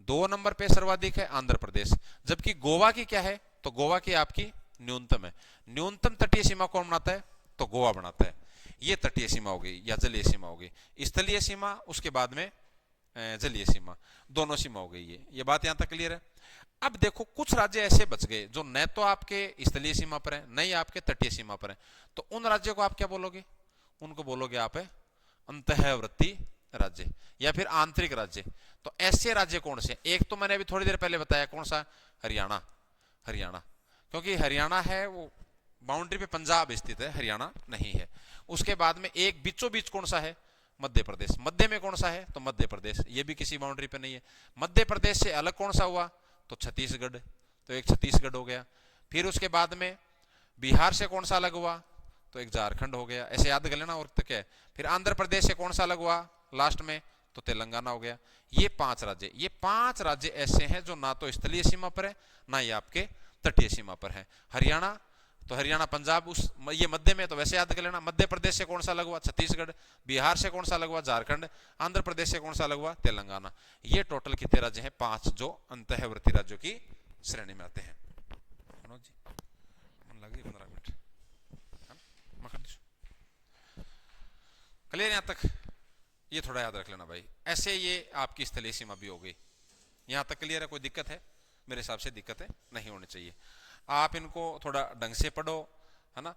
2 नंबर पे सर्वाधिक है आंध्र प्रदेश। जबकि गोवा की क्या है? तो गोवा की आपकी न्यूनतम है। न्यूनतम तटीय सीमा कौन बनाता है? तो गोवा बनाता है। ये तटीय सीमा हो गई या जलीय सीमा हो गई। स्थलीय सीमा, उसके बाद में जलीय सीमा, दोनों सीमा हो गई। ये बात यहां तक क्लियर है। अब देखो कुछ राज्य ऐसे बच गए जो न तो आपके स्थलीय सीमा पर है, न ही आपके तटीय सीमा पर है। तो उन राज्यों को आप क्या बोलोगे? उनको बोलोगे आप अंतःवर्ती राज्य या फिर आंतरिक राज्य। तो ऐसे राज्य कौन से? एक तो मैंने अभी थोड़ी देर पहले बताया, कौन सा? हरियाणा, क्योंकि हरियाणा है वो बाउंड्री पे पंजाब स्थित है, हरियाणा नहीं है। उसके बाद में एक बीचों बीच कौन सा है? मध्य प्रदेश। मध्य में कौन सा है? तो मध्य प्रदेश, ये भी किसी बाउंड्री पे नहीं है। मध्य प्रदेश से अलग कौन सा हुआ? तो छत्तीसगढ़, तो एक छत्तीसगढ़ हो गया। फिर उसके बाद में बिहार से कौन सा अलग हुआ? तो एक झारखंड हो गया। ऐसे याद कर लेना। और तक है फिर आंध्र प्रदेश से कौन सा अलग हुआ लास्ट में? तो तेलंगाना हो गया। ये 5 राज्य ऐसे हैं जो ना तो स्थलीय सीमा पर है ना ही आपके तटीय सीमा पर है। हरियाणा, तो हरियाणा पंजाब ये मध्य में, तो वैसे याद कर लेना। मध्य प्रदेश से कौन सा अलग हुआ? छत्तीसगढ़। बिहार से कौन सा अलग हुआ? झारखंड। आंध्र प्रदेश से कौन सा अलग हुआ? तेलंगाना। ये टोटल कितने राज्य हैं? 5, जो अंतःवर्ती राज्यों की श्रेणी में आते हैं। मनोज जी लगे 15 मिनट क्लियर यहां तक? ये थोड़ा याद रख लेना भाई। ऐसे ये आपकी स्थलीय सीमा भी हो गई। यहां तक क्लियर है? कोई दिक्कत है? मेरे हिसाब से दिक्कत है नहीं होनी चाहिए। आप इनको थोड़ा ढंग से पढ़ो, है ना।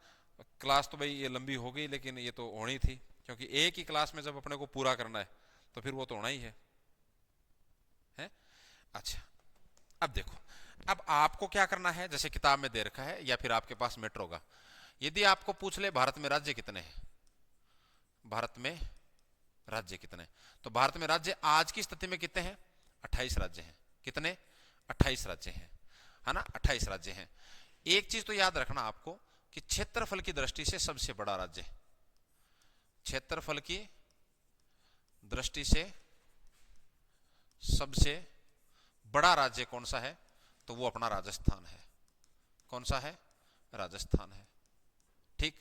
क्लास तो भाई ये लंबी हो गई, लेकिन ये तो होनी थी, क्योंकि एक ही क्लास में जब अपने को पूरा करना है तो फिर वो तो होना ही है? अच्छा, अब देखो, अब आपको क्या करना है, जैसे किताब में दे रखा है या फिर आपके पास मेट्रो होगा। यदि आपको पूछ ले भारत में राज्य कितने हैं, तो भारत में राज्य आज की स्थिति में कितने हैं? 28 राज्य हैं। कितने? 28 राज्य हैं, है ना। 28 राज्य हैं। एक चीज तो याद रखना आपको कि क्षेत्रफल की दृष्टि से सबसे बड़ा राज्य, क्षेत्रफल की दृष्टि से सबसे बड़ा राज्य कौन सा है? तो वो अपना राजस्थान है। कौन सा है? राजस्थान है। ठीक,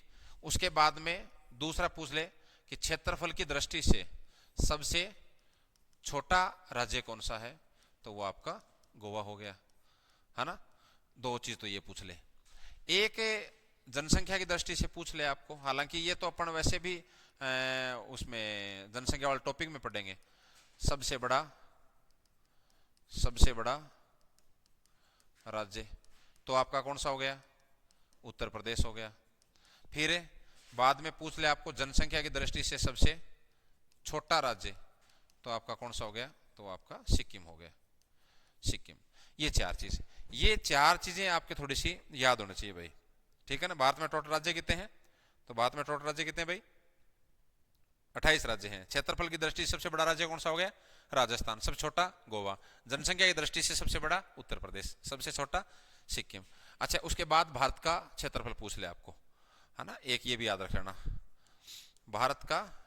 उसके बाद में दूसरा पूछ ले कि क्षेत्रफल की दृष्टि से सबसे छोटा राज्य कौन सा है, तो वो आपका गोवा हो गया, है ना। दो चीज तो ये पूछ ले। एक जनसंख्या की दृष्टि से पूछ ले आपको, हालांकि ये तो अपन वैसे भी उसमें जनसंख्या वाले टॉपिक में पढ़ेंगे। सबसे बड़ा राज्य तो आपका कौन सा हो गया, उत्तर प्रदेश हो गया। फिर बाद में पूछ ले आपको जनसंख्या की दृष्टि से सबसे छोटा राज्य, तो आपका कौन सा हो गया, तो आपका सिक्किम हो गया, सिक्किम। ये चार चीजें आपके थोड़ी सी याद होनी चाहिए भाई, ठीक है ना। भारत में टोटल राज्य कितने हैं, तो भारत में टोटल राज्य कितने भाई, 28 राज्य हैं। क्षेत्रफल की दृष्टि से सबसे बड़ा राज्य कौन सा हो गया, राजस्थान। सबसे छोटा गोवा। जनसंख्या की दृष्टि से सबसे बड़ा उत्तर प्रदेश, सबसे छोटा सिक्किम। अच्छा, उसके बाद भारत का क्षेत्रफल पूछ ले आपको, है ना। एक ये भी याद रख लेना, भारत का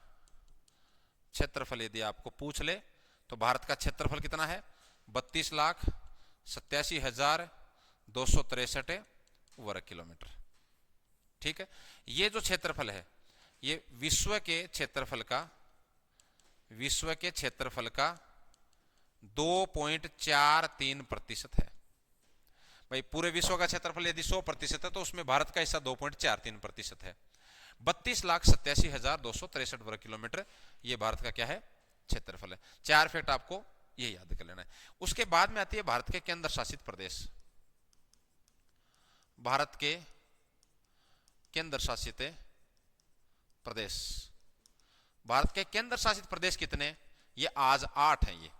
क्षेत्रफल यदि आपको पूछ ले तो भारत का क्षेत्रफल कितना है, 32,87,263 वर्ग किलोमीटर। ठीक है, ये जो क्षेत्रफल है ये विश्व के क्षेत्रफल का 2.43% है भाई। पूरे विश्व का क्षेत्रफल यदि 100% है तो उसमें भारत का हिस्सा 2.43% है। 32,87,263 वर्ग किलोमीटर ये भारत का क्या है, क्षेत्रफल है। 4 फैक्ट आपको ये याद कर लेना है। उसके बाद में आती है भारत के केंद्र शासित प्रदेश। भारत के केंद्र शासित प्रदेश, भारत के केंद्र शासित प्रदेश कितने, ये आज 8 हैं। ये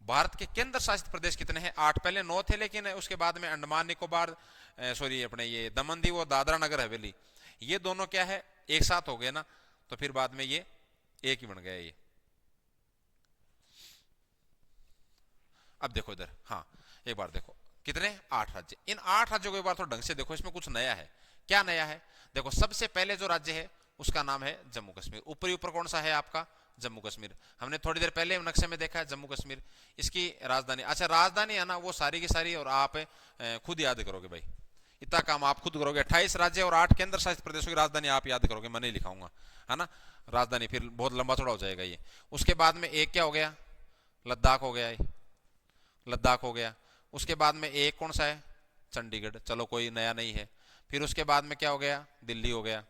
भारत के केंद्र शासित प्रदेश कितने हैं, 8। पहले 9 थे, लेकिन उसके बाद में अंडमान निकोबार अपने ये दमन दीव और दादरा नगर हवेली, ये दोनों क्या है, एक साथ हो गए ना, तो फिर बाद में ये एक ही बन गया ये। अब देखो इधर, हाँ एक बार देखो कितने, 8 राज्य। इन 8 राज्यों को एक बार थोड़ा ढंग से देखो, इसमें कुछ नया है। क्या नया है, देखो सबसे पहले जो राज्य है उसका नाम है जम्मू कश्मीर। ऊपर कौन सा है आपका, जम्मू कश्मीर। हमने थोड़ी देर पहले नक्शे में देखा है जम्मू कश्मीर। इसकी राजधानी, अच्छा राजधानी है ना वो सारी की सारी, और आप खुद याद करोगे भाई, इतना काम आप खुद करोगे। 28 राज्य और 8 केंद्र शासित प्रदेशों की राजधानी आप याद करोगे, मैं नहीं लिखाऊंगा, है ना। राजधानी फिर बहुत लंबा थोड़ा हो जाएगा ये। उसके बाद में एक क्या हो गया, लद्दाख हो गया, लद्दाख हो गया। उसके बाद में एक कौन सा है, चंडीगढ़, चलो कोई नया नहीं है। फिर उसके बाद में क्या हो गया, दिल्ली हो गया,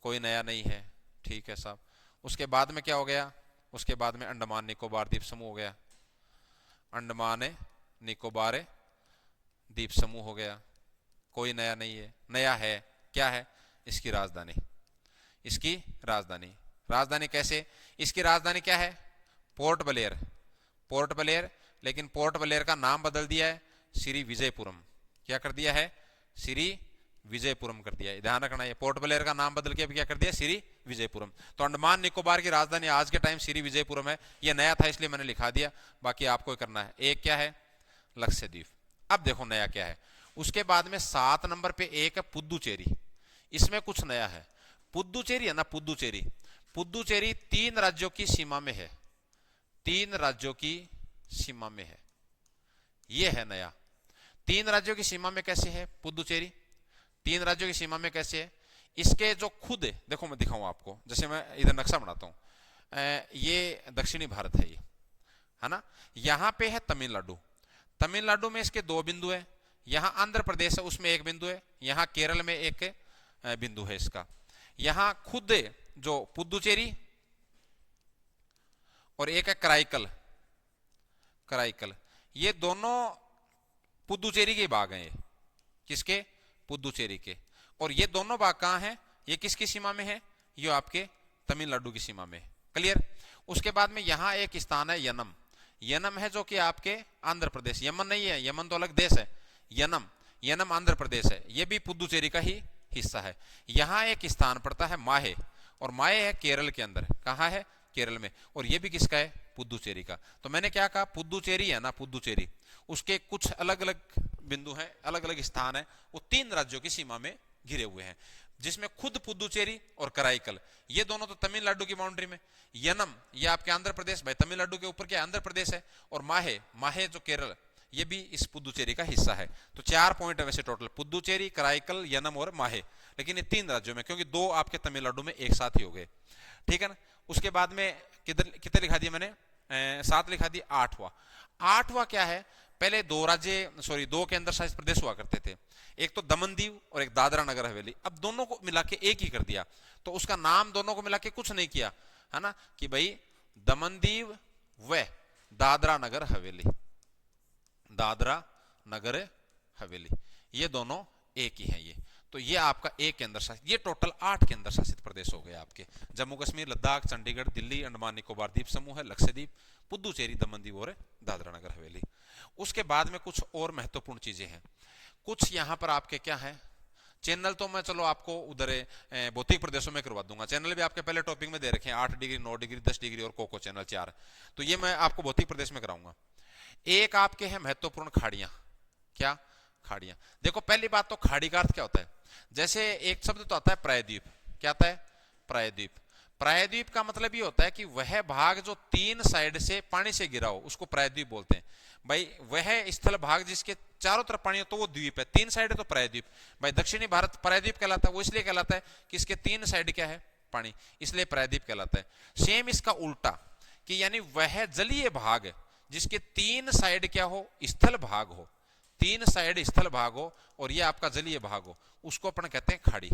कोई नया नहीं है, ठीक है साहब। उसके बाद में क्या हो गया, उसके बाद में अंडमान निकोबार द्वीप समूह हो गया, अंडमान निकोबार द्वीप समूह हो गया, कोई नया नहीं है। नया है क्या है, इसकी राजधानी, इसकी राजधानी। राजधानी कैसे, इसकी राजधानी क्या है, पोर्ट ब्लेयर, पोर्ट ब्लेयर। लेकिन पोर्ट ब्लेयर का नाम बदल दिया है, श्री विजयपुरम। क्या कर दिया है, श्री विजयपुरम कर दिया है, ध्यान रखना। ये पोर्ट ब्लेयर का नाम बदल के अभी क्या कर दिया, श्री विजयपुरम। तो अंडमान निकोबार की राजधानी आज के टाइम श्री विजयपुरम है। ये नया था इसलिए मैंने लिखा दिया, बाकी आपको करना है। एक क्या है, लक्षद्वीप। अब देखो नया क्या है। उसके बाद में 7 नंबर पे एक है पुद्दुचेरी। इसमें कुछ नया है। पुद्दुचेरी है ना, पुद्दुचेरी, पुद्दुचेरी 3 राज्यों की सीमा में है, 3 राज्यों की सीमा में है, ये है नया। 3 राज्यों की सीमा में कैसे है पुद्दुचेरी, 3 राज्यों की सीमा में कैसे है। इसके जो खुद है, देखो मैं दिखाऊं आपको, जैसे मैं इधर नक्शा बनाता हूं, ये दक्षिणी भारत है ये, है ना। यहां पे है तमिलनाडु, तमिलनाडु में इसके 2 बिंदु है। यहां आंध्र प्रदेश है, उसमें 1 बिंदु है। यहां केरल में 1 बिंदु है इसका। यहां खुद जो पुद्दुचेरी और एक है कराईकल, कराईकल, ये दोनों पुद्दुचेरी के भाग हैं। किसके, पुद्दुचेरी के। और ये दोनों भाग कहां हैं, ये किसकी सीमा में है, ये आपके तमिलनाडु की सीमा में। क्लियर। उसके बाद में यहां एक स्थान है यनम, यनम है जो कि आपके आंध्र प्रदेश, यमन नहीं है, यमन तो अलग देश है। यनम, यनम आंध्र प्रदेश है, ये भी पुद्दुचेरी का ही हिस्सा है। यहां एक स्थान पड़ता है माहे, और माहे है केरल के अंदर। कहां है, केरल में। और ये भी किसका है, पुद्दुचेरी का। तो मैंने क्या कहा, पुद्दुचेरी है ना, पुद्दुचेरी, उसके कुछ अलग अलग बिंदु हैं, अलग अलग स्थान है, वो 3 राज्यों की सीमा में घिरे हुए हैं, जिसमें खुद पुद्दुचेरी और कराईकल, ये दोनों तो तमिलनाडु की बाउंड्री में। यनम ये आपके आंध्र प्रदेश, भाई तमिलनाडु के ऊपर क्या आंध्र प्रदेश है। और माहे, माहे जो केरल, ये भी इस पुदुचेरी का हिस्सा है। तो 4 पॉइंट है वैसे टोटल, पुदुचेरी, कराईकल, यनम और माहे, लेकिन ये 3 राज्यों में, क्योंकि 2 आपके तमिलनाडु में एक साथ ही हो गए, ठीक है ना। उसके बाद में किधर कितने लिखा दिया मैंने, 7 लिखा दिया। आठवां क्या है, पहले 2 केंद्र शासित प्रदेश हुआ करते थे, एक तो दमन दीव और एक दादरा नगर हवेली। अब दोनों को मिला के एक ही कर दिया, तो उसका नाम दोनों को मिला के कुछ नहीं किया, है ना, कि भाई दमन दीव व दादरा नगर हवेली, दादरा नगर हवेली, ये दोनों एक ही है ये। तो ये आपका एक केंद्र शासित, ये टोटल 8 केंद्र शासित प्रदेश हो गए आपके, जम्मू कश्मीर, लद्दाख, चंडीगढ़, दिल्ली, अंडमान निकोबार द्वीप समूह है, लक्षद्वीप, पुदुचेरी, दमन दीव और दादरा नगर हवेली। उसके बाद में कुछ और महत्वपूर्ण चीजें हैं, कुछ यहां पर आपके क्या है, चैनल तो मैं चलो आपको उधर भौतिक प्रदेशों में करवा दूंगा, चैनल भी आपके पहले टॉपिक में दे रखे हैं, 8 डिग्री, 9 डिग्री, 10 डिग्री और कोको चैनल 4, तो ये मैं आपको भौतिक प्रदेश में कराऊंगा। एक आपके हैं महत्वपूर्ण खाड़ियां, क्या खाड़ियां, देखो पहली बात तो खाड़ी का अर्थ क्या होता है, जैसे एक शब्द तो आता है प्रायद्वीप, क्या आता है, प्रायद्वीप। प्रायद्वीप का मतलब ये होता है कि वह भाग जो 3 साइड से पानी से घिरा हो उसको प्रायद्वीप बोलते हैं। भाई वह स्थल भाग जिसके चारों तरफ पानी हो तो वो द्वीप है, 3 साइड है तो प्रायद्वीप। भाई दक्षिणी भारत प्रायद्वीप कहलाता है, वो इसलिए कहलाता है कि इसके 3 साइड क्या है, पानी, इसलिए प्रायद्वीप कहलाता है। सेम इसका उल्टा, कि यानी वह जलीय भाग जिसके 3 साइड क्या हो, स्थल भाग हो, 3 साइड स्थल भाग हो और ये आपका जलीय भाग हो, उसको अपन कहते हैं खाड़ी।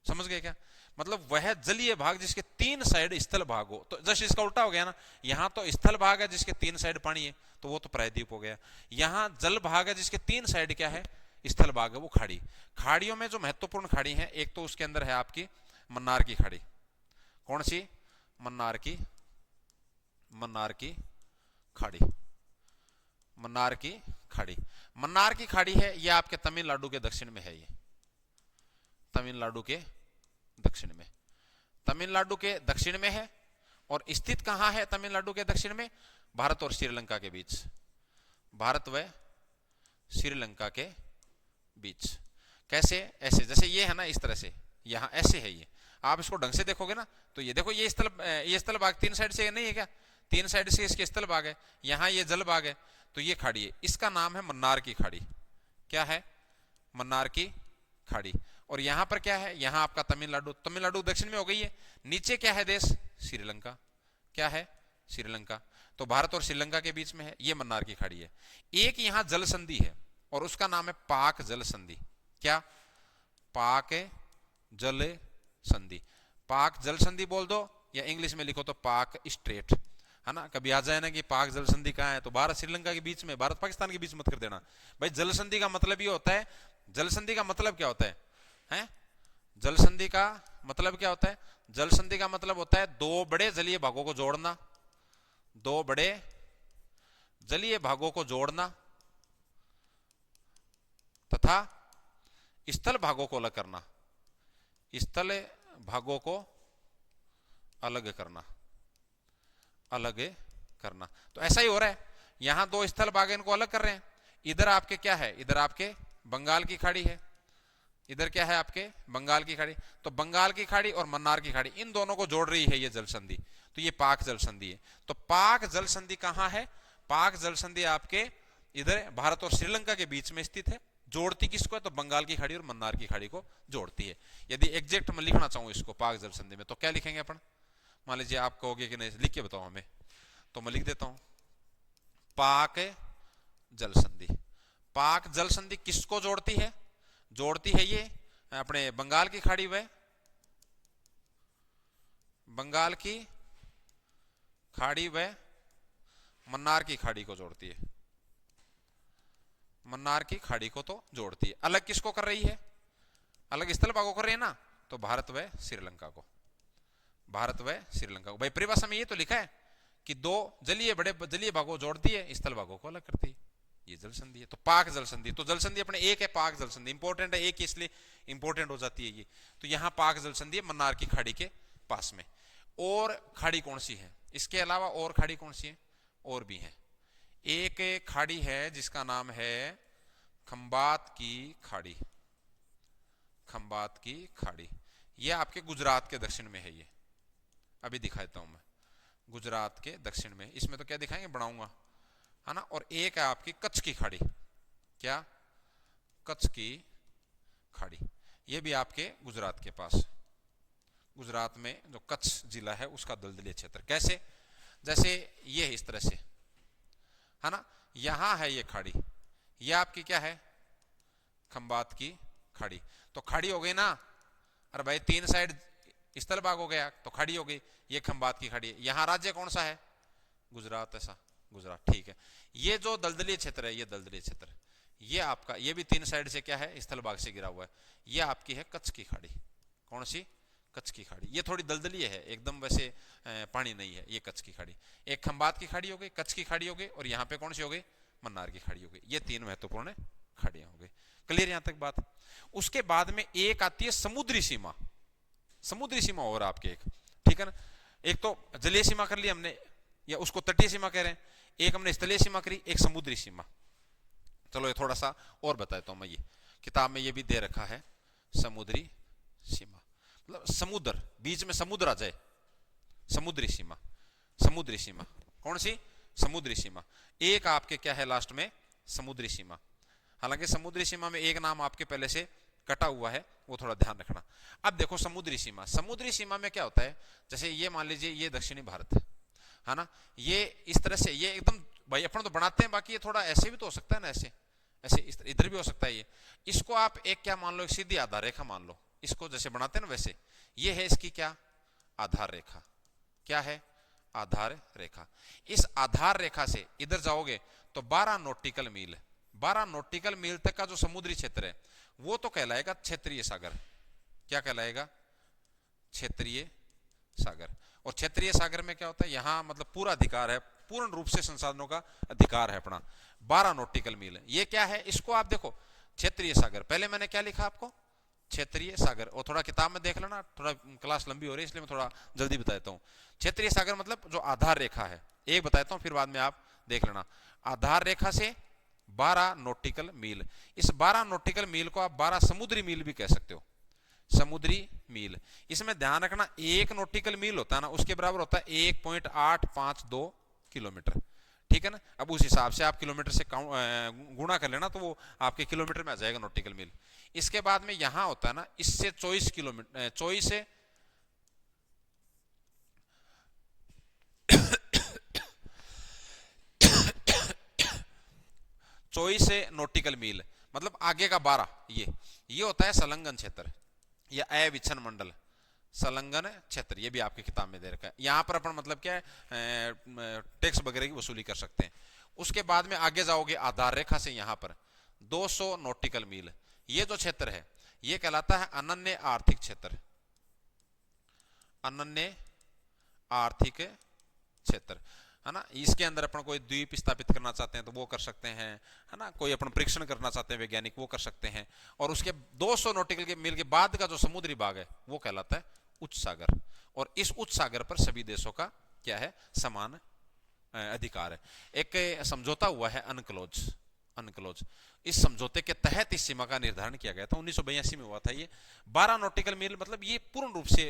समझ गए क्या, मतलब वह जलीय भाग जिसके 3 साइड स्थल भाग हो, तो जैसे इसका उल्टा हो गया ना, यहां तो स्थल भाग है जिसके 3 साइड पानी है तो वो तो प्रायद्वीप हो गया, यहां जल भाग है जिसके 3 साइड क्या है, स्थल भाग है, वो खाड़ी। खाड़ियों में जो महत्वपूर्ण खाड़ी है, एक तो उसके अंदर है आपकी मन्नार की खाड़ी, कौन सी, मन्नार की खाड़ी, मन्नार की खाड़ी, मन्नार की खाड़ी है, ये आपके तमिलनाडु के दक्षिण में है, ये तमिलनाडु के दक्षिण में, तमिलनाडु के दक्षिण में है, और स्थित कहां है तमिलनाडु के दक्षिण में, भारत और श्रीलंका के बीच, भारत व श्रीलंका के बीच। कैसे, ऐसे, जैसे ये है ना, इस तरह से, यहां ऐसे है ये, आप इसको ढंग से देखोगे ना तो ये देखो, ये स्थल भाग 3 साइड से नहीं है क्या, 3 साइड से इसके स्थल भाग है, यहां ये जल भाग है, तो ये खाड़ी है, इसका नाम है मन्नार की खाड़ी, क्या है, मन्नार की खाड़ी। और यहां पर क्या है, यहां आपका तमिलनाडु दक्षिण में हो गई है, नीचे क्या है देश, श्रीलंका, क्या है, श्रीलंका, तो भारत और श्रीलंका के बीच में है, ये मन्नार की खाड़ी है। एक यहां जल संधि है और उसका नाम है पाक जल संधि, क्या, पाक जल संधि, पाक जल संधि बोल दो या इंग्लिश में लिखो तो पाक स्ट्रेट, है ना। कभी आ जाए ना कि पाक जल संधि कहां है, तो भारत श्रीलंका के बीच में, भारत पाकिस्तान के बीच मत कर देना भाई। जल संधि का मतलब ये होता है, जल संधि का मतलब क्या होता है, जल संधि का मतलब क्या होता है, जल संधि का मतलब होता है 2 बड़े जलीय भागों को जोड़ना, 2 बड़े जलीय भागों को जोड़ना तथा स्थल भागों को अलग करना, स्थल भागों को अलग करना, अलग करना। तो ऐसा ही हो रहा है, यहां 2 स्थल भाग इनको अलग कर रहे हैं, इधर आपके क्या है, इधर आपके बंगाल की खाड़ी है, इधर क्या है आपके बंगाल की खाड़ी, तो बंगाल की खाड़ी और मन्नार की खाड़ी, इन दोनों को जोड़ रही है ये जल संधि, तो ये पाक जल संधि है। तो पाक जल संधि कहां है, पाक जल संधि आपके इधर भारत और श्रीलंका के बीच में स्थित है, जोड़ती किसको है, तो बंगाल की खाड़ी और मन्नार की खाड़ी को जोड़ती है। यदि एग्जैक्ट मैं लिखना चाहूं इसको पाक जल संधि में, तो क्या लिखेंगे अपन, मान लीजिए आप कहोगे कि नहीं लिख के बताओ हमें, तो मैं लिख देता हूं, पाक जल संधि। पाक जल संधि किसको जोड़ती है, जोड़ती है ये अपने बंगाल की खाड़ी व बंगाल की खाड़ी व मन्नार की खाड़ी को जोड़ती है, मन्नार की खाड़ी को तो जोड़ती है। अलग किसको कर रही है, अलग स्थल भागों कर रही है ना, तो भारत व श्रीलंका को, भारत व श्रीलंका को। भाई परिभाषा में ये तो लिखा है कि 2 बड़े जलीय भागों को जोड़ती है, स्थल भागों को अलग करती है, ये जल संधि है। तो पाक जल संधि, तो जल संधि अपने एक है, पाक जल संधि इंपॉर्टेंट है, एक इसलिए इंपॉर्टेंट हो जाती है ये। तो यहां पाक जल संधि है मन्नार की खाड़ी के पास में। और खाड़ी कौन सी है, इसके अलावा और खाड़ी कौन सी है, और भी है। एक खाड़ी है जिसका नाम है खंबात की खाड़ी, खंबात की खाड़ी, यह आपके गुजरात के दक्षिण में है, ये अभी दिखाता हूं मैं, गुजरात के दक्षिण में। इसमें तो क्या दिखाएंगे, बनाऊंगा, है ना, और एक है आपकी कच्छ की खाड़ी। क्या? कच्छ की खाड़ी। ये भी आपके गुजरात के पास, गुजरात में जो कच्छ जिला है उसका दलदली क्षेत्र। कैसे? जैसे ये इस तरह से, है ना, यहां है ये खाड़ी, ये आपकी क्या है? खंबात की खाड़ी। तो खाड़ी हो गई ना, अरे भाई तीन साइड स्थल भाग हो गया तो खाड़ी हो गई, ये खंबात की खाड़ी है। यहां राज्य कौन सा है? गुजरात। ऐसा? गुजरात, ठीक है। ये जो दलदली क्षेत्र है, ये दलदली क्षेत्र, ये आपका, ये भी तीन साइड से क्या है? स्थल भाग से गिरा हुआ है। ये आपकी है कच्छ की खाड़ी। कौन सी? कच्छ की खाड़ी। ये थोड़ी दलदली है, एकदम वैसे पानी नहीं है, ये कच्छ की खाड़ी। एक खंबात की खाड़ी हो गई, कच्छ की खाड़ी हो गई, और यहाँ पे कौन सी हो गई? मन्नार की खाड़ी हो गई। ये तीन महत्वपूर्ण खाड़ियां हो गई। क्लियर यहां तक बात? उसके बाद में एक आती है समुद्री सीमा। समुद्री सीमा और आपके एक, ठीक है ना, एक तो जलीय सीमा कर ली हमने, या उसको तटीय सीमा कह रहे हैं, एक हमने स्थलीय सीमा करी, एक समुद्री सीमा। चलो ये थोड़ा सा और बताता हूं मैं, ये किताब में ये भी दे रखा है, समुद्री सीमा मतलब समुद्र, बीच में समुद्र आ जाए, समुद्री सीमा। समुद्री सीमा कौन सी? समुद्री सीमा। एक आपके क्या है लास्ट में? समुद्री सीमा। हालांकि समुद्री सीमा में एक नाम आपके पहले से कटा हुआ है, वो थोड़ा ध्यान रखना। अब देखो समुद्री सीमा, समुद्री सीमा में क्या होता है, जैसे ये मान लीजिए ये दक्षिणी भारत है ना, ये इस तरह से, ये एकदम भाई अपन तो बनाते हैं, बाकी ये थोड़ा ऐसे भी तो हो सकता है ना, ऐसे ऐसे इधर भी हो सकता है ये। इसको आप एक क्या मान लो? एक सीधी आधार रेखा मान लो, इसको जैसे बनाते हैं ना वैसे। ये है इसकी क्या? आधार रेखा। क्या है? आधार रेखा। इस आधार रेखा से इधर जाओगे तो 12 नॉटिकल मील, 12 नॉटिकल मील तक का जो समुद्री क्षेत्र है वो तो कहलाएगा क्षेत्रीय सागर। क्या कहलाएगा? क्षेत्रीय सागर। और क्षेत्रीय सागर में क्या होता है? यहां मतलब पूरा अधिकार है, पूर्ण रूप से संसाधनों का अधिकार है अपना। 12 नॉटिकल मील है। ये क्या है? इसको आप देखो, क्षेत्रीय सागर। पहले मैंने क्या लिखा आपको? क्षेत्रीय सागर। और थोड़ा किताब में देख लेना, थोड़ा क्लास लंबी हो रही है इसलिए मैं थोड़ा जल्दी बताता हूँ। क्षेत्रीय सागर मतलब जो आधार रेखा है, एक बताता हूँ फिर बाद में आप देख लेना। आधार रेखा से 12 नॉटिकल मील, इस 12 नॉटिकल मील को आप 12 समुद्री मील भी कह सकते हो। समुद्री मील। इसमें ध्यान रखना, एक नॉटिकल मील होता है ना, उसके बराबर होता है 1.852 किलोमीटर। ठीक है ना। अब उस हिसाब से आप किलोमीटर से गुणा कर लेना, तो वो आपके किलोमीटर में आ जाएगा नॉटिकल मील। इसके बाद में यहां होता है ना, इससे 24 किलोमीटर, 24 नॉटिकल मील मतलब आगे का 12। ये होता है संलग्न क्षेत्र या अविच्छन मंडल, संलग्न क्षेत्र। ये भी आपकी किताब में दे रखा है। यहां पर अपन मतलब क्या है, टैक्स वगैरह की वसूली कर सकते हैं। उसके बाद में आगे जाओगे आधार रेखा से यहां पर 200 नॉटिकल मील। ये जो क्षेत्र है ये कहलाता है अनन्य आर्थिक क्षेत्र। अनन्य आर्थिक क्षेत्र है ना। इसके अंदर अपन कोई द्वीप स्थापित करना चाहते हैं तो वो कर सकते हैं, है ना। कोई अपन परीक्षण करना चाहते हैं वैज्ञानिक, वो कर सकते हैं। और उसके 200 नॉटिकल के मील के बाद का जो समुद्री भाग है वो कहलाता है उच्च सागर। और इस उच्च सागर पर सभी देशों का क्या है? समान अधिकार है। एक समझौता हुआ है अनक्लोज। अनक्लोज, इस समझौते के तहत इस सीमा का निर्धारण किया गया था, 1982 में हुआ था ये। 12 नॉटिकल मील मतलब ये पूर्ण रूप से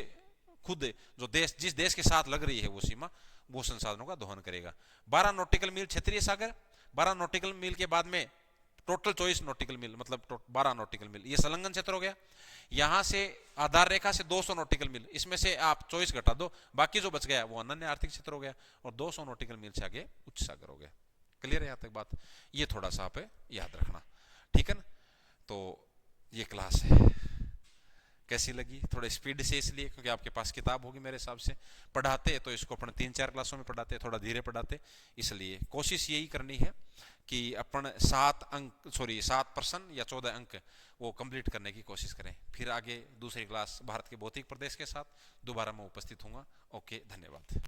खुद जो देश, जिस देश के साथ लग रही है वो सीमा, वो संसाधनों का दोहन करेगा। 12 नॉटिकल मील क्षेत्रीय सागर, 12 नॉटिकल मील के बाद में टोटल 24 नॉटिकल मील मतलब 12 नॉटिकल मील, ये संलग्न क्षेत्र हो गया। यहां से आधार रेखा से 200 नॉटिकल मील, इसमें से आप 24 घटा दो, बाकी जो बच गया वो अनन्य आर्थिक क्षेत्र हो गया। और 200 नॉटिकल मील से आगे उच्च सागर हो गया। क्लियर है यहां तक बात? ये थोड़ा सा आप याद रखना, ठीक है ना। तो ये क्लास है, कैसी लगी? थोड़ा स्पीड से इसलिए क्योंकि आपके पास किताब होगी मेरे हिसाब से। पढ़ाते तो इसको अपन 3-4 क्लासों में पढ़ाते, थोड़ा धीरे पढ़ाते, इसलिए कोशिश यही करनी है कि अपन 7 प्रश्न या 14 अंक वो कंप्लीट करने की कोशिश करें। फिर आगे दूसरी क्लास भारत के भौतिक प्रदेश के साथ दोबारा मैं उपस्थित हूँगा। ओके, धन्यवाद।